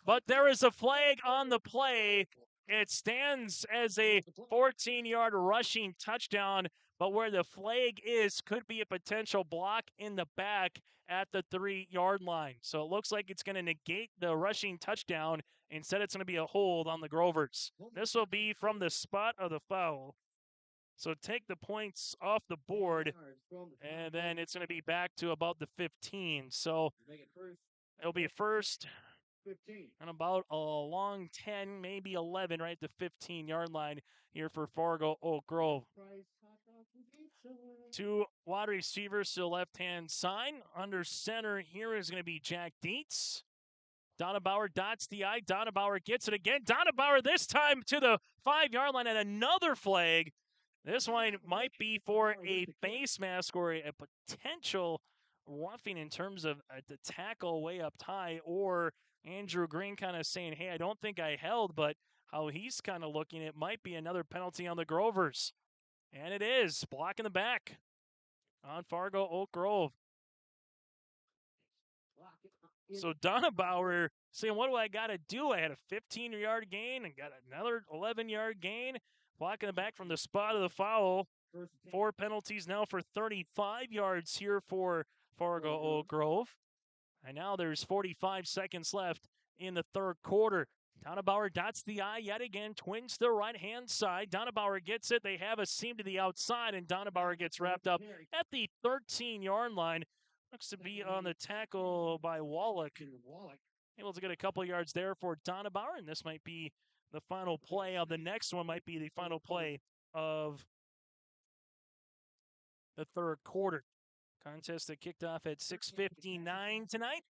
But there is a flag on the play. It stands as a 14-yard rushing touchdown, but where the flag is could be a potential block in the back at the 3-yard line. So it looks like it's going to negate the rushing touchdown. Instead, it's going to be a hold on the Grovers. This will be from the spot of the foul. So take the points off the board, and then it's going to be back to about the 15. So it'll be first and about a long 10, maybe 11, right at the 15-yard line here for Fargo Oak Grove. 2 wide receivers to the left-hand side. Under center here is going to be Jack Dietz. Donabauer dots the I. Donabauer gets it again. Donabauer this time to the 5-yard line, and another flag. This one might be for a face mask or a potential roughing in terms of the tackle way up high, or Andrew Green kind of saying, hey, I don't think I held, but how he's kind of looking, it might be another penalty on the Grovers. And it is. Block in the back on Fargo Oak Grove. So Donabauer saying, what do I got to do? I had a 15-yard gain and got another 11-yard gain. Block in the back from the spot of the foul. 4 penalties now for 35 yards here for Fargo Oak Grove. And now there's 45 seconds left in the third quarter. Donabauer dots the I yet again, twins to the right-hand side. Donabauer gets it. They have a seam to the outside, and Donabauer gets wrapped up at the 13-yard line. Looks to be on the tackle by Wallach. Able to get a couple yards there for Donabauer, and this might be the final play of the next one, might be the final play of the third quarter. Contest that kicked off at 6:59 tonight.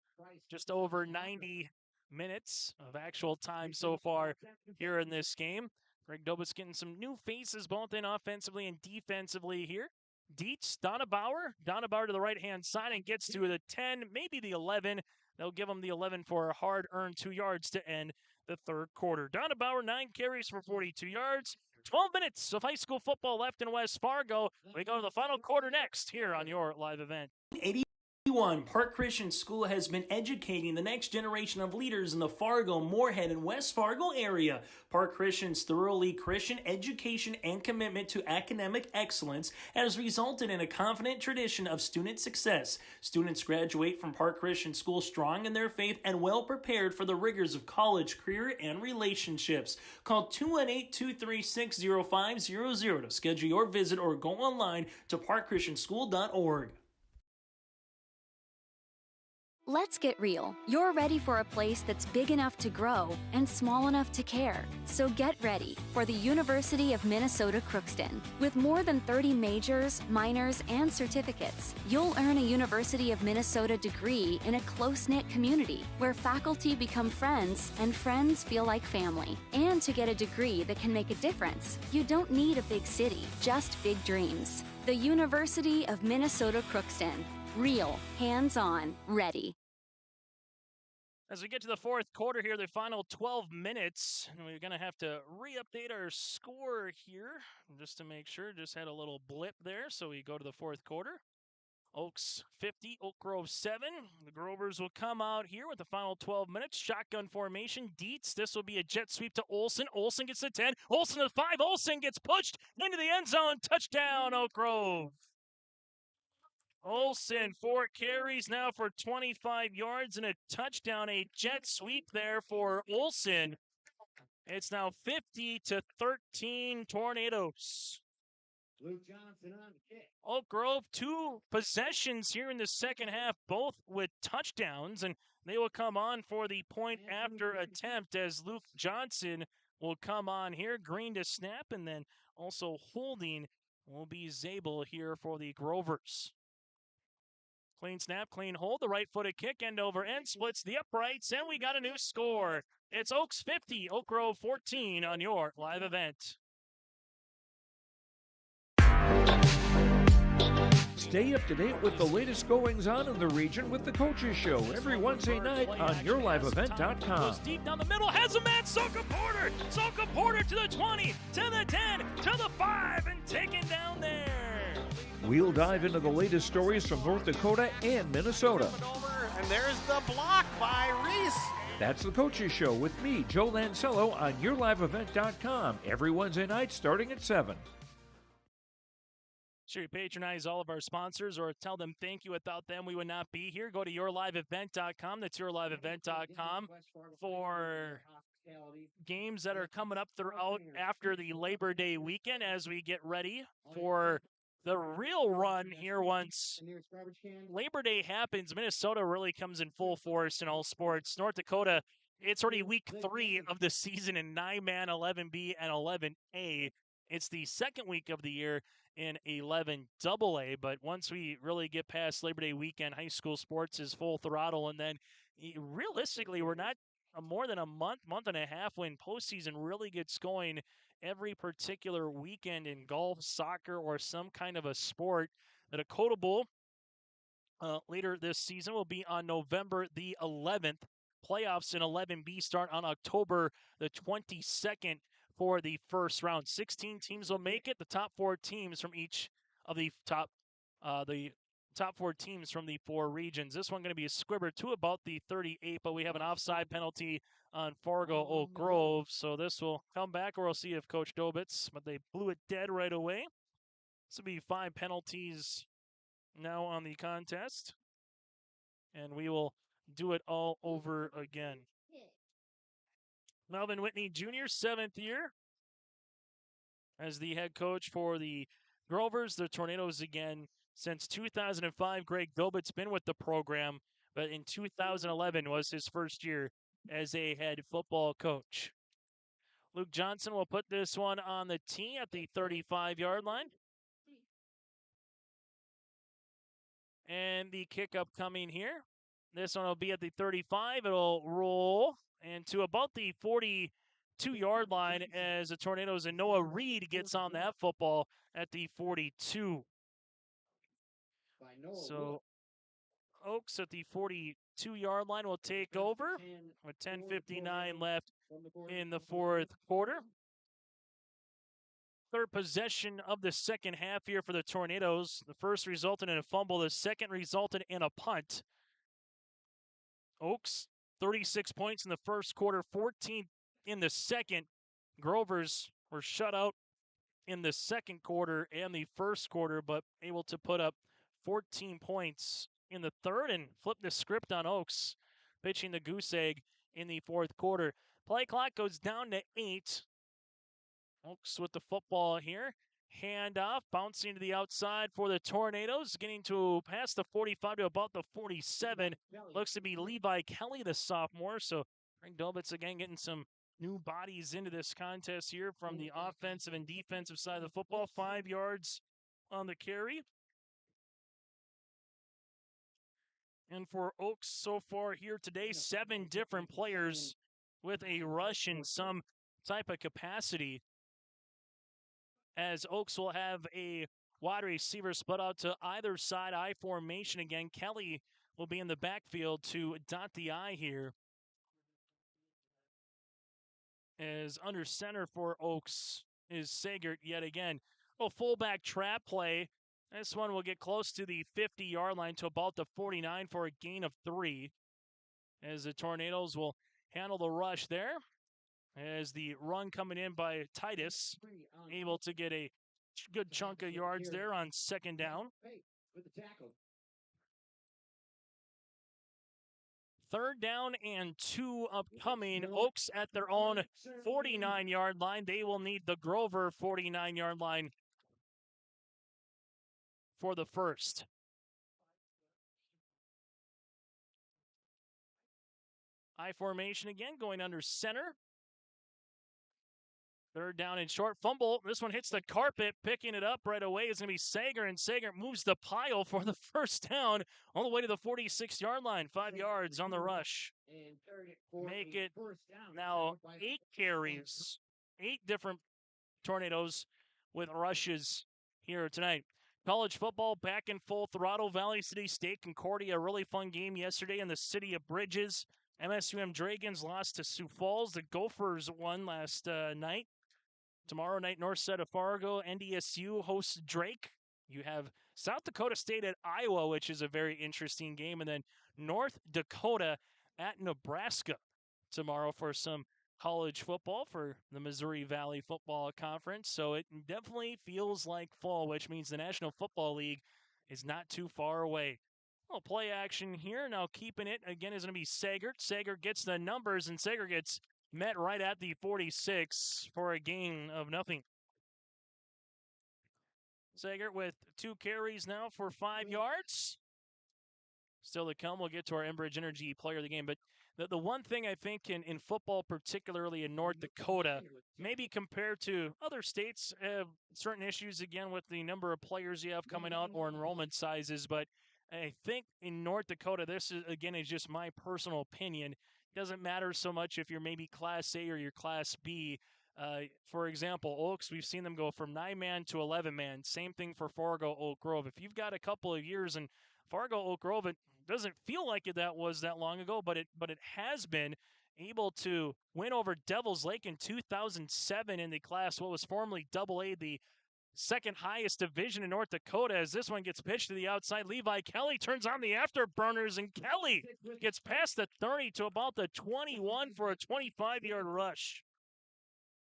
Just over 90 minutes of actual time so far here in this game. Greg Dobus getting some new faces both in offensively and defensively here. Dietz, Donabauer to the right-hand side and gets to the 10, maybe the 11. They'll give him the 11 for a hard-earned 2 yards to end the third quarter. Donabauer, 9 carries for 42 yards. 12 minutes of high school football left in West Fargo. We go to the final quarter next here on your live event. 81, Park Christian School has been educating the next generation of leaders in the Fargo, Moorhead, and West Fargo area. Park Christian's thoroughly Christian education and commitment to academic excellence has resulted in a confident tradition of student success. Students graduate from Park Christian School strong in their faith and well prepared for the rigors of college, career, and relationships. Call 218-236-0500 to schedule your visit or go online to parkchristianschool.org. Let's get real. You're ready for a place that's big enough to grow and small enough to care. So get ready for the University of Minnesota Crookston. With more than 30 majors, minors, and certificates, you'll earn a University of Minnesota degree in a close-knit community where faculty become friends and friends feel like family. And to get a degree that can make a difference, you don't need a big city, just big dreams. The University of Minnesota Crookston. Real, hands-on, ready. As we get to the fourth quarter here, the final 12 minutes, and we're going to have to re-update our score here just to make sure. Just had a little blip there, so we go to the fourth quarter. Oaks 50, Oak Grove 7. The Grovers will come out here with the final 12 minutes. Shotgun formation. Dietz. This will be a jet sweep to Olsen. Olsen gets the 10. Olsen to the 5. Olsen gets pushed into the end zone. Touchdown, Oak Grove. Olsen, 4 carries now for 25 yards and a touchdown. A jet sweep there for Olsen. It's now 50-13 Tornadoes. Luke Johnson on the kick. Oak Grove, 2 possessions here in the second half, both with touchdowns, and they will come on for the point after attempt as Luke Johnson will come on here. Green to snap, and then also holding will be Zabel here for the Grovers. Clean snap, clean hold, the right-footed kick, end over end, splits the uprights, and we got a new score. It's Oaks 50, Oak Grove 14 on your live event. Stay up to date with the latest goings-on in the region with the Coaches Show every Wednesday night on YourLiveEvent.com. Goes deep down the middle, has a man, Soka Porter! Soka Porter to the 20, to the 10, to the 5, and taken down there. We'll dive into the latest stories from North Dakota and Minnesota. And there's the block by Reese. That's the Coaches Show with me, Joe Lancello, on YourLiveEvent.com every Wednesday night starting at 7. Sure, you patronize all of our sponsors or tell them thank you. Without them, we would not be here. Go to YourLiveEvent.com. That's YourLiveEvent.com for games that are coming up throughout after the Labor Day weekend as we get ready for the real run here. Once Labor Day happens, Minnesota really comes in full force in all sports. North Dakota, it's already week 3 of the season in 9-man, 11B, and 11A. It's the second week of the year in 11 AA, but once we really get past Labor Day weekend, high school sports is full throttle, and then realistically, we're not more than a month and a half when postseason really gets going every particular weekend in golf, soccer, or some kind of a sport. The Dakota Bowl later this season will be on November the 11th. Playoffs in 11B start on October the 22nd for the first round. 16 teams will make it. The top 4 teams from each of the top 4 teams from the 4 regions. This one going to be a squibber to about the 38, but we have an offside penalty on Fargo Oak Grove, so this will come back, or we'll see if Coach Dobitz, but they blew it dead right away. This will be 5 penalties now on the contest, and we will do it all over again. Melvin Whitney Jr., 7th year as the head coach for the Grovers. The Tornadoes again since 2005. Greg Dobit's been with the program, but in 2011 was his first year as a head football coach. Luke Johnson will put this one on the tee at the 35-yard line. And the kick upcoming here. This one will be at the 35. It'll roll and to about the 42-yard line as the Tornadoes and Noah Reed gets on that football at the 42. So Oaks at the 42-yard line will take over with 10:59 left in the fourth quarter. Third possession of the second half here for the Tornadoes. The first resulted in a fumble. The second resulted in a punt. Oaks, 36 points in the first quarter, 14 in the second. Grovers were shut out in the second quarter and the first quarter, but able to put up 14 points in the third and flip the script on Oaks, pitching the goose egg in the fourth quarter. Play clock goes down to 8. Oaks with the football here. handoff, bouncing to the outside for the Tornadoes, getting to past the 45 to about the 47. Looks to be Levi Kelly, the sophomore. So Greg Dobitz again getting some new bodies into this contest here from the offensive and defensive side of the football. 5 yards on the carry. And for Oaks so far here today, 7 different players with a rush in some type of capacity, as Oaks will have a wide receiver split out to either side, I formation again. Kelly will be in the backfield to dot the I here. As under center for Oaks is Sagert yet again. A fullback trap play. This one will get close to the 50-yard line to about the 49 for a gain of 3. As the Tornadoes will handle the rush there. As the run coming in by Titus, able to get a good chunk of yards there on second down. Third down and 2 upcoming. Oaks at their own 49-yard line. They will need the Grover 49-yard line for the first. I formation again, going under center. Third down and short. Fumble. This one hits the carpet. Picking it up right away is going to be Sager, and Sager moves the pile for the first down all the way to the 46-yard line. 5 yards on the rush. Make it now 8 carries. 8 different Tornadoes with rushes here tonight. College football back in full throttle. Valley City State Concordia, a really fun game yesterday in the city of Bridges. MSUM Dragons lost to Sioux Falls. The Gophers won last night. Tomorrow night, north side of Fargo, NDSU hosts Drake. You have South Dakota State at Iowa, which is a very interesting game. And then North Dakota at Nebraska tomorrow for some college football for the Missouri Valley Football Conference. So it definitely feels like fall, which means the National Football League is not too far away. Well, play action here. Now keeping it, again, is going to be Sagert. Sagert gets the numbers, and Sagert gets met right at the 46 for a gain of nothing. Sagert with 2 carries now for 5 yards. Still to come. We'll get to our Enbridge Energy player of the game. But the one thing I think in football, particularly in North Dakota, maybe compared to other states, certain issues, again, with the number of players you have coming out or enrollment sizes. But I think in North Dakota, this is, again, is just my personal opinion. It doesn't matter so much if you're maybe Class A or you're Class B. For example, Oaks, we've seen them go from 9-man to 11-man. Same thing for Fargo Oak Grove. If you've got a couple of years in Fargo Oak Grove, it doesn't feel like that was that long ago, but it has been able to win over Devils Lake in 2007 in the class, what was formerly AA, the second highest division in North Dakota. As this one gets pitched to the outside, Levi Kelly turns on the afterburners, and Kelly gets past the 30 to about the 21 for a 25-yard rush.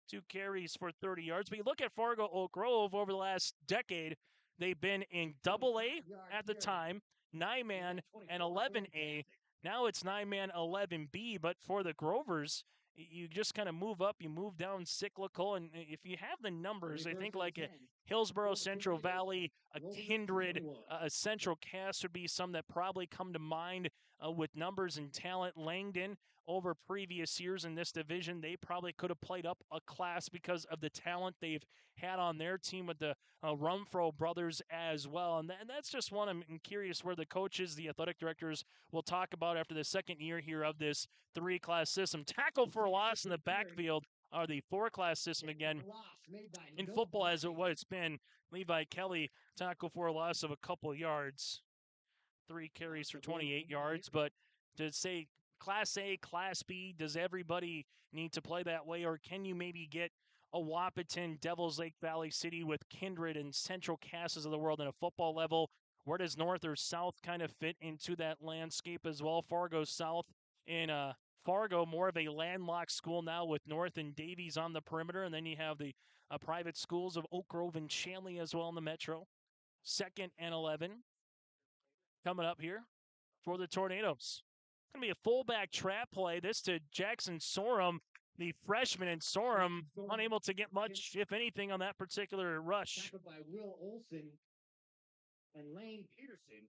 2 carries for 30 yards. But you look at Fargo Oak Grove over the last decade, they've been in AA at the time, 9-man, and 11A. Now it's 9-man, 11B. But for the Grovers, you just kind of move up, you move down cyclical. And if you have the numbers, I think like a Hillsborough, Central Valley, a Kindred, a Central Cass would be some that probably come to mind with numbers and talent. Langdon, over previous years in this division, they probably could have played up a class because of the talent they've had on their team with the Rumfro brothers as well. And that's just one I'm curious where the coaches, the athletic directors will talk about after the second year here of this 3-class system. Tackle for a loss in the backfield are the 4-class system again. In football, as what it's been, Levi Kelly, tackle for a loss of a couple yards. 3 carries for 28 yards. But to say Class A, Class B, does everybody need to play that way? Or can you maybe get a Wahpeton, Devils Lake, Valley City with Kindred and Central Casses of the world in a football level? Where does North or South kind of fit into that landscape as well? Fargo South in Fargo, more of a landlocked school now with North and Davies on the perimeter. And then you have the private schools of Oak Grove and Shanley as well in the metro. 2nd and 11 coming up here for the Tornadoes. Going to be a fullback trap play. This to Jackson Sorum. the freshman, and Sorum unable to get much, if anything, on that particular rush. By Will Olson and Lane Peterson.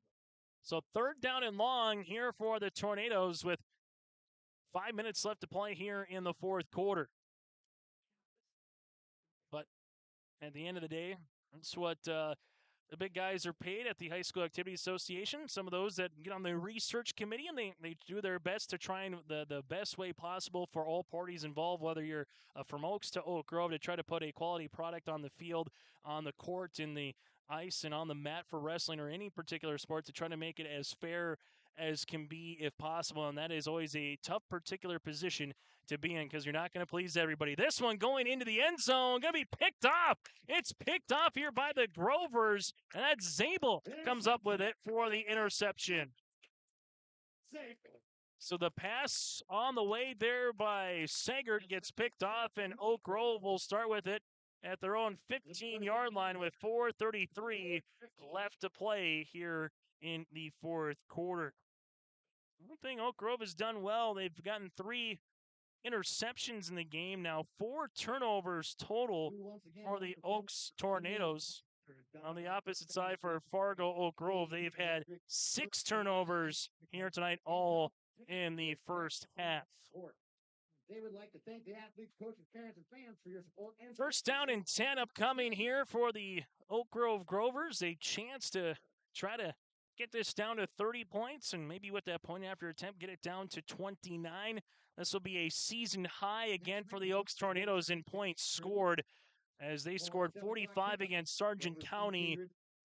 So 3rd down and long here for the Tornadoes with 5 minutes left to play here in the 4th quarter. But at the end of the day, that's what the big guys are paid at the High School Activity Association. Some of those that get on the research committee, and they do their best to try and the best way possible for all parties involved, whether you're from Oaks to Oak Grove, to try to put a quality product on the field, on the court, in the ice, and on the mat for wrestling or any particular sport, to try to make it as fair as can be if possible. And that is always a tough particular position to be in, because you're not going to please everybody. This one going into the end zone, going to be picked off. It's picked off here by the Grovers, and that's Zabel comes up with it for the interception. So the pass on the way there by Sagert gets picked off, and Oak Grove will start with it at their own 15-yard line with 4:33 left to play here in the 4th quarter. One thing Oak Grove has done well, they've gotten 3 interceptions in the game now, 4 turnovers total for the Oaks Tornadoes. On the opposite side for Fargo Oak Grove, they've had 6 turnovers here tonight, all in the first half. They would like to thank the athletes, coaches, parents, and fans for your support. And 1st down and 10 upcoming here for the Oak Grove Grovers. A chance to try to get this down to 30 points, and maybe with that point after attempt, get it down to 29. This will be a season high again for the Oaks Tornadoes in points scored, as they scored 45 against Sargent County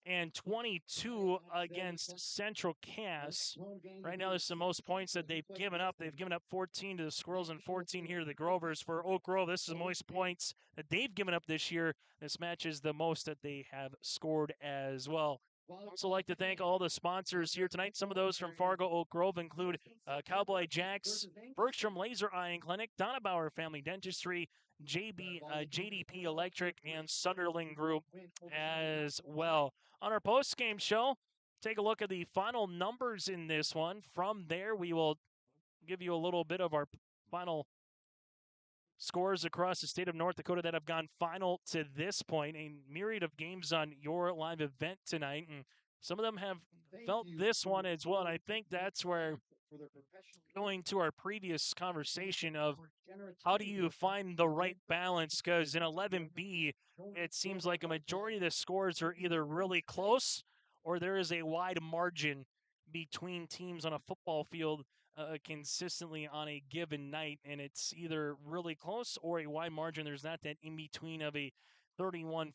and 22 against Central Cass. Right now, this is the most points that they've given up. They've given up 14 to the Squirrels and 14 here to the Grovers. For Oak Grove, this is the most points that they've given up this year. This matches the most that they have scored as well. Also like to thank all the sponsors here tonight. Some of those from Fargo Oak Grove include Cowboy Jacks, Bergstrom Laser Eye Clinic, Donabauer Family Dentistry, JDP Electric, and Sunderland Group as well. On our post-game show, take a look at the final numbers in this one. From there, we will give you a little bit of our final scores across the state of North Dakota that have gone final to this point. A myriad of games on your live event tonight, and some of them have felt this one as well. And I think that's where, going to our previous conversation of how do you find the right balance, because in 11B, it seems like a majority of the scores are either really close or there is a wide margin between teams on a football field consistently on a given night, and it's either really close or a wide margin. There's not that in-between of a 31-14,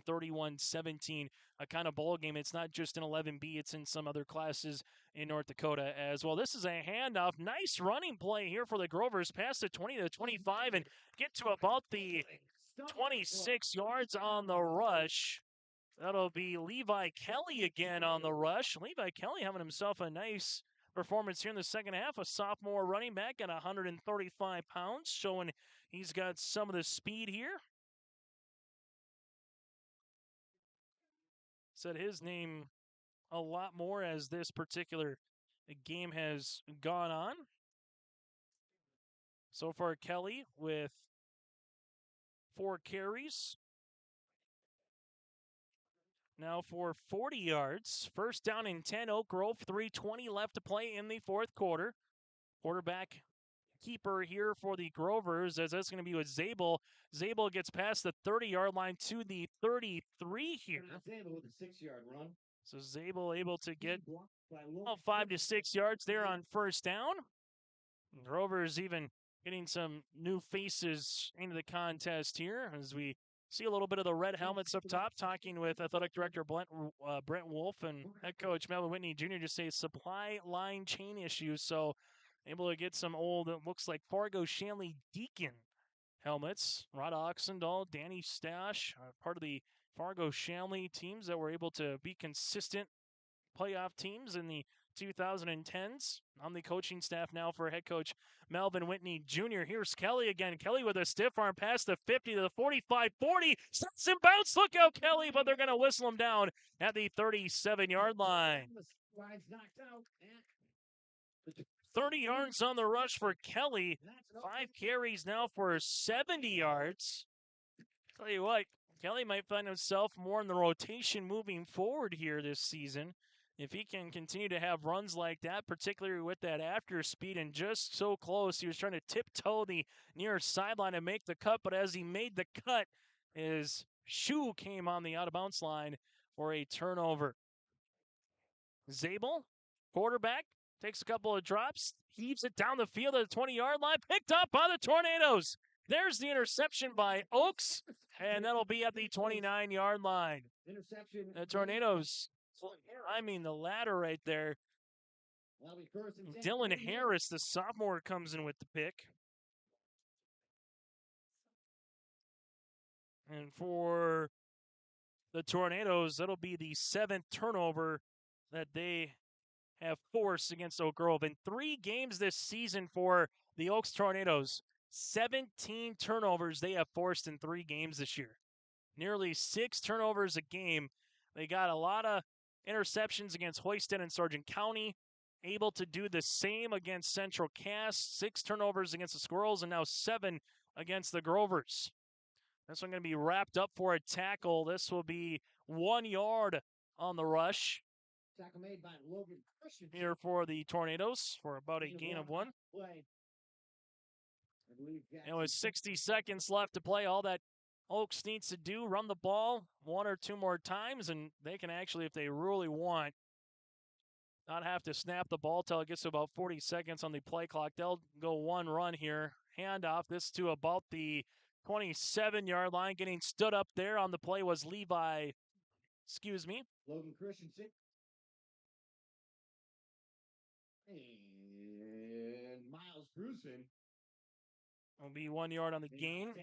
31-17 kind of ball game. It's not just in 11B, it's in some other classes in North Dakota as well. This is a handoff. Nice running play here for the Grovers, past the 20 to 25 and get to about the 26 yards on the rush. That'll be Levi Kelly again on the rush. Levi Kelly having himself a nice performance here in the second half. A sophomore running back at 135 pounds, showing he's got some of the speed here. Said his name a lot more as this particular game has gone on. So far, Kelly with 4 carries. Now for 40 yards. 1st down and 10, Oak Grove, 3:20 left to play in the 4th quarter. Quarterback keeper here for the Grovers, as that's going to be with Zabel. Zabel gets past the 30-yard line to the 33 here. Zabel with a 6-yard run. So Zabel able to get 5 to 6 yards there on 1st down. Grovers even getting some new faces into the contest here, as we see a little bit of the red helmets up top, talking with Athletic Director Brent Wolf and head coach Melvin Whitney Jr. just say supply line chain issues. So able to get some old, it looks like Fargo Shanley Deacon helmets. Rod Oxendahl, Danny Stash, part of the Fargo Shanley teams that were able to be consistent playoff teams in the 2010s. On the coaching staff now for head coach Melvin Whitney Jr. Here's Kelly again. Kelly with a stiff arm past the 50 to the 45, 40. Starts and bounce. Look out, Kelly, but they're going to whistle him down at the 37-yard line. 30 yards on the rush for Kelly. 5 carries now for 70 yards. Tell you what, Kelly might find himself more in the rotation moving forward here this season. If he can continue to have runs like that, particularly with that after speed and just so close, he was trying to tiptoe the near sideline and make the cut, but as he made the cut, his shoe came on the out-of-bounds line for a turnover. Zabel, quarterback, takes a couple of drops, heaves it down the field at the 20-yard line, picked up by the Tornadoes. There's the interception by Oaks, and that'll be at the 29-yard line. The Tornadoes, I mean the ladder right there. Dylan Harris, the sophomore, comes in with the pick. And for the Tornadoes, that'll be the 7th turnover that they have forced against Oak Grove. In 3 games this season for the Oaks Tornadoes, 17 turnovers they have forced in 3 games this year. Nearly 6 turnovers a game. They got a lot of interceptions against Hoysted and Sargent County, able to do the same against Central Cass, 6 turnovers against the Squirrels, and now 7 against the Grovers. This one going to be wrapped up for a tackle. This will be 1 yard on the rush. Tackle made by Logan Christian. Here for the Tornadoes for about a gain of 1. And with 60 seconds left to play, all that Oaks needs to do, run the ball 1 or 2 more times, and they can actually, if they really want, not have to snap the ball till it gets to about 40 seconds on the play clock. They'll go 1 run here. Handoff, this to about the 27-yard line. Getting stood up there on the play was Levi, Logan Christensen. And Miles Grusin. Will be 1 yard on the gain.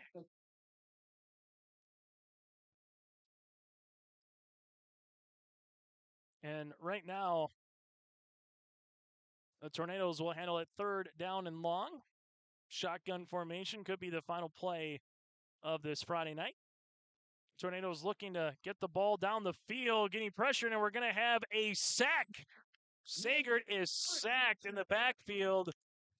And right now, the Tornadoes will handle it 3rd down and long. Shotgun formation could be the final play of this Friday night. Tornadoes looking to get the ball down the field, getting pressure, and we're going to have a sack. Sagert is sacked in the backfield.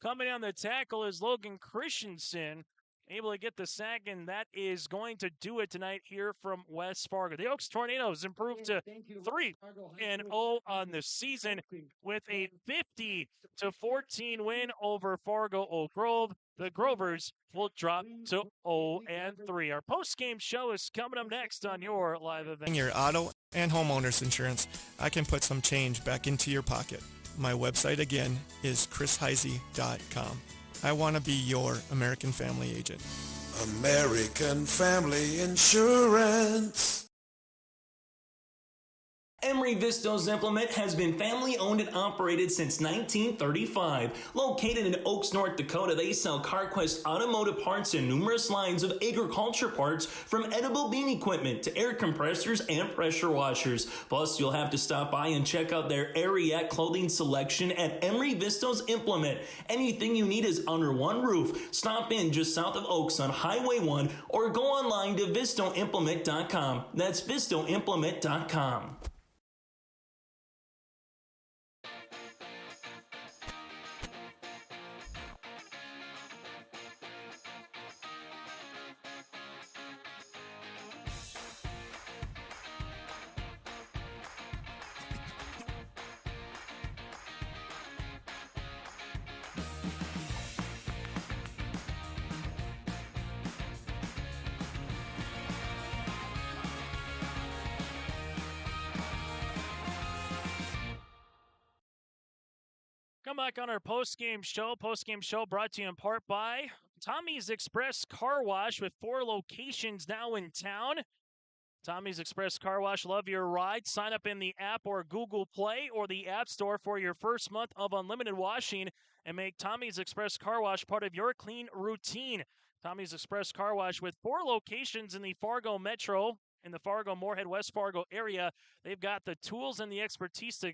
Coming on the tackle is Logan Christensen, able to get the sack, and that is going to do it tonight here from West Fargo. The Oaks Tornadoes improved to 3-0 on the season with a 50-14 win over Fargo Oak Grove. The Grovers will drop to 0-3. Our post-game show is coming up next on your live event. Your auto and homeowner's insurance, I can put some change back into your pocket. My website again is chrisheisey.com. I want to be your American Family agent. American Family Insurance. Emery Vistos Implement has been family-owned and operated since 1935. Located in Oaks, North Dakota, they sell CarQuest automotive parts and numerous lines of agriculture parts, from edible bean equipment to air compressors and pressure washers. Plus, you'll have to stop by and check out their Ariat clothing selection at Emery Vistos Implement. Anything you need is under one roof. Stop in just south of Oaks on Highway 1 or go online to vistoimplement.com. That's vistoimplement.com. Come back on our post-game show. Post-game show brought to you in part by Tommy's Express Car Wash, with 4 locations now in town. Tommy's Express Car Wash, love your ride. Sign up in the app or Google Play or the App Store for your first month of unlimited washing and make Tommy's Express Car Wash part of your clean routine. Tommy's Express Car Wash with 4 locations in the Fargo Metro, in the Fargo, Moorhead, West Fargo area. They've got the tools and the expertise to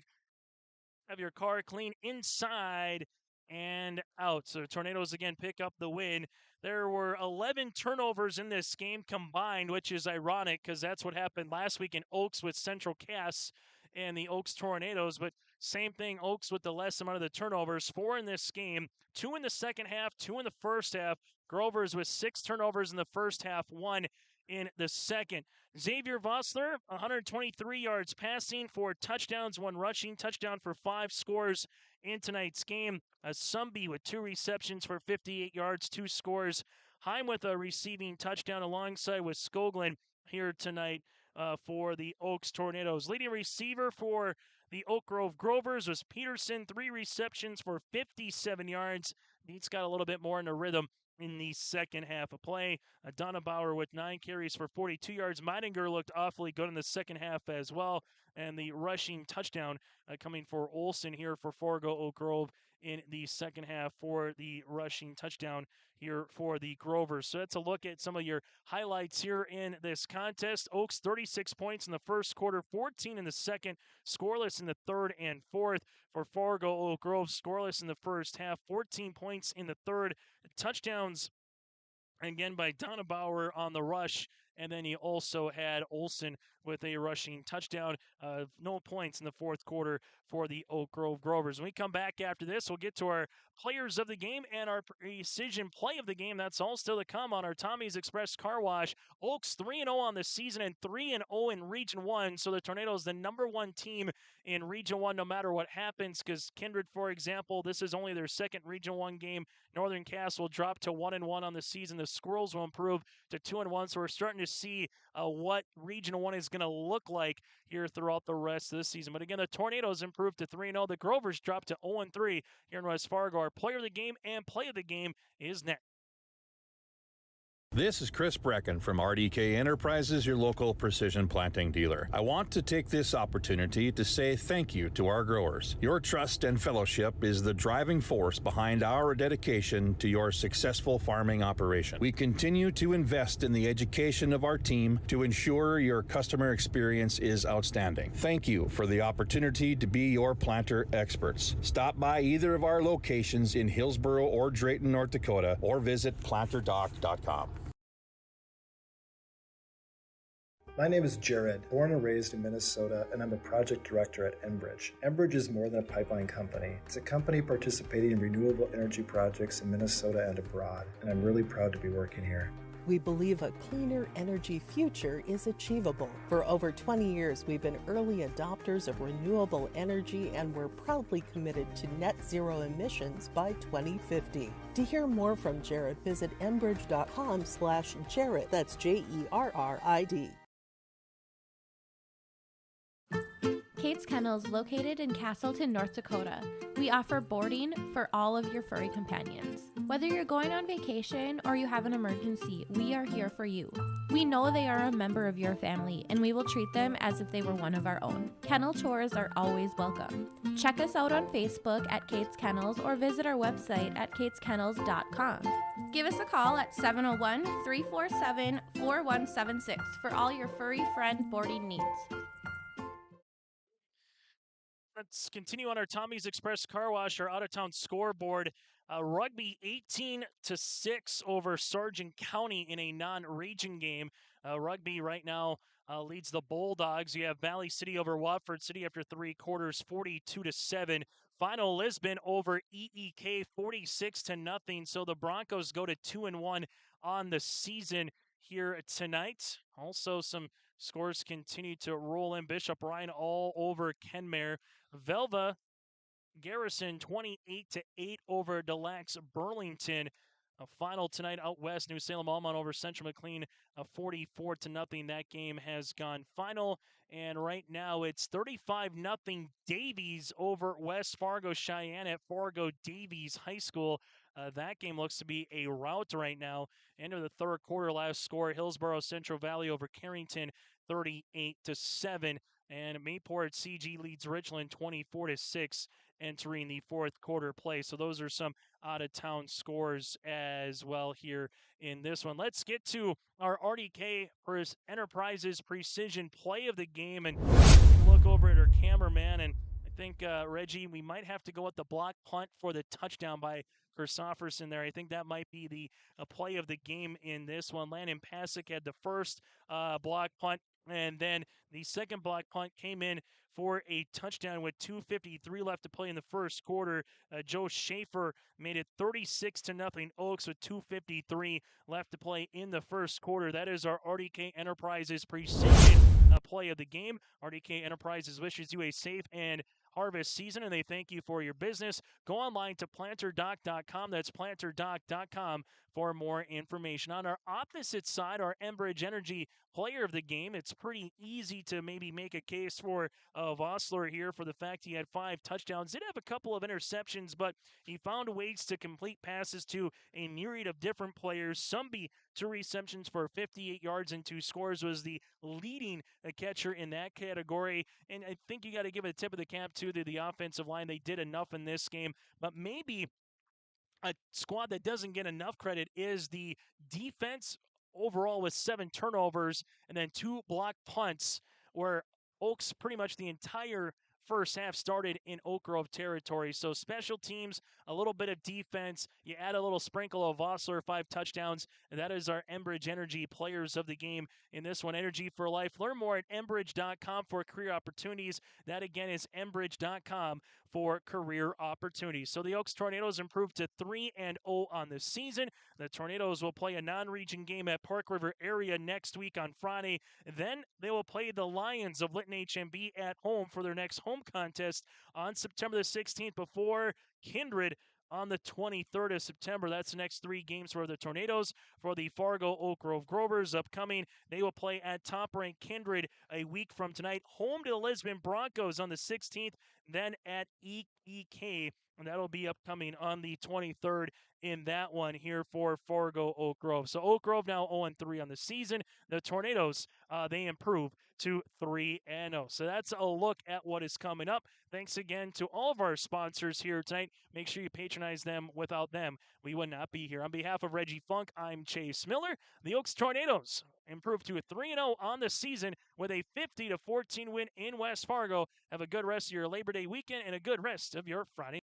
have your car clean inside and out. So the Tornadoes again pick up the win. There were 11 turnovers in this game combined, which is ironic because that's what happened last week in Oaks with Central Cass and the Oaks Tornadoes. But Same thing, Oaks with the less amount of the turnovers, 4 in this game, 2 in the second half, 2 in the first half. Grovers with 6 turnovers in the first half, 1 in the second. Xavier Vossler, 123 yards passing, 4 touchdowns, 1 rushing touchdown for 5 scores in tonight's game. Sumby with 2 receptions for 58 yards, 2 scores. Heim with a receiving touchdown alongside with Skoglund here tonight for the Oaks Tornadoes. Leading receiver for the Oak Grove Grovers was Peterson, 3 receptions for 57 yards. He's got a little bit more in the rhythm in the second half of play. Donabauer with 9 carries for 42 yards. Meidinger looked awfully good in the second half as well. And the rushing touchdown coming for Olson here for Fargo Oak Grove in the second half for the rushing touchdown here for the Grovers. So that's a look at some of your highlights here in this contest. Oaks 36 points in the first quarter, 14 in the second, scoreless in the third and fourth. For Fargo Oak Grove, scoreless in the first half, 14 points in the third. Touchdowns again by Donabauer on the rush, and then he also had Olson with a rushing touchdown. No points in the fourth quarter for the Oak Grove Grovers. When we come back after this, we'll get to our players of the game and our precision play of the game. That's all still to come on our Tommy's Express Car Wash. Oaks 3-0 on the season and 3-0 in Region 1. So the Tornadoes, the #1 team in Region 1, no matter what happens, because Kindred, for example, this is only their second Region 1 game. Northern Cass will drop to 1-1 on the season. The Squirrels will improve to 2-1. So we're starting to see what Region 1 is going to look like here throughout the rest of the season. But again, the Tornadoes improved to 3-0. The Grovers dropped to 0-3 here in West Fargo. Our player of the game and play of the game is next. This is Chris Brecken from RDK Enterprises, your local precision planting dealer. I want to take this opportunity to say thank you to our growers. Your trust and fellowship is the driving force behind our dedication to your successful farming operation. We continue to invest in the education of our team to ensure your customer experience is outstanding. Thank you for the opportunity to be your planter experts. Stop by either of our locations in Hillsboro or Drayton, North Dakota, or visit planterdoc.com. My name is Jared, born and raised in Minnesota, and I'm a project director at Enbridge. Enbridge is more than a pipeline company. It's a company participating in renewable energy projects in Minnesota and abroad, and I'm really proud to be working here. We believe a cleaner energy future is achievable. For over 20 years, we've been early adopters of renewable energy, and we're proudly committed to net zero emissions by 2050. To hear more from Jared, visit enbridge.com/Jared. That's JERRID. Kate's Kennels, located in Castleton, North Dakota. We offer boarding for all of your furry companions. Whether you're going on vacation or you have an emergency, we are here for you. We know they are a member of your family, and we will treat them as if they were one of our own. Kennel tours are always welcome. Check us out on Facebook at Kate's Kennels or visit our website at kateskennels.com. Give us a call at 701-347-4176 for all your furry friend boarding needs. Let's continue on our Tommy's Express Car Wash, our out-of-town scoreboard. Rugby 18-6 over Sargent County in a non-region game. Rugby right now leads the Bulldogs. You have Valley City over Watford City after 3 quarters, 42-7. Final Lisbon over EEK, 46-0. So the Broncos go to 2-1 on the season here tonight. Also, some scores continue to roll in. Bishop Ryan all over Kenmare. Velva Garrison 28-8 over Delax Burlington. A final tonight out west, New Salem Almont over Central McLean, 44-0. That game has gone final. And right now it's 35-0 Davies over West Fargo Cheyenne at Fargo Davies High School. That game looks to be a rout right now. End of the third quarter, last score, Hillsboro Central Valley over Carrington, 38-7. And Mayport CG leads Richland 24-6 entering the fourth quarter play. So those are some out-of-town scores as well here in this one. Let's get to our RDK Enterprises Precision play of the game and look over at our cameraman. And I think, Reggie, we might have to go with the block punt for the touchdown by Christofferson there. I think that might be the play of the game in this one. Landon Pasick had the first block punt. And then the second block punt came in for a touchdown with 2:53 left to play in the first quarter. Joe Schaefer made it 36-0 Oaks with 2:53 left to play in the first quarter. That is our RDK Enterprises precision play of the game. RDK Enterprises wishes you a safe and harvest season, and they thank you for your business. Go online to planterdoc.com. That's planterdoc.com for more information. On our opposite side, our Enbridge Energy player of the game, it's pretty easy to maybe make a case for Vossler here for the fact he had 5 touchdowns. Did have a couple of interceptions, but he found ways to complete passes to a myriad of different players. Sumby, 2 receptions for 58 yards and 2 scores, was the leading catcher in that category. And I think you got to give a tip of the cap to the offensive line. They did enough in this game, but maybe a squad that doesn't get enough credit is the defense overall with 7 turnovers and then 2 blocked punts, where Oaks pretty much the entire first half started in Oak Grove territory. So special teams, a little bit of defense, you add a little sprinkle of Vossler, 5 touchdowns, and that is our Enbridge Energy players of the game in this one. Energy for life. Learn more at enbridge.com for career opportunities. That again is enbridge.com for career opportunities. So the Oaks Tornadoes improved to 3-0 on the season. The Tornadoes will play a non-region game at Park River area next week on Friday. Then they will play the Lions of Lytton HMB at home for their next home contest on September the 16th before Kindred on the 23rd of September. That's the next 3 games for the Tornadoes. For the Fargo Oak Grove Grovers upcoming, they will play at top-ranked Kindred a week from tonight. Home to the Lisbon Broncos on the 16th, then at EK, and that'll be upcoming on the 23rd in that one here for Fargo Oak Grove. So Oak Grove now 0-3 on the season. The Tornadoes, they improve to 3-0. So that's a look at what is coming up. Thanks again to all of our sponsors here tonight. Make sure you patronize them. Without them, we would not be here. On behalf of Reggie Funk, I'm Chase Miller. The Oaks Tornadoes improved to a 3-0 on the season with a 50-14 win in West Fargo. Have a good rest of your Labor Day weekend and a good rest of your Friday.